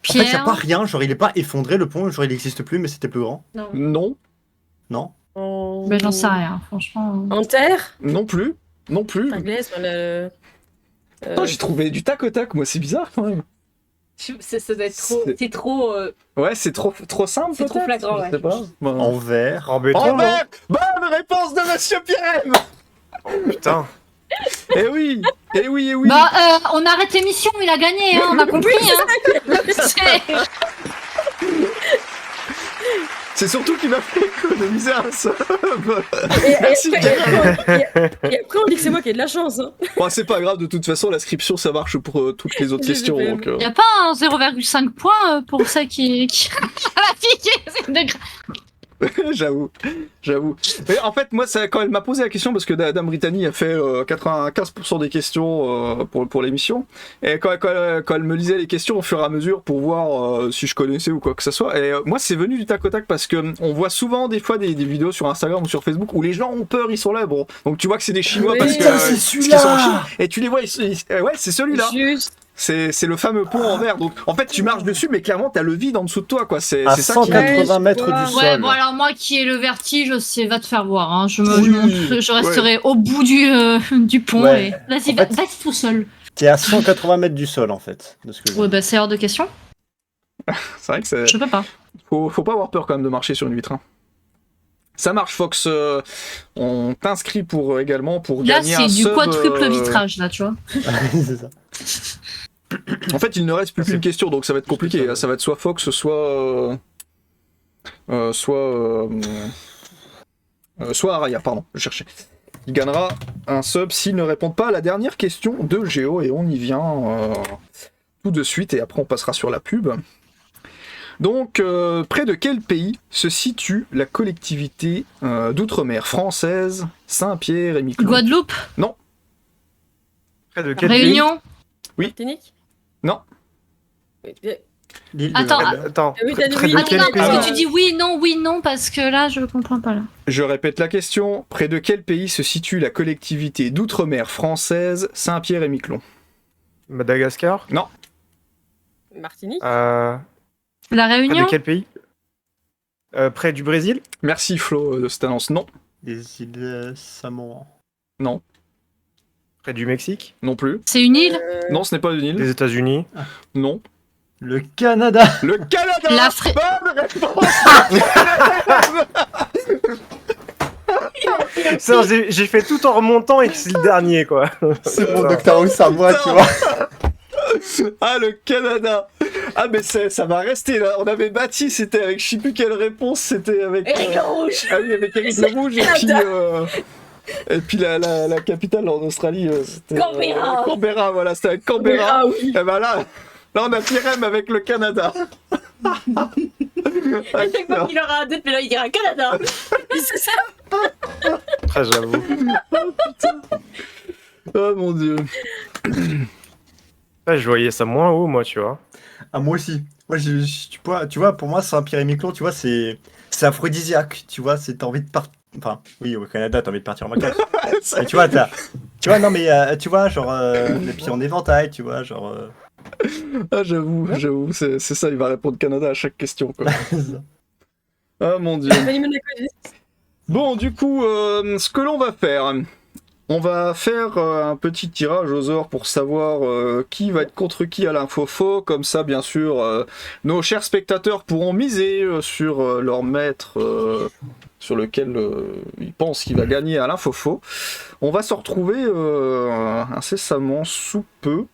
En fait, y a pierre. pas rien, genre il est pas effondré le pont, genre il existe plus, mais c'était plus grand. Non, Non. Ben, j'en sais rien, franchement. En terre. non plus. La glace. Oh, j'ai trouvé du tac au tac, moi, c'est bizarre quand même. Ça doit être trop. C'est- C'est trop. Ouais, c'est trop simple. C'est trop peut-être, flagrant, je ouais. sais pas. Bah, En verre. En béton. En non vert. Bonne réponse de Monsieur Pierre. Putain. Eh oui. Bah, on arrête l'émission, il a gagné, hein, on a compris. Hein. C'est surtout qu'il m'a fait économiser un sub. Et Merci, après, on dit que c'est moi qui ai de la chance. Hein. Bon, c'est pas grave, de toute façon, l'inscription, ça marche pour toutes les autres J'ai questions. fait- Donc, Il n'y a pas un 0,5 point pour ça qui a piqué. J'avoue. Mais en fait, moi, quand elle m'a posé la question, parce que Dame Brittany a fait 95% des questions pour l'émission, et quand elle me lisait les questions au fur et à mesure pour voir si je connaissais ou quoi que ce soit, et moi, c'est venu du tac au tac parce que on voit souvent des fois des vidéos sur Instagram ou sur Facebook où les gens ont peur, ils sont là, bon, donc tu vois que c'est des Chinois Oui. parce que Putain, c'est parce qu'ils celui-là. sont en Chine, et tu les vois, ouais, c'est celui-là. Juste. C'est le fameux pont en verre. Donc, en fait, tu marches dessus, mais clairement, t'as le vide en dessous de toi, quoi. C'est À ça qui. 180 mètres du Ouais, sol. Ouais, bon alors moi qui ai le vertige, va te faire voir. Hein. Je Oui, resterai au bout du pont. Ouais. Et... Vas-y, En fait- vas-y tout seul. T'es à 180 mètres du sol en fait. De ce que je Ouais, vois. bah c'est hors de question. C'est vrai que c'est. Je peux pas. Faut pas avoir peur quand même de marcher sur une vitre. Hein. Ça marche, Fox. On t'inscrit également pour Là, gagner c'est un du sub. quadruple vitrage, là, tu vois. C'est ça. En fait, il ne reste plus qu'une question, donc ça va être compliqué. Ça va être soit Fox, soit Araya, pardon, je cherchais. Il gagnera un sub s'il ne répond pas à la dernière question de Géo, et on y vient tout de suite, et après on passera sur la pub. Donc, près de quel pays se situe la collectivité d'outre-mer française, Saint-Pierre et Miquelon? Guadeloupe, Près de quel pays Réunion, Oui. Martinique Non. L'île de Attends, la- Attends, oui, près t'as près dit de oui, quel non, pays parce que tu dis oui, non, parce que là, je comprends pas là. Je répète la question. Près de quel pays se situe la collectivité d'outre-mer française Saint-Pierre-et-Miquelon? Madagascar Martinique. La Près Réunion? de quel pays Près du Brésil Merci Flo de cette annonce. Non. Les îles Samoa. Non. Près du Mexique Non plus. C'est une île? Non, ce n'est pas une île. Les États-Unis Non. Le Canada. Le Canada. L'Afrique. Bonne réponse. Ça, j'ai fait tout en remontant et c'est le dernier, quoi. C'est mon Docteur Who Samoa, tu vois. Ah, le Canada. Ah, mais ça va rester là. On avait bâti, c'était avec je sais plus quelle réponse, c'était avec... Éric le Rouge. Ah oui, avec Éric le Rouge et puis la capitale en Australie, c'était... Canberra. Canberra, voilà, c'était avec Canberra. Ah oui. Et ben là on a Pierrem avec le Canada. À chaque fois qu'il aura un doute, mais là il dira Canada. C'est ça. Ah, j'avoue. Oh mon dieu. Ah, je voyais ça moins haut, moi, tu vois. Ah, moi aussi. Moi, tu vois, pour moi, Saint-Pierre-et-Miquelon, tu vois, c'est aphrodisiaque. Tu vois, t'as envie de partir. Enfin, oui, au Canada, t'as envie de partir en vacances. Mais tu vois, non, mais tu vois, genre, les pieds en éventail, tu vois, genre. Ah, j'avoue, c'est ça, il va répondre Canada à chaque question, quoi. Ah mon dieu. Bon, du coup, ce que l'on va faire, on va faire un petit tirage au sort pour savoir qui va être contre qui à l'info-faux. Comme ça, bien sûr, nos chers spectateurs pourront miser sur leur maître sur lequel ils pensent qu'il va gagner à l'info-faux. On va se retrouver incessamment sous peu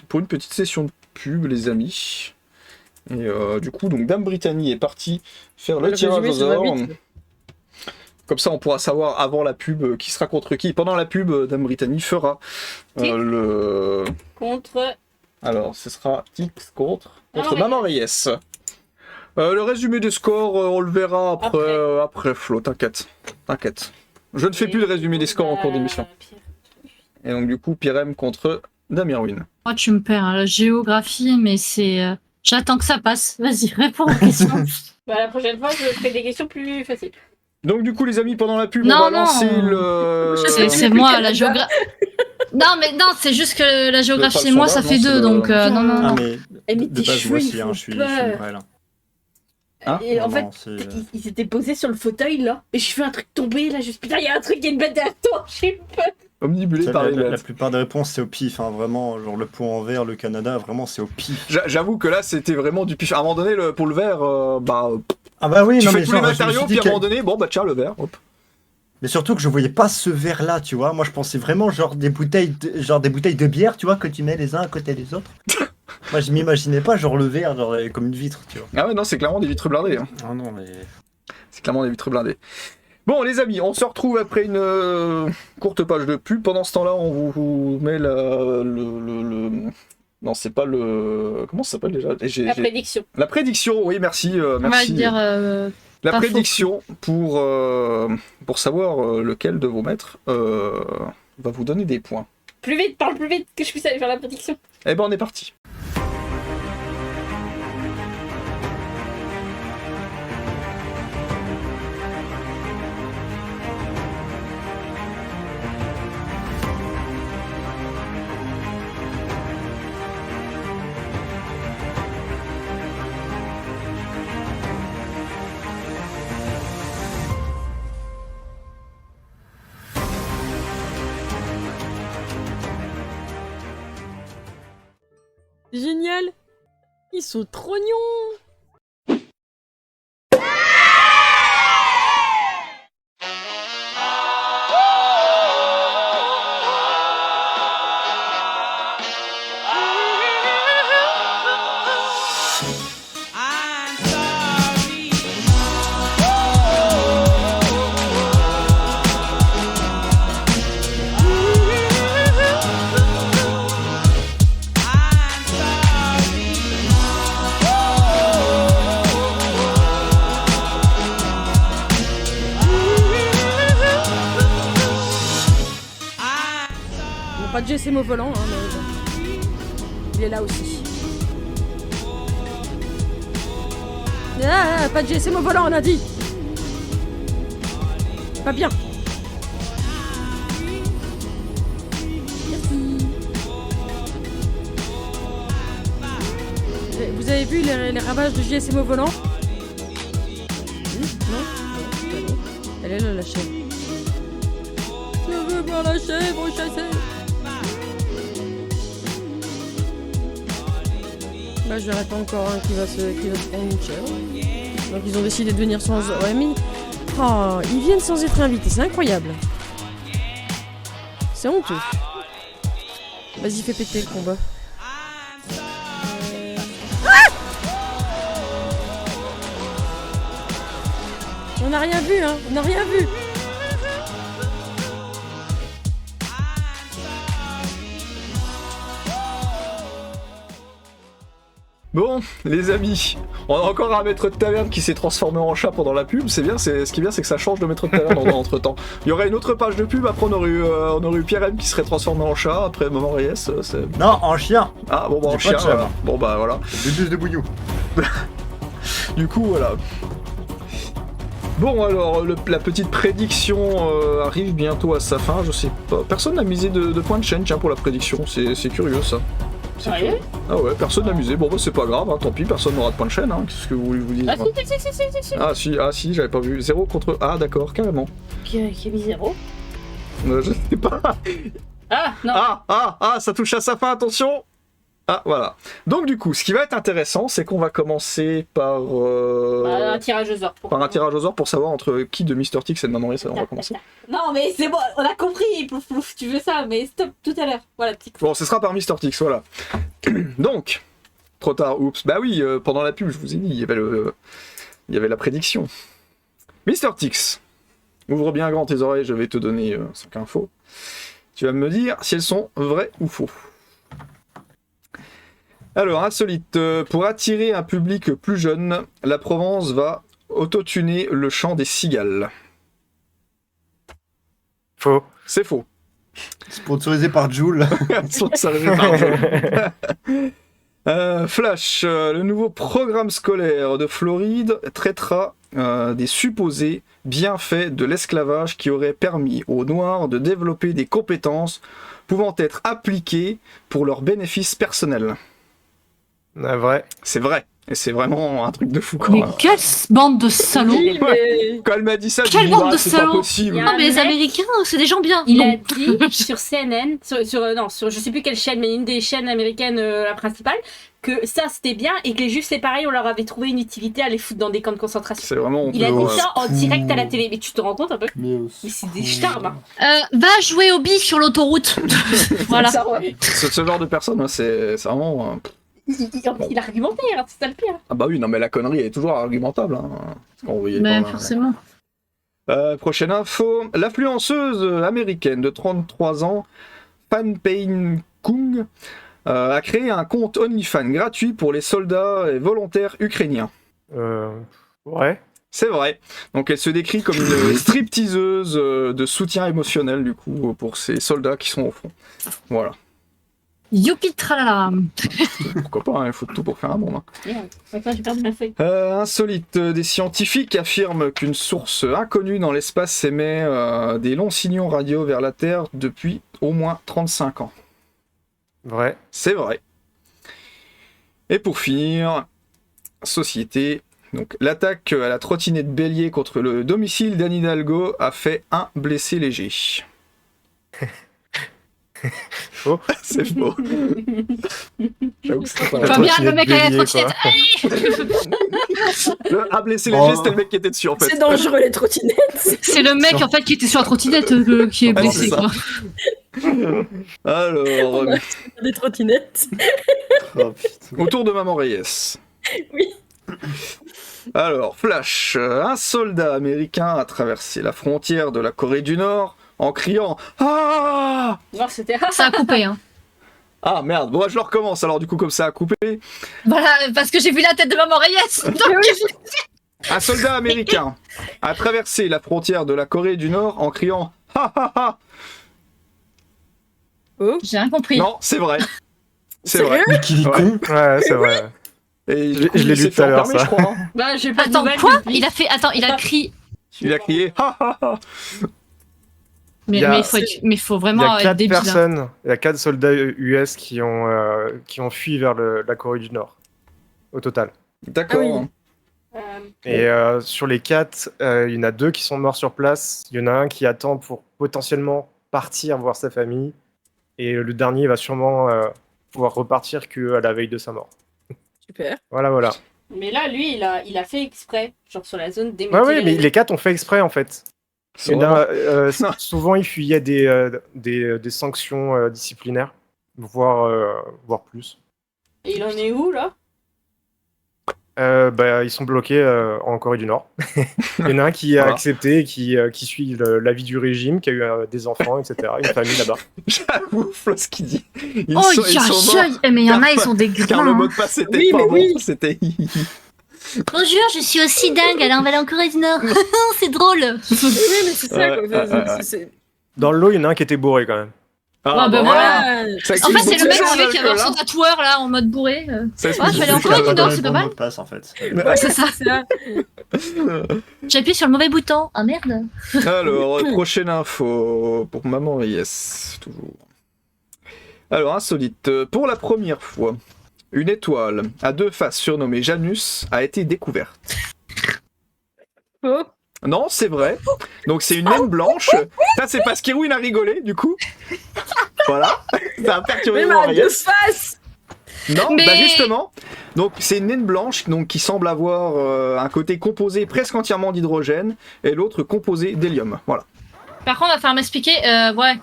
pour une petite session de pub, les amis. Et du coup, donc Dame Brittany est partie faire le tirage au sort. Comme ça, on pourra savoir avant la pub qui sera contre qui. Pendant la pub, Dame Brittany fera le... Contre. Alors, ce sera Tix contre Maman Maman Reyes. Le résumé des scores, on le verra après Flo, t'inquiète. Je ne fais plus le résumé des scores en cours d'émission. Et donc, du coup, Pirem contre Damirwin. Oh, tu me perds, hein, la géographie, mais c'est... J'attends que ça passe. Vas-y, réponds aux questions. Bah, la prochaine fois, je ferai des questions plus faciles. Donc, du coup, les amis, pendant la pub, Non, on va non. lancer le... C'est moi, la géographie. Non, mais non, c'est juste que la géographie et moi, ça fait deux, donc non. Ah, mais Mais de tes base, cheveux, moi ils aussi, font je suis peur. vrai, là. Et en Non, fait, non, c'est, ils s'étaient posés sur le fauteuil là, et je fais un truc tomber là, juste putain, il y a un truc, il y a une bête derrière toi, j'ai eu peur. Omnibulé par les la bêtes. plupart des réponses, c'est au pif, hein, vraiment. Genre le pot en verre, le Canada, vraiment, c'est au pif. J'avoue que là, c'était vraiment du pif. À un moment donné, pour le verre, Ah bah oui, tu non, fais mais tous les genre, je me matériaux, suis puis dit à un moment donné, bon, bah tiens, le verre, hop. Mais surtout que je voyais pas ce verre-là, tu vois. Moi, je pensais vraiment genre des bouteilles de bière, tu vois, que tu mets les uns à côté des autres. Moi, je m'imaginais pas genre le verre, genre comme une vitre, tu vois. Ah ouais, non, c'est clairement des vitres blindées. Hein. Ah non, mais... C'est clairement des vitres blindées. Bon, les amis, on se retrouve après une courte page de pub. Pendant ce temps-là, on vous met Non, c'est pas le... Comment ça s'appelle déjà La prédiction. La prédiction, oui, merci. On va merci. dire... La pas prédiction pour savoir lequel de vos maîtres va vous donner des points. Plus vite, parle plus vite, que je puisse aller faire la prédiction. Eh ben, on est parti. Génial. Ils sont trop mignons. Pas de GSM au volant, hein, mais... il est là aussi. Ah, pas de GSM au volant, on a dit. Pas bien. Vous avez vu les ravages de GSM au volant? Non. Elle est là, la chèvre. Je veux voir la chèvre chasser. Bah, je verrai pas encore un qui va se prendre une chèvre. Donc ils ont décidé de venir sans... Ouais, mais... Oh, ils viennent sans être invités, c'est incroyable. C'est honteux. Vas-y, fais péter le combat. On n'a rien vu, hein. On n'a rien vu. Bon, les amis, on a encore un maître de taverne qui s'est transformé en chat pendant la pub. C'est bien, ce qui est bien, c'est que ça change de maître de taverne entre temps. Il y aurait une autre page de pub, après on aurait eu Pierre M qui serait transformé en chat, après Maman Reyes. Non, en chien. Ah bon, bah en J'ai chien. pas de chat, Voilà. Bon bah voilà. Le bus de Bouillou. Du coup, voilà. Bon alors, la petite prédiction arrive bientôt à sa fin, je sais pas. Personne n'a misé de points de chaîne, tiens, pour la prédiction, c'est curieux ça. Sérieux? Ah ouais, personne n'a misé. Bon bah c'est pas grave, hein, tant pis, personne n'aura de points de chaîne, hein. Qu'est-ce que vous voulez que je vous dise? Ah si, j'avais pas vu. 0 contre... Ah d'accord, carrément. Qui a mis 0? Je sais pas. Ah, non. Ça touche à sa fin, attention. Ah voilà. Donc du coup, ce qui va être intéressant, c'est qu'on va commencer par... Un tirage au sort. Par un tirage au sort pour savoir entre qui de Mr. Tix et de Maman Reyes, on va commencer. Non mais c'est bon, on a compris, plouf plouf, tu veux ça, mais stop, tout à l'heure. Voilà, petit coup. Bon, ce sera par Mr. Tix, voilà. Donc, trop tard, oups. Bah oui, pendant la pub, je vous ai dit, il y avait la prédiction. Mr. Tix, ouvre bien grand tes oreilles, je vais te donner 5 infos. Tu vas me dire si elles sont vraies ou faux. Alors, insolite, pour attirer un public plus jeune, la Provence va autotuner le chant des cigales. Faux. C'est faux. Sponsorisé par Joule. Sponsorisé par Joule. Flash, le nouveau programme scolaire de Floride traitera des supposés bienfaits de l'esclavage qui auraient permis aux Noirs de développer des compétences pouvant être appliquées pour leurs bénéfices personnels. Ah, vrai. C'est vrai. Et c'est vraiment un truc de fou quand Mais même. quelle bande de salauds! Quand elle m'a dit ça, je Quelle me dis, bande bah, de c'est pas salauds. possible. Il y a Non, mais les mec- Américains, c'est des gens bien! Il Non. a dit sur CNN, sur je sais plus quelle chaîne, mais une des chaînes américaines, la principale, que ça c'était bien et que les juifs c'est pareil, on leur avait trouvé une utilité à les foutre dans des camps de concentration. C'est vraiment Il a honteux, dit ouais. ça en direct à la télé, mais tu te rends compte un peu? Mais c'est des starbes, hein. Va jouer au billes sur l'autoroute! Voilà. Ça, ouais. Ce genre de personne, hein, c'est vraiment... Il a argumenté, hein, c'est ça le pire. Ah bah oui, non mais la connerie elle est toujours argumentable. Hein, quand vous voyez Mais par là. forcément. Prochaine info. L'influenceuse américaine de 33 ans, Fan Payne Kung, a créé un compte OnlyFans gratuit pour les soldats et volontaires ukrainiens. Ouais. C'est vrai. Donc elle se décrit comme une stripteaseuse de soutien émotionnel du coup pour ces soldats qui sont au front. Voilà. Youpi tralala. Pourquoi pas, hein, il faut tout pour faire un monde. Hein. Merde, attends, j'ai perdu ma feuille. Insolite, des scientifiques affirment qu'une source inconnue dans l'espace émet des longs signaux radio vers la Terre depuis au moins 35 ans. Vrai. C'est vrai. Et pour finir, société. Donc, l'attaque à la trottinette bélier contre le domicile d'Anne Hidalgo a fait un blessé léger. Faux. C'est faux. J'avoue que c'était pas Tu vois bien le mec à la trottinette. un blessé léger, c'était le mec qui était dessus en fait. C'est dangereux les trottinettes. C'est le mec en fait qui était sur la trottinette qui est Ouais, blessé c'est ça. quoi. Alors, Des trottinettes. Oh, putain. autour de Maman Reyes. Oui. Alors, Flash, un soldat américain a traversé la frontière de la Corée du Nord en criant « Ah !» Non, c'était. Ça a coupé, hein. Ah merde, bon je le recommence alors du coup comme ça a coupé. Voilà, parce que j'ai vu la tête de Maman Reyes. Donc, Un soldat américain a traversé la frontière de la Corée du Nord en criant « Ha ha ha !» j'ai rien compris. Non, c'est vrai. C'est vrai. Mais qu'il est Ouais. con. Ouais, c'est vrai. Et Je l'ai lu tout à l'heure, ça. je crois. Hein. Bah, j'ai pas de Attends, nouvelles quoi depuis. Il a fait. Attends, il a crié. Il a crié ha ha ha. Mais Il y a- mais faut Il y vraiment a être 4 débile. hein. personnes, il y a 4 soldats US qui ont fui vers la Corée du Nord, au total. D'accord. Ah oui. Et sur les 4, il y en a 2 qui sont morts sur place. Il y en a un qui attend pour potentiellement partir voir sa famille. Et le dernier va sûrement pouvoir repartir qu'à la veille de sa mort. Super. Voilà, voilà. Mais là, lui, il a fait exprès, genre sur la zone Ouais, démilitarisée. ouais, mais les 4 ont fait exprès en fait. C'est Il y en a, Non. souvent, ils fuyaient des sanctions disciplinaires, voire plus. Et il en est où, là? Ils sont bloqués en Corée du Nord. Il y en a un qui a Voilà. accepté, qui suit l'avis du régime, qui a eu des enfants, etc. Une famille là-bas. J'avoue, Flo, ce qu'il dit. Ils Oh, sont morts. mais il y en a, ils sont des Car le grains. mot de passe c'était Oui, pas mais bon, oui. c'était Bonjour, je suis aussi dingue, alors on va aller en Corée du Nord. C'est drôle. Oui, mais c'est ça, quoi. Ouais. Dans le lot, il y en a un qui était bourré quand même. Ah, bah bon, voilà. Ça En explique fait, c'est beaucoup le mec de choses, qui hein, avait là. son tatoueur là en mode bourré. Ça Ah, explique je vais aller en beaucoup Corée de du choses. Nord, c'est pas Bon mal. mot de passe en fait. C'est ça. C'est ça. J'ai appuyé sur le mauvais bouton. Ah merde. Alors, prochaine info pour Maman Yes, toujours. Alors, insolite. Pour la première fois, une étoile à 2 faces surnommée Janus a été découverte. Oh. Non, c'est vrai. Donc, c'est une naine blanche. Ça, c'est parce qu'Erwin a rigolé, du coup. Voilà. Ça a perturbé Mais Maman ma de Yes. face. Non, Mais- bah justement. Donc c'est une naine blanche donc, qui semble avoir un côté composé presque entièrement d'hydrogène et l'autre composé d'hélium. Voilà. Par contre, on va faire m'expliquer. Ouais.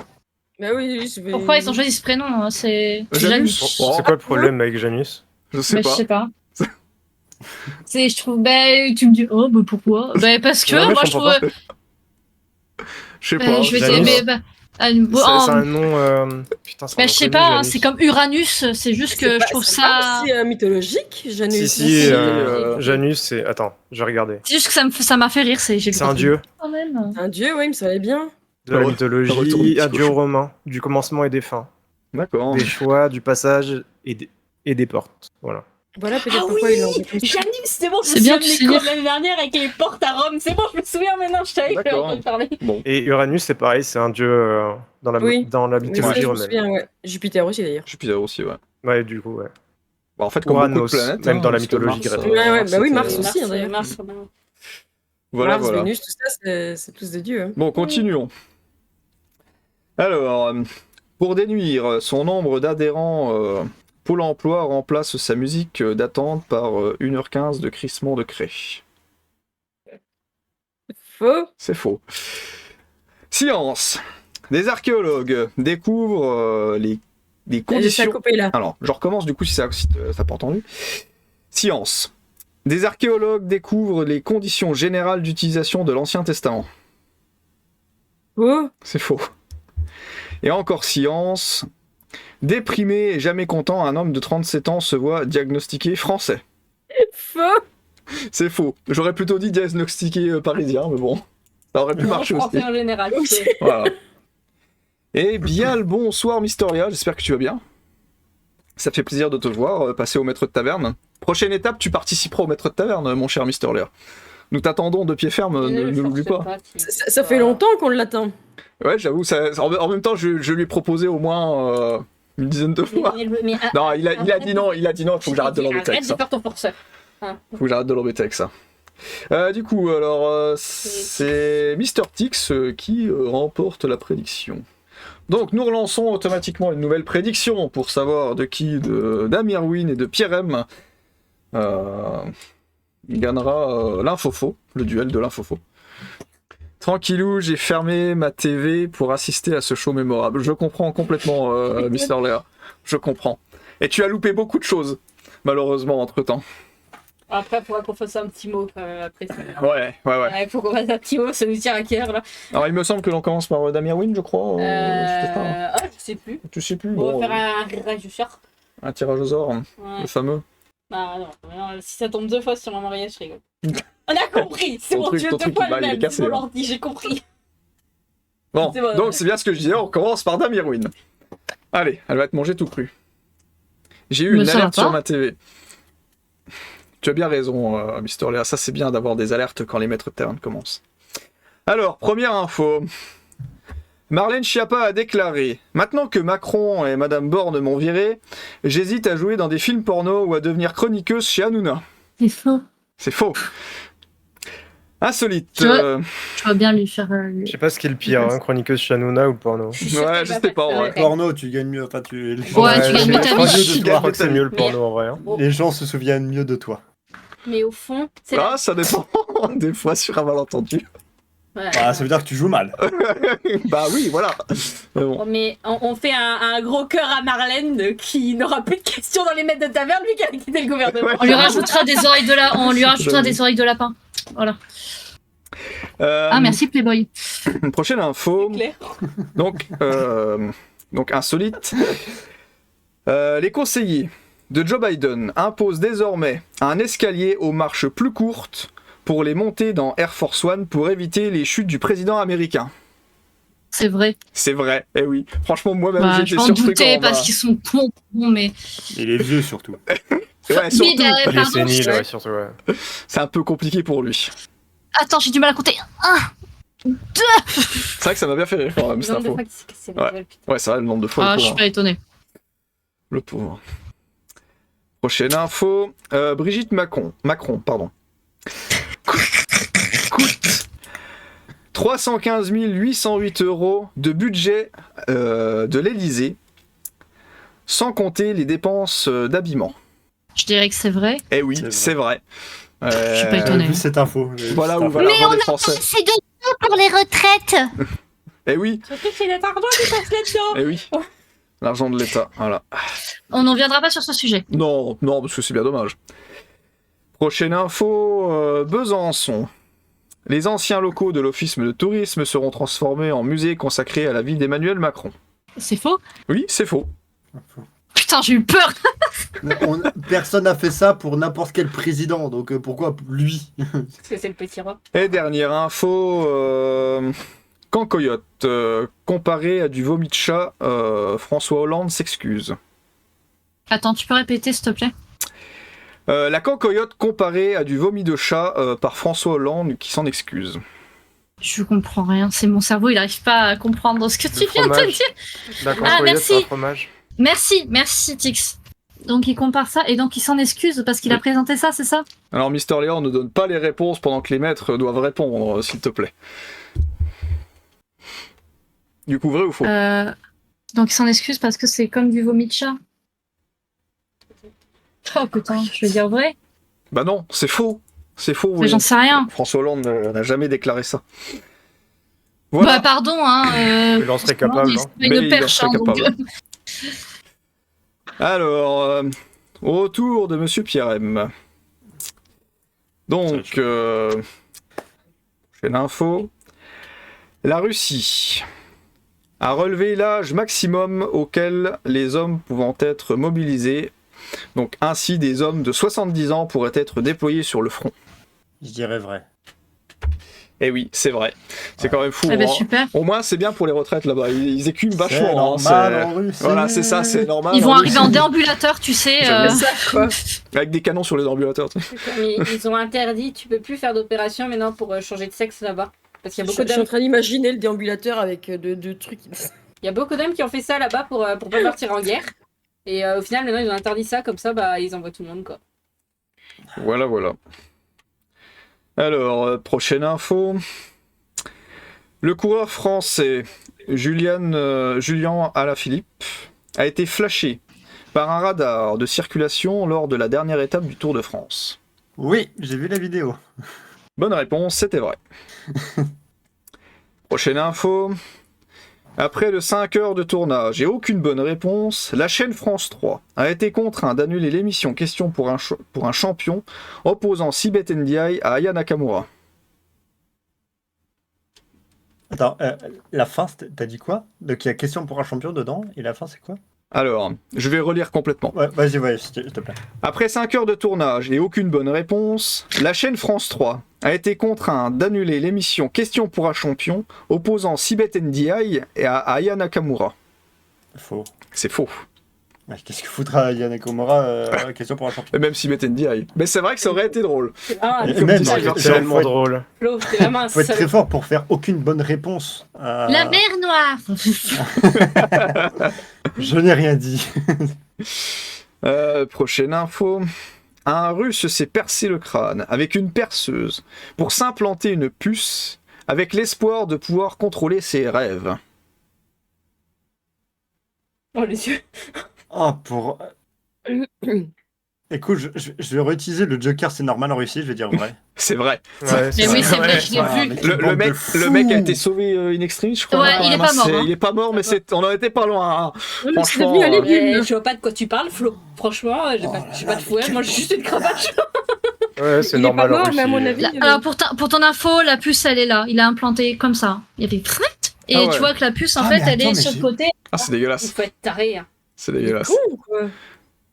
Bah oui, je vais... Pourquoi ils ont choisi ce prénom hein, C'est Janus. C'est quoi le problème avec Janus? Je sais Bah, pas. je sais pas. Je trouve. Tu me dis, oh, bah pourquoi Bah parce que Non, mais moi je je comprends trouve. Je sais pas. Je vais Janus. dire, C'est un nom. Putain, c'est un bah, nom je sais connu, pas, hein, Janus. c'est comme Uranus, c'est juste que je trouve ça. C'est mythologique, Janus. Si, euh, Janus, c'est. Attends, je vais regarder. C'est juste que ça m'a fait rire. C'est un dieu Quand même. Un dieu, oui, il me semblait bien. de la Le mythologie, retour du un petit dieu cochon. romain, du commencement et des fins, D'accord. des choix, du passage et des portes. Voilà. Voilà peut-être Ah pourquoi oui, ils l'ont fait comme ça. Janus, c'est bon, je C'est me bien, souviens tu de sais l'écho lire. de l'année dernière avec les portes à Rome. C'est bon, je me souviens maintenant, je savais que j'avais D'accord. entendu parler. Et Uranus, c'est pareil, c'est un dieu dans la Oui. dans la Oui, ça, mythologie je me romaine. souviens, ouais. Jupiter aussi d'ailleurs. Jupiter aussi, ouais. Ouais, du coup, ouais. Bah, en fait, comme beaucoup de Uranus, planètes. même dans la parce que mythologie Mars, grecque. Ouais, ouais, bah oui, c'était- Mars aussi, hein, d'ailleurs. Mars, Voilà, Mars, voilà. Vénus, tout ça, c'est tous des dieux. Hein. Bon, continuons. Alors, pour dénuire son nombre d'adhérents, Pôle emploi remplace sa musique d'attente par 1h15 de crissement de craie. Faux. C'est faux. Science. Des archéologues découvrent des Ça a conditions... coupé là. Alors, je recommence du coup si ça n'a pas entendu. Science. Des archéologues découvrent les conditions générales d'utilisation de l'Ancien Testament. Faux. C'est faux. Et encore science. Déprimé et jamais content, un homme de 37 ans se voit diagnostiqué français. Faux. C'est faux. J'aurais plutôt dit diagnostiqué parisien, mais bon. Ça aurait pu marcher aussi. Français en général. Voilà. Et bien le bonsoir Mystoria, j'espère que tu vas bien. Ça fait plaisir de te voir passer au maître de taverne. Prochaine étape, tu participeras au maître de taverne, mon cher Mystoria. Nous t'attendons de pied ferme, ne l'oublie pas. Ça fait longtemps qu'on l'attend. Ouais, j'avoue, en même temps, je lui ai proposé au moins une dizaine de fois. Non, il a dit non, il faut que j'arrête de l'embêter avec Arrête de ça. faire ton forceur. Faut que j'arrête de l'embêter avec ça. Du coup, alors, c'est Mr. Tix qui remporte la prédiction. Donc, nous relançons automatiquement une nouvelle prédiction pour savoir de qui, d'Amirwin et de Pierre M. Il gagnera l'infofo, le duel de l'infofo. Tranquillou, j'ai fermé ma TV pour assister à ce show mémorable. Je comprends complètement, Mister Léa. Je comprends. Et tu as loupé beaucoup de choses, malheureusement, entre-temps. Après, il faudra qu'on fasse un petit mot après ça. Ouais. Il faut qu'on fasse un petit mot, ça nous tient à cœur là. Alors, il me semble que l'on commence par Damirwin, je crois. je sais pas. Ah, je sais plus. Tu sais plus. On Bon, va faire un rajouteur. un tirage au sort, Ouais. le fameux. Bah non, si ça tombe 2 fois sur mon mariage, je rigole. On a compris, c'est Ton mon truc- dieu, ton 2 truc, fois bah, le il est même, cassé, c'est mon hein. ordi, j'ai compris. Bon, C'est bon, donc ouais. c'est bien ce que je disais, on commence par Damirwin. Allez, elle va être mangée tout cru. J'ai eu Mais une ça va alerte sur pas. ma TV. Tu as bien raison, Mister Léa. Ça, c'est bien d'avoir des alertes quand les maîtres de taverne commencent. Alors, première info. Marlène Schiappa a déclaré « Maintenant que Macron et Madame Borne m'ont viré, j'hésite à jouer dans des films porno ou à devenir chroniqueuse chez Hanouna. C'est faux. » C'est faux. Insolite. Tu vois- Je vais bien lui faire. Je sais pas ce qui est le pire, hein, chroniqueuse Shanouna ou porno. Je suis sûre Ouais, qu'elle je va sais faire pas, ça, ouais. elle. Porno, tu gagnes mieux. Enfin, Ouais, tu gagnes mieux ta vie. Je crois que c'est mieux le porno en vrai. Hein. Les gens se souviennent mieux de toi. Mais au fond, c'est Ah, ça dépend. Des fois, sur un malentendu. Ouais. Ah, ça veut dire que tu joues mal. Bah oui, voilà. Mais bon. Bon, mais on fait un gros cœur à Marlène qui n'aura plus de questions dans les maîtres de taverne vu qu'elle a quitté le gouvernement. Ouais. On lui rajoutera des oreilles de on lui rajoutera des oreilles de lapin. Voilà. Ah merci Playboy. Prochaine info. Claire. Donc insolite. Les conseillers de Joe Biden imposent désormais un escalier aux marches plus courtes pour les monter dans Air Force One pour éviter les chutes du président américain. C'est vrai. C'est vrai, eh oui. Franchement, moi-même, Bah, je j'étais m'en surpris doutais quand parce qu'ils sont cons, mais. Et les vieux surtout. Ouais, surtout, Mais, Il est pardon, sénile, je- ouais, surtout, ouais. c'est un peu compliqué pour lui. Attends, j'ai du mal à compter. C'est vrai que ça m'a bien fait rire quand même, cette Le nombre de info. fois qu'il s'est cassé la Ouais. gueule, putain. Ouais, c'est vrai, le nombre de fois, Ah, le je suis pauvre. pas étonnée. Le pauvre. Prochaine info. Brigitte Macron, pardon. Coûte 315 808 € de budget de l'Elysée, sans compter les dépenses d'habillement. Je dirais que c'est vrai. Eh oui, C'est c'est vrai. Je suis pas J'ai étonné. vu cette info. Voilà où va va. l'argent des Français. C'est de pour les retraites. Eh oui, Surtout que c'est notre argent qui passe là-dedans. eh oui. L'argent de l'État, voilà. On n'en viendra pas sur ce sujet. Non, parce que c'est bien dommage. Prochaine info, Besançon. Les anciens locaux de l'Office de tourisme seront transformés en musée consacré à la vie d'Emmanuel Macron. C'est faux. Oui, c'est faux. Putain, j'ai eu peur. Personne n'a fait ça pour n'importe quel président, donc pourquoi lui? Parce que c'est le petit roi. Et dernière info, Cancoyote, comparé à du vomi de chat, François Hollande s'excuse. Attends, tu peux répéter s'il te plaît? La cancoyote comparée à du vomi de chat par François Hollande qui s'en excuse. Je comprends rien. C'est mon cerveau, il arrive pas à comprendre ce que tu viens de fromage. dire. D'accord, Ah, merci. c'est un fromage. Merci Tix. Donc il compare ça et donc il s'en excuse parce qu'il a présenté ça, c'est ça? Alors Mister Léon ne donne pas les réponses pendant que les maîtres doivent répondre, s'il te plaît. Du coup, vrai ou faux? Donc il s'en excuse parce que c'est comme du vomi de chat. Oh putain, je vais dire vrai. Bah non, c'est faux. C'est faux. Mais oui. j'en sais rien. François Hollande n'a jamais déclaré ça. Voilà. Bah pardon, hein. Il en serait capable. C'est Hein. pas Mais une il en perche, serait hein, donc, capable. Alors, au retour de Monsieur Pierre M. Donc, prochaine info. La Russie a relevé l'âge maximum auquel les hommes pouvant être mobilisés. Donc, ainsi, des hommes de 70 ans pourraient être déployés sur le front. Je dirais vrai. Eh oui, c'est vrai. C'est quand même fou. Eh ben hein. super. Au moins, c'est bien pour les retraites là-bas. Ils écument C'est vachement. normal hein, en Russie. Voilà, c'est ça, c'est normal. Ils vont en arriver en Russie. déambulateur, tu sais. J'aime ça, quoi. Avec des canons sur les ambulateurs. Tu sais. Mais ils ont interdit, tu peux plus faire d'opération maintenant pour changer de sexe là-bas. Parce qu'il y a Je beaucoup suis en d'hommes. train d'imaginer le déambulateur avec de trucs. Il y a beaucoup d'hommes qui ont fait ça là-bas pour pas partir en guerre. Et au final, maintenant, ils ont interdit ça, comme ça, bah, ils envoient tout le monde, quoi. Voilà, voilà. Alors, prochaine info. Le coureur français Julien Alaphilippe a été flashé par un radar de circulation lors de la dernière étape du Tour de France. Oui, j'ai vu la vidéo. Bonne réponse, c'était vrai. Prochaine info. Après le 5 heures de tournage et aucune bonne réponse, la chaîne France 3 a été contrainte d'annuler l'émission Question pour un champion opposant Sibeth Ndiaye à Aya Nakamura. Attends, la fin, t'as dit quoi? Donc il y a question pour un champion dedans, et la fin c'est quoi? Alors, je vais relire complètement. Ouais, vas-y, ouais, s'il te plaît. Après 5 heures de tournage et aucune bonne réponse, la chaîne France 3 a été contrainte d'annuler l'émission Question pour un champion opposant Sibeth Ndiaye à Aya Nakamura. Faux. C'est faux. Ouais, qu'est-ce que foutra Yann et Komura question pour un champion. Et même s'ils mettaient une DI. Mais c'est vrai que ça aurait été drôle. Ah, Et comme même, dit genre, Silver, C'est tellement faut être- drôle. Flo, t'es vraiment un faut être très salaud. fort pour faire aucune bonne réponse. La mer Noire. Je n'ai rien dit. Prochaine info. Un Russe s'est percé le crâne avec une perceuse pour s'implanter une puce avec l'espoir de pouvoir contrôler ses rêves. Oh, les yeux. Oh, pour... Écoute, je vais réutiliser le Joker, c'est normal en Russie, je vais dire vrai. C'est vrai. Ouais, Mais oui, c'est vrai, je l'ai Voilà, vu. mais quelle Le bande mec, de fous. le mec a été sauvé in extremis, je crois. Ouais, hein, il est quand pas même, mort, c'est- hein. Il est pas mort, mais on en était pas loin. Hein. C'est Franchement, devenu un légume. Je vois pas de quoi tu parles, Flo. Franchement, j'ai pas de fouet. Moi, j'ai juste une cravache. Ouais, c'est Il est normal pas en mort, Russie. mais à mon avis. Alors pour ton info, la puce elle est là. Il a implanté comme ça. Il y avait et Ah ouais. tu vois que la puce en Ah, fait mais elle attends, est mais sur j'ai- le côté. Ah, c'est Il dégueulasse. faut être taré. Hein. C'est dégueulasse. Con, quoi.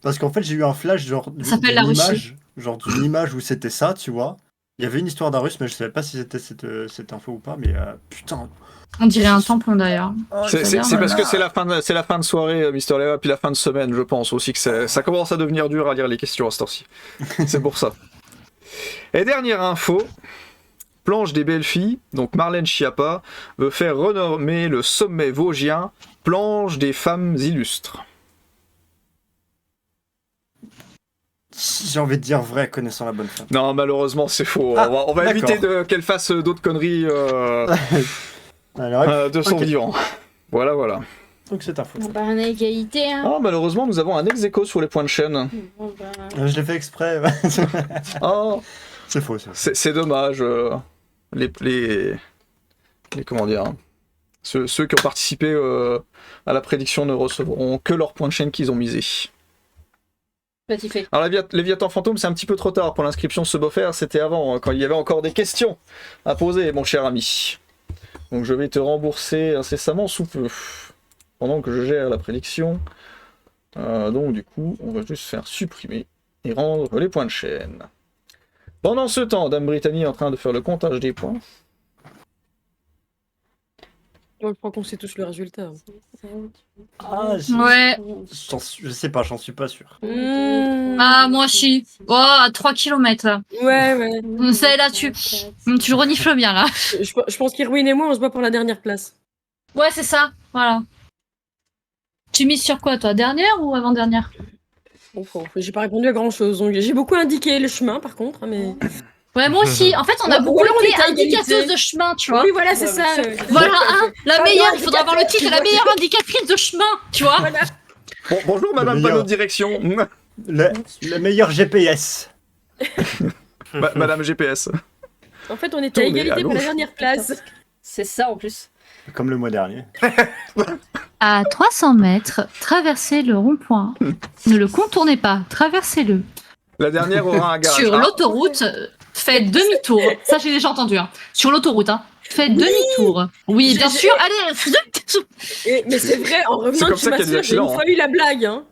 Parce qu'en fait, j'ai eu un flash genre Ça s'appelle la d'une Russie. image, genre d'une image où c'était ça, tu vois. Il y avait une histoire d'un russe, mais je savais pas si c'était cette info ou pas, mais putain. On dirait un tampon d'ailleurs. C'est parce que c'est la fin de soirée, Mister Leva, puis la fin de semaine, je pense aussi que ça commence à devenir dur à lire les questions à ce temps-ci. C'est pour ça. Et dernière info, Planche des belles filles, donc Marlène Schiappa, veut faire renommer le sommet vosgien Planche des femmes illustres. J'ai envie de dire vrai, connaissant la bonne femme. Non, malheureusement, c'est faux. Ah, on va éviter d'accord. qu'elle fasse d'autres conneries Alors, de son ok. vivant. Voilà. donc c'est un faux. Bon, bah, on a égalité, hein. Ah, malheureusement, nous avons un ex-aequo sur les points de chaîne. Bon, bah, Je l'ai fait exprès. Oh, C'est faux, ça. c'est dommage. Les comment dire, ceux qui ont participé à la prédiction ne recevront que leurs points de chaîne qu'ils ont misés. petit fait. Alors Léviathan Fantôme, c'est un petit peu trop tard pour l'inscription se faire, c'était avant, hein, quand il y avait encore des questions à poser, mon cher ami. Donc je vais te rembourser incessamment sous peu, pendant que je gère la prédiction. Donc du coup, on va juste faire supprimer et rendre les points de chaîne. Pendant ce temps, Dame Brittany est en train de faire le comptage des points. Je crois qu'on sait tous le résultat. Ah, Ouais. je sais pas, j'en suis pas sûr. Ah moi aussi. Oh à 3 km là. Ouais. C'est là tu renifles bien là. Je pense qu'Irwin et moi, on se bat pour la dernière place. Ouais c'est ça. Voilà. Tu mises sur quoi toi, dernière ou avant-dernière? Bon, j'ai pas répondu à grand chose. J'ai beaucoup indiqué le chemin par contre, hein, mais. Ouais moi aussi. En fait on a Ou beaucoup alors on été était à égalité. indicatrices de chemin, tu vois. Oui, voilà, c'est ça. Voilà, hein, la Ah, meilleure, non, il faudra avoir le titre, la meilleure indicatrice de chemin, tu vois. Voilà. Bon, bonjour Madame meilleur. Panneau de Direction. Le meilleur GPS. Madame GPS. En fait, on était à Tournez à égalité pour la gauche. dernière place. C'est ça en plus. Comme le mois dernier. À 300 mètres, traversez le rond-point. Ne le contournez pas, traversez-le. La dernière aura un garage. Sur Ah, l'autoroute, faites demi-tour. Ça, j'ai déjà entendu. Hein. Sur l'autoroute, hein. Faites demi-tour. Oui, bien sûr. Allez. Mais c'est vrai, en C'est revenant comme de ça chez ma qu'il y a soeur, des j'ai une accidents, fois eu la blague. Hein.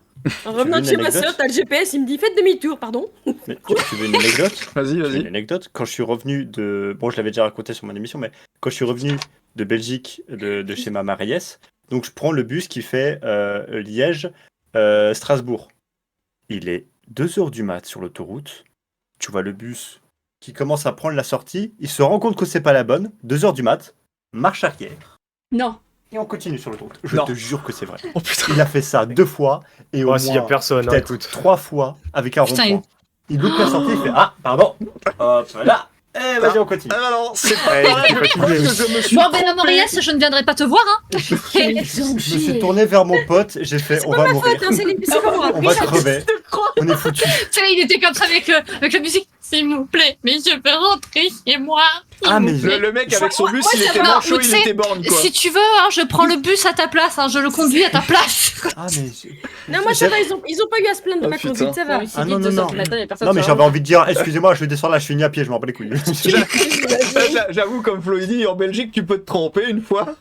En revenant de une chez ma anecdote soeur, t'as le GPS, il me dit faites demi-tour, pardon. Mais tu veux une anecdote? Vas-y, Une vas-y. anecdote, quand je suis revenu de... Bon, je l'avais déjà raconté sur mon émission, mais quand je suis revenu de Belgique, de chez ma mariesse, donc je prends le bus qui fait Liège-Strasbourg. Il est 2h du mat sur l'autoroute. Tu vois le bus qui commence à prendre la sortie. Il se rend compte que c'est pas la bonne. 2h du mat, marche arrière. Non. Et on continue sur l'autoroute. Je Non. te jure que c'est vrai. Oh putain. Il a fait ça 2 fois et au Ouais, s'il y a moins personne, hein, peut-être écoute. 3 fois avec un Putain, rond-point. Il loupe la sortie, il fait ah pardon. Hop là. Eh vas-y on continue. Ah non, c'est pas Ouais, par là il que faut je qu'il me suis Bon, ben, Mariès, je ne viendrai pas te voir, hein. Je me suis tourné vers mon pote, j'ai fait on va mourir. Hein, c'est pas moi. On va crever. On est foutu. Tu sais, il était comme ça avec la musique. S'il vous plaît, mais je peux rentrer chez moi. Ah mais Le mec avec son bus, Moi, il ça était va. manchot, Mais il tu sais, était borne quoi. Si tu veux, hein, je prends le bus à ta place, hein, je le conduis à ta place. ah mais Non, moi ça va, ils ont pas eu à se plaindre de Ah, ma putain. conduite, ça va. Ah, non, non, non. Personne non mais j'avais envie de dire excusez-moi, je descends là, je suis venu à pied, je m'en bats les couilles. J'avoue, comme Flo il dit, en Belgique, tu peux te tromper une fois.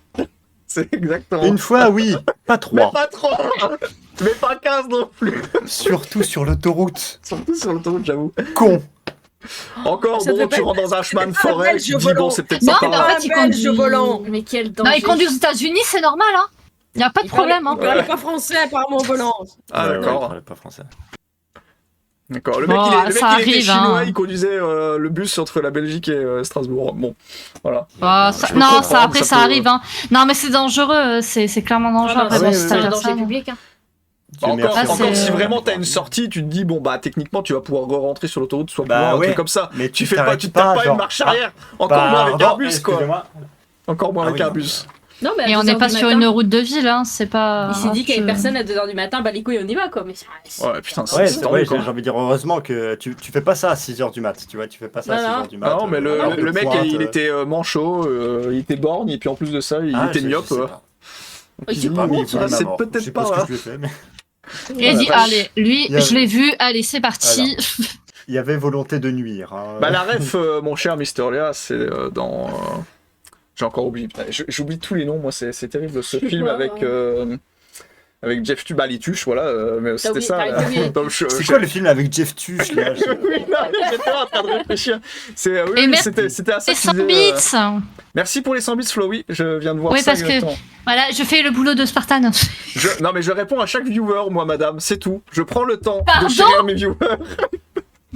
C'est exactement. Une fois oui, pas Mais 3. pas trop. Mais pas 15 non plus. Surtout sur l'autoroute. Surtout sur l'autoroute, j'avoue. Con. Encore, Ça bon, devait tu pas rentres dans un chemin de pas un forêt, Belge tu te dis, volant. bon, c'est peut-être Non, pas mais par en là. fait, il Belge conduit au volant. Mais quel Non, danger. il conduit aux États-Unis, c'est normal, hein. Y a pas de problème, hein. Il parlait pas français apparemment au volant. Ah, Ouais, d'accord. il parlait pas français. D'accord. Le Bon, mec, il ça était arrive, chinois, hein. il conduisait le bus entre la Belgique et Strasbourg. Bon, voilà. Bah, Je peux non, comprendre, ça après ça peut- arrive. Hein. Non, mais c'est dangereux, c'est clairement dangereux. Après, oui, bon, oui, si oui. t'as C'est un personne. danger public. Hein. Encore, Là, c'est- si vraiment t'as une sortie, tu te dis bon bah techniquement tu vas pouvoir rentrer sur l'autoroute, soit plus Bah loin, un ouais. truc comme ça. Mais Tu fais pas, tu te tapes pas une marche arrière, encore moins avec un bus quoi. Encore moins avec un bus. Non, mais à Et on 2 n'est heures pas du sur matin, une route de ville, hein. C'est pas. Il s'est dit qu'il y avait je- personne à 2h du matin, bah les couilles, on y va quoi. Mais Ouais, putain, Ouais, c'est c'est tendu, vrai, quoi. j'ai envie de dire heureusement que tu fais pas ça à 6h du mat, tu vois, tu fais pas ça à Non, 6h non. du mat. Non, mais heure de le mec, pointe, il était manchot, il était borgne, et puis en plus de ça, il était je myope. sais pas. Donc, Oui, il c'est dit, Pas mis, bon, il voulait c'est ma mort. Je peut-être sais pas ce que là. je lui ai fait, mais Il a dit, Voilà. allez, lui, Il y avait- je l'ai vu, allez, c'est parti. il y avait volonté de nuire. Hein. Bah la ref, mon cher Mister Léa, c'est dans... J'ai encore oublié, putain, j'oublie tous les noms, moi c'est terrible ce film avec Jeff Tubalituche, voilà, mais c'était oublié, ça. t'as là. oublié. Donc, C'est quoi le film avec Jeff Tuch là Oui, non, j'étais en train de réfléchir. C'est, oui, Et oui, merci, c'était à ça C'est que 100 tu bits. disais, Merci pour les 100 bits, Flo, oui, je viens de voir Oui, ça parce que- exactement. Voilà, je fais le boulot de Spartan. Non, mais je réponds à chaque viewer, moi, madame, c'est tout. Je prends le temps Pardon de chérir mes viewers.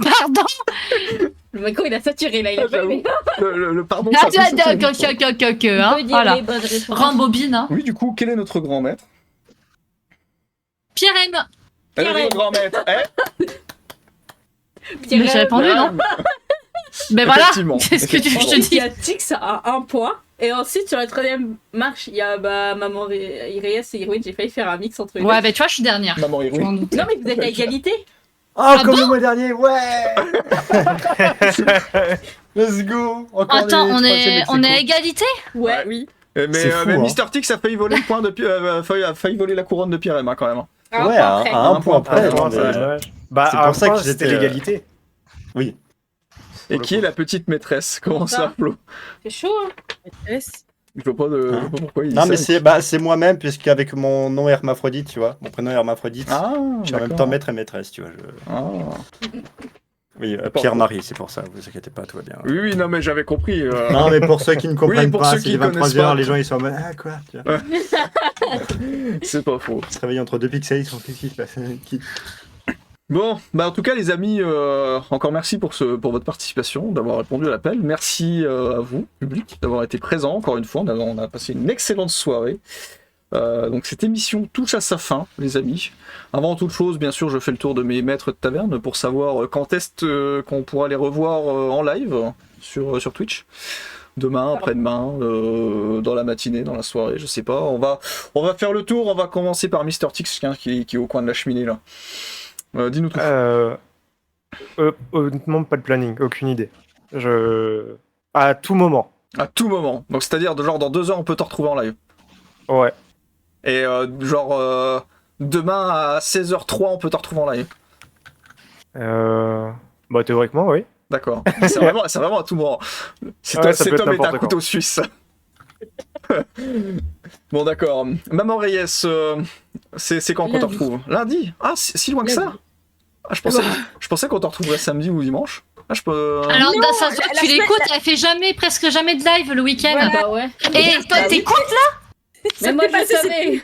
Pardon. Le mec, il a saturé là, il a pas J'avoue. aimé. Le pardon, Ah, ça peut chauffer, hein, On peut dire voilà. les bonnes réponses. Rambobine, hein. Oui, du coup, quel est notre grand maître Pierre M. Notre grand maître, Pierre Mais j'ai M. répondu, non Mais voilà. Effectivement. Qu'est-ce que tu veux que je te Ensuite, il y dise a Tix à 1 point. Et ensuite, sur la 3ème marche, il y a Maman Reyes et Irwin. J'ai failli faire un mix entre les deux. Ouais, bah tu vois, je suis dernière. Maman Je Irwin. m'en doutais. Non, mais vous êtes à égalité. Oh, comme le mois dernier, ouais. Let's go. Encore Attends, des on troisième est ex-aequo. à égalité? Ouais. Oui. Mais C'est fou, hein. Mister Tix a failli voler le point de a failli voler la couronne de Pierre M quand même. Un Ouais, point à près. un point près. Ah, non, non, c'est mais- dommage. Bah, c'est à pour un ça point, qu'ils c'était étaient, l'égalité. Oui. Et qui est la petite maîtresse? Comment ça, Flo? C'est chaud, hein. Je vois pas je vois pas pourquoi il dit Non, ça. mais c'est moi-même, puisqu'avec mon nom hermaphrodite, tu vois, mon prénom hermaphrodite, Ah, je suis en même d'accord. temps maître et maîtresse, tu vois. Ah. Oui, D'accord. Pierre-Marie, c'est pour ça, vous inquiétez pas, tout va bien. Oui, non, mais j'avais compris. Non, mais pour ceux qui ne comprennent pour pas, ceux c'est qui les connaissent 23h, pas. les gens ils sont en mode ah quoi tu vois. C'est pas faux. Ils se réveillent entre deux pixels, ils sont qu'est-ce qui se passe Qui- Bon, bah en tout cas les amis, encore merci pour votre participation, d'avoir répondu à l'appel. Merci à vous, public, d'avoir été présent encore une fois. On a passé une excellente soirée. Donc cette émission touche à sa fin, les amis. Avant toute chose, bien sûr, je fais le tour de mes maîtres de taverne pour savoir quand est-ce qu'on pourra les revoir en live sur Twitch. Demain, après-demain, dans la matinée, dans la soirée, je sais pas. On va faire le tour. On va commencer par Mister Tix, qui est au coin de la cheminée là. Dis-nous tout. Honnêtement, pas de planning, aucune idée. À tout moment. À tout moment. Donc c'est-à-dire, genre dans 2 heures, on peut te retrouver en live. Ouais. Et demain à 16h03, on peut te retrouver en live. Bah, théoriquement, oui. D'accord. C'est vraiment à tout moment. C'est Ouais, ça peut être Tom et ta n'importe couteau quand. suisse. Bon, d'accord. Maman Reyes, c'est quand qu'on te Lundi. retrouve? Lundi? Ah, si loin que ça? Ah, je pensais qu'on te retrouverait samedi ou dimanche. Ah, je peux... Alors, Non, ça, se voit que la tu semaine- l'écoutes, elle fait presque jamais de live le week-end. Voilà. Bah ouais. Et toi, t'écoutes Mais moi, je passé, c'est savais. une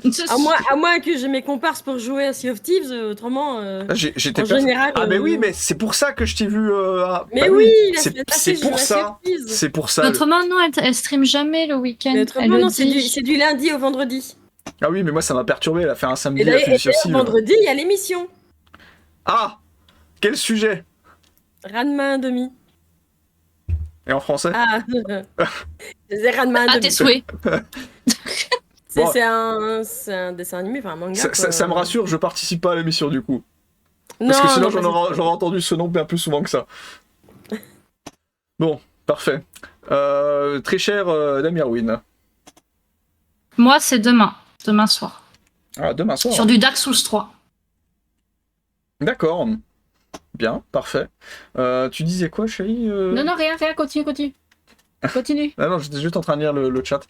exception. À moins que j'ai mes comparses pour jouer à Sea of Thieves, autrement, Ah, j'étais en perso- général. Ah, mais oui, mais c'est pour ça que je t'ai vu... Mais bah oui, la c'est semaine passée, c'est je pour jouais à Sea ça. of Thieves. C'est pour ça. Notre maman, non, elle stream jamais le week-end. Mais Elle autrement, le non, dit. c'est du lundi au vendredi. Ah oui, mais moi ça m'a perturbé, elle a fait un samedi, Et elle a fait d'ailleurs, du Sea of Thieves. vendredi, il y a l'émission. Ah! Quel sujet? Ranma 1,5. Et en français? Ah, c'est Ranma Ah, 1,5. tes souhaits. Bon. C'est un dessin animé, enfin un manga. Ça me rassure, je participe pas à l'émission du coup. Non, Parce que sinon non, j'aurais entendu ce nom bien plus souvent que ça. Bon, parfait. Très cher Damirwin. Moi, c'est demain soir. Ah, demain soir. Sur du Dark Souls 3. D'accord. Bien, parfait. Tu disais quoi, chérie Non, rien, continue. Continue. Ah non, j'étais juste en train de lire le chat.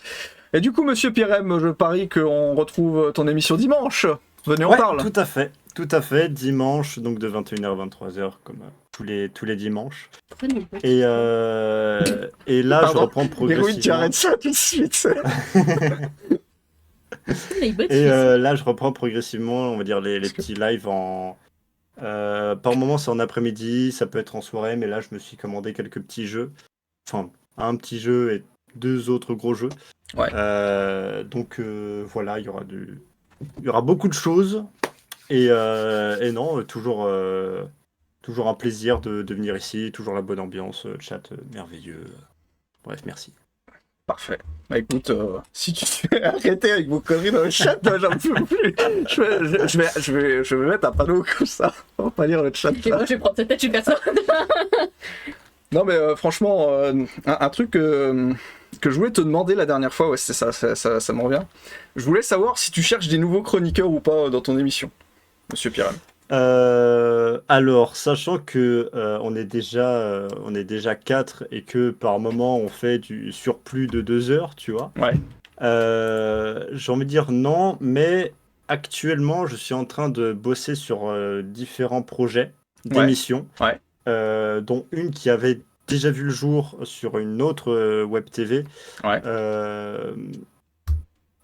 Et du coup, monsieur Pierrem, je parie qu'on retrouve ton émission dimanche. Venez, on Ouais, parle. tout à fait, dimanche, donc de 21h à 23h, comme tous les dimanches. Et là, Pardon, je reprends Mais oui, tu progressivement. arrêtes ça tout de suite. Et là, je reprends progressivement, on va dire, les petits lives en... par moment, c'est en après-midi, ça peut être en soirée, mais là, je me suis commandé quelques petits jeux. Enfin, un petit jeu et 2 autres gros jeux. Ouais. Donc, voilà, il y aura beaucoup de choses. Et non, toujours un plaisir de venir ici, toujours la bonne ambiance, le chat merveilleux. Bref, merci. Parfait. Bah écoute, si tu fais arrêter avec vos conneries dans le chat, j'en peux plus. Je vais mettre un panneau comme ça. On va pas lire le chat. Et moi, je vais prendre ta tête, je suis personne. Non mais franchement, un truc que je voulais te demander la dernière fois, ouais c'est ça m'en revient. Je voulais savoir si tu cherches des nouveaux chroniqueurs ou pas dans ton émission, Monsieur Piran. Alors, sachant que on est déjà 4 et que par moment on fait du sur plus de 2 heures, tu vois. Ouais. J'ai envie de dire non, mais actuellement je suis en train de bosser sur différents projets d'émissions, Ouais. Dont une qui avait déjà vu le jour sur une autre web TV, Ouais.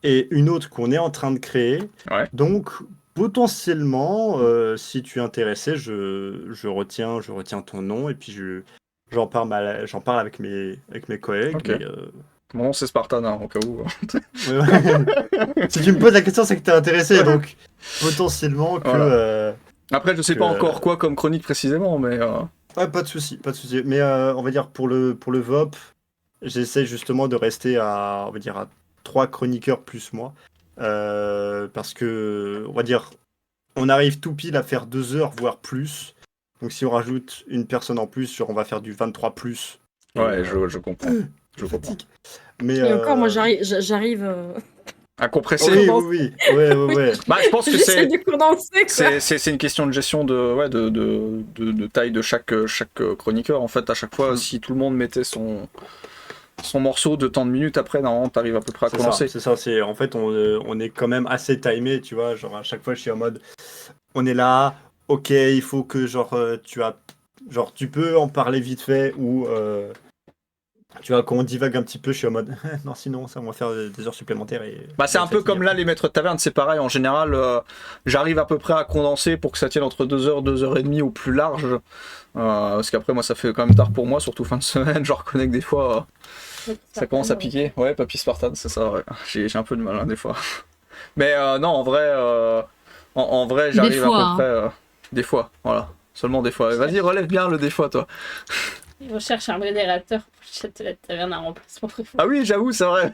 et une autre qu'on est en train de créer. Ouais. Donc potentiellement, si tu es intéressé, je retiens ton nom et puis j'en parle avec mes collègues. Ok. Mais, Mon nom c'est Spartan, hein, au cas où. si tu me poses la question, c'est que tu es intéressé, donc potentiellement que... Voilà. Après, je sais pas encore quoi comme chronique précisément, mais... Ouais, pas de souci. Mais on va dire pour le VOP, j'essaie justement de rester à 3 chroniqueurs plus moi. Parce que, on va dire, on arrive tout pile à faire 2 heures, voire plus. Donc si on rajoute une personne en plus, genre on va faire du 23 plus. Ouais, je comprends. Je comprends. Mais Et encore, moi, j'arrive à compresser. Oui. Ouais. Bah, je pense que j'essaie de condenser, quoi. c'est une question de gestion de taille de chaque chroniqueur. En fait, à chaque fois, si tout le monde mettait son morceau de tant de minutes, après, normalement, t'arrives à peu près à condenser. C'est ça. En fait, on est quand même assez timé, tu vois. Genre, à chaque fois, je suis en mode, on est là, ok, il faut que, tu peux en parler vite fait, ou, tu vois, quand on divague un petit peu, je suis en mode, non, sinon, ça, on va faire des heures supplémentaires. Bah, c'est un peu comme là, les maîtres de taverne, c'est pareil. En général, j'arrive à peu près à condenser pour que ça tienne entre 2 heures, 2 heures et demie au plus large. Parce qu'après, moi, ça fait quand même tard pour moi, surtout fin de semaine. Je reconnais que des fois, ça commence à piquer. Ouais, Papy Spartan, c'est ça, ouais. J'ai un peu de mal, hein, des fois. Mais non, en vrai, j'arrive à peu près... des fois, voilà. Seulement des fois. Vas-y, relève bien le des fois, toi. Il recherche un modérateur pour le chat de la taverne, un remplacement préféré. Ah oui, j'avoue, c'est vrai.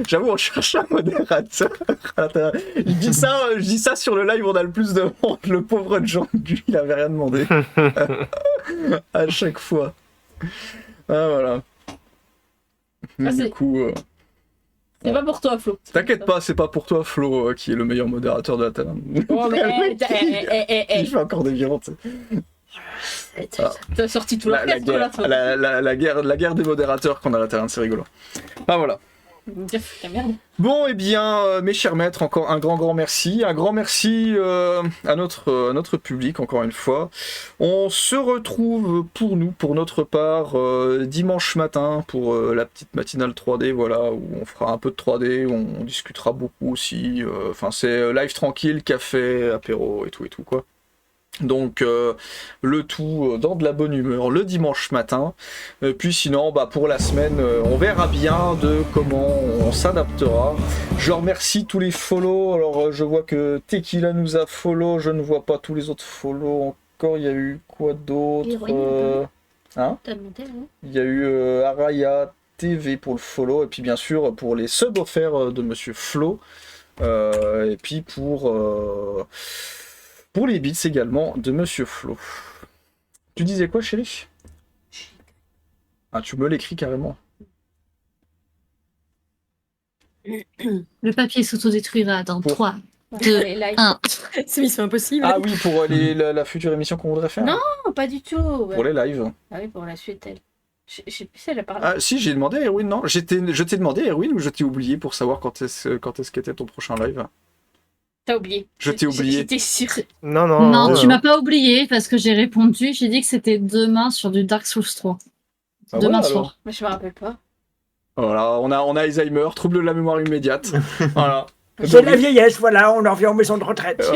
J'avoue, on cherche un modérateur. Je dis ça sur le live, on a le plus de monde. Le pauvre Jean, lui, il avait rien demandé. À chaque fois. Ah, voilà. Du coup... C'est pas pour toi, Flo. T'inquiète pas, c'est pas pour toi, Flo, qui est le meilleur modérateur de la taverne. Oh, mais Il fait encore des violentes. T'as sorti tout l'orchestre, la guerre des modérateurs qu'on a à la taverne, c'est rigolo. Ah, voilà. Bon, eh bien, mes chers maîtres, encore un grand merci. Un grand merci à notre public, encore une fois. On se retrouve pour notre part, dimanche matin pour la petite matinale 3D, voilà, où on fera un peu de 3D, où on discutera beaucoup aussi. Enfin, c'est live tranquille, café, apéro et tout, quoi. Donc le tout dans de la bonne humeur le dimanche matin. Puis sinon pour la semaine on verra bien de comment on s'adaptera. Je remercie tous les follows. Alors je vois que Tequila nous a follow, je ne vois pas tous les autres follow encore. Il y a eu quoi d'autre il y a eu Araya TV pour le follow, et puis bien sûr pour les subs offerts de Monsieur Flo, et puis pour les bits également de Monsieur Flo. Tu disais quoi, chérie? Ah, tu me l'écris carrément. Le papier s'autodétruira dans 3, 2, 1. C'est mission impossible. Ah oui, pour la future émission qu'on voudrait faire. Non, pas du tout. Pour les lives. Ah oui, pour la suite, elle. Je sais plus si elle a parlé. Ah si, j'ai demandé à Erwin, non? Je t'ai demandé à Erwin, ou je t'ai oublié pour savoir quand est-ce qu'était ton prochain live? T'as oublié. Je t'ai oublié. J'étais sûre. Non, tu m'as pas oublié parce que j'ai répondu. J'ai dit que c'était demain sur du Dark Souls 3. Ah demain ouais, soir. Mais je me rappelle pas. Voilà, on a Alzheimer, trouble de la mémoire immédiate. Voilà. C'est la vieillesse, voilà, on en revient en maison de retraite.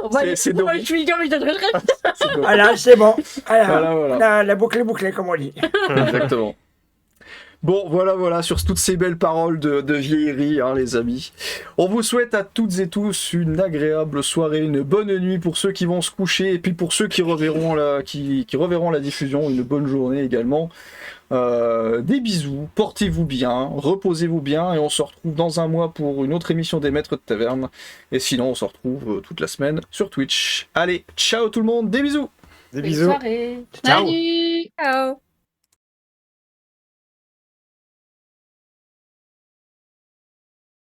Voilà. C'est Moi, je Dory. suis envie de retraite. C'est Dory. Voilà, c'est bon. Voilà, Voilà. La boucle est bouclée, comme on dit. Exactement. Bon, voilà, sur toutes ces belles paroles de vieillerie, hein, les amis. On vous souhaite à toutes et tous une agréable soirée, une bonne nuit pour ceux qui vont se coucher, et puis pour ceux qui reverront qui reverront la diffusion, une bonne journée également. Des bisous, portez-vous bien, reposez-vous bien, et on se retrouve dans un mois pour une autre émission des Maîtres de Taverne. Et sinon, on se retrouve toute la semaine sur Twitch. Allez, ciao tout le monde, des bisous! Des Bonne bisous. soirée. Ciao. Salut. Ciao.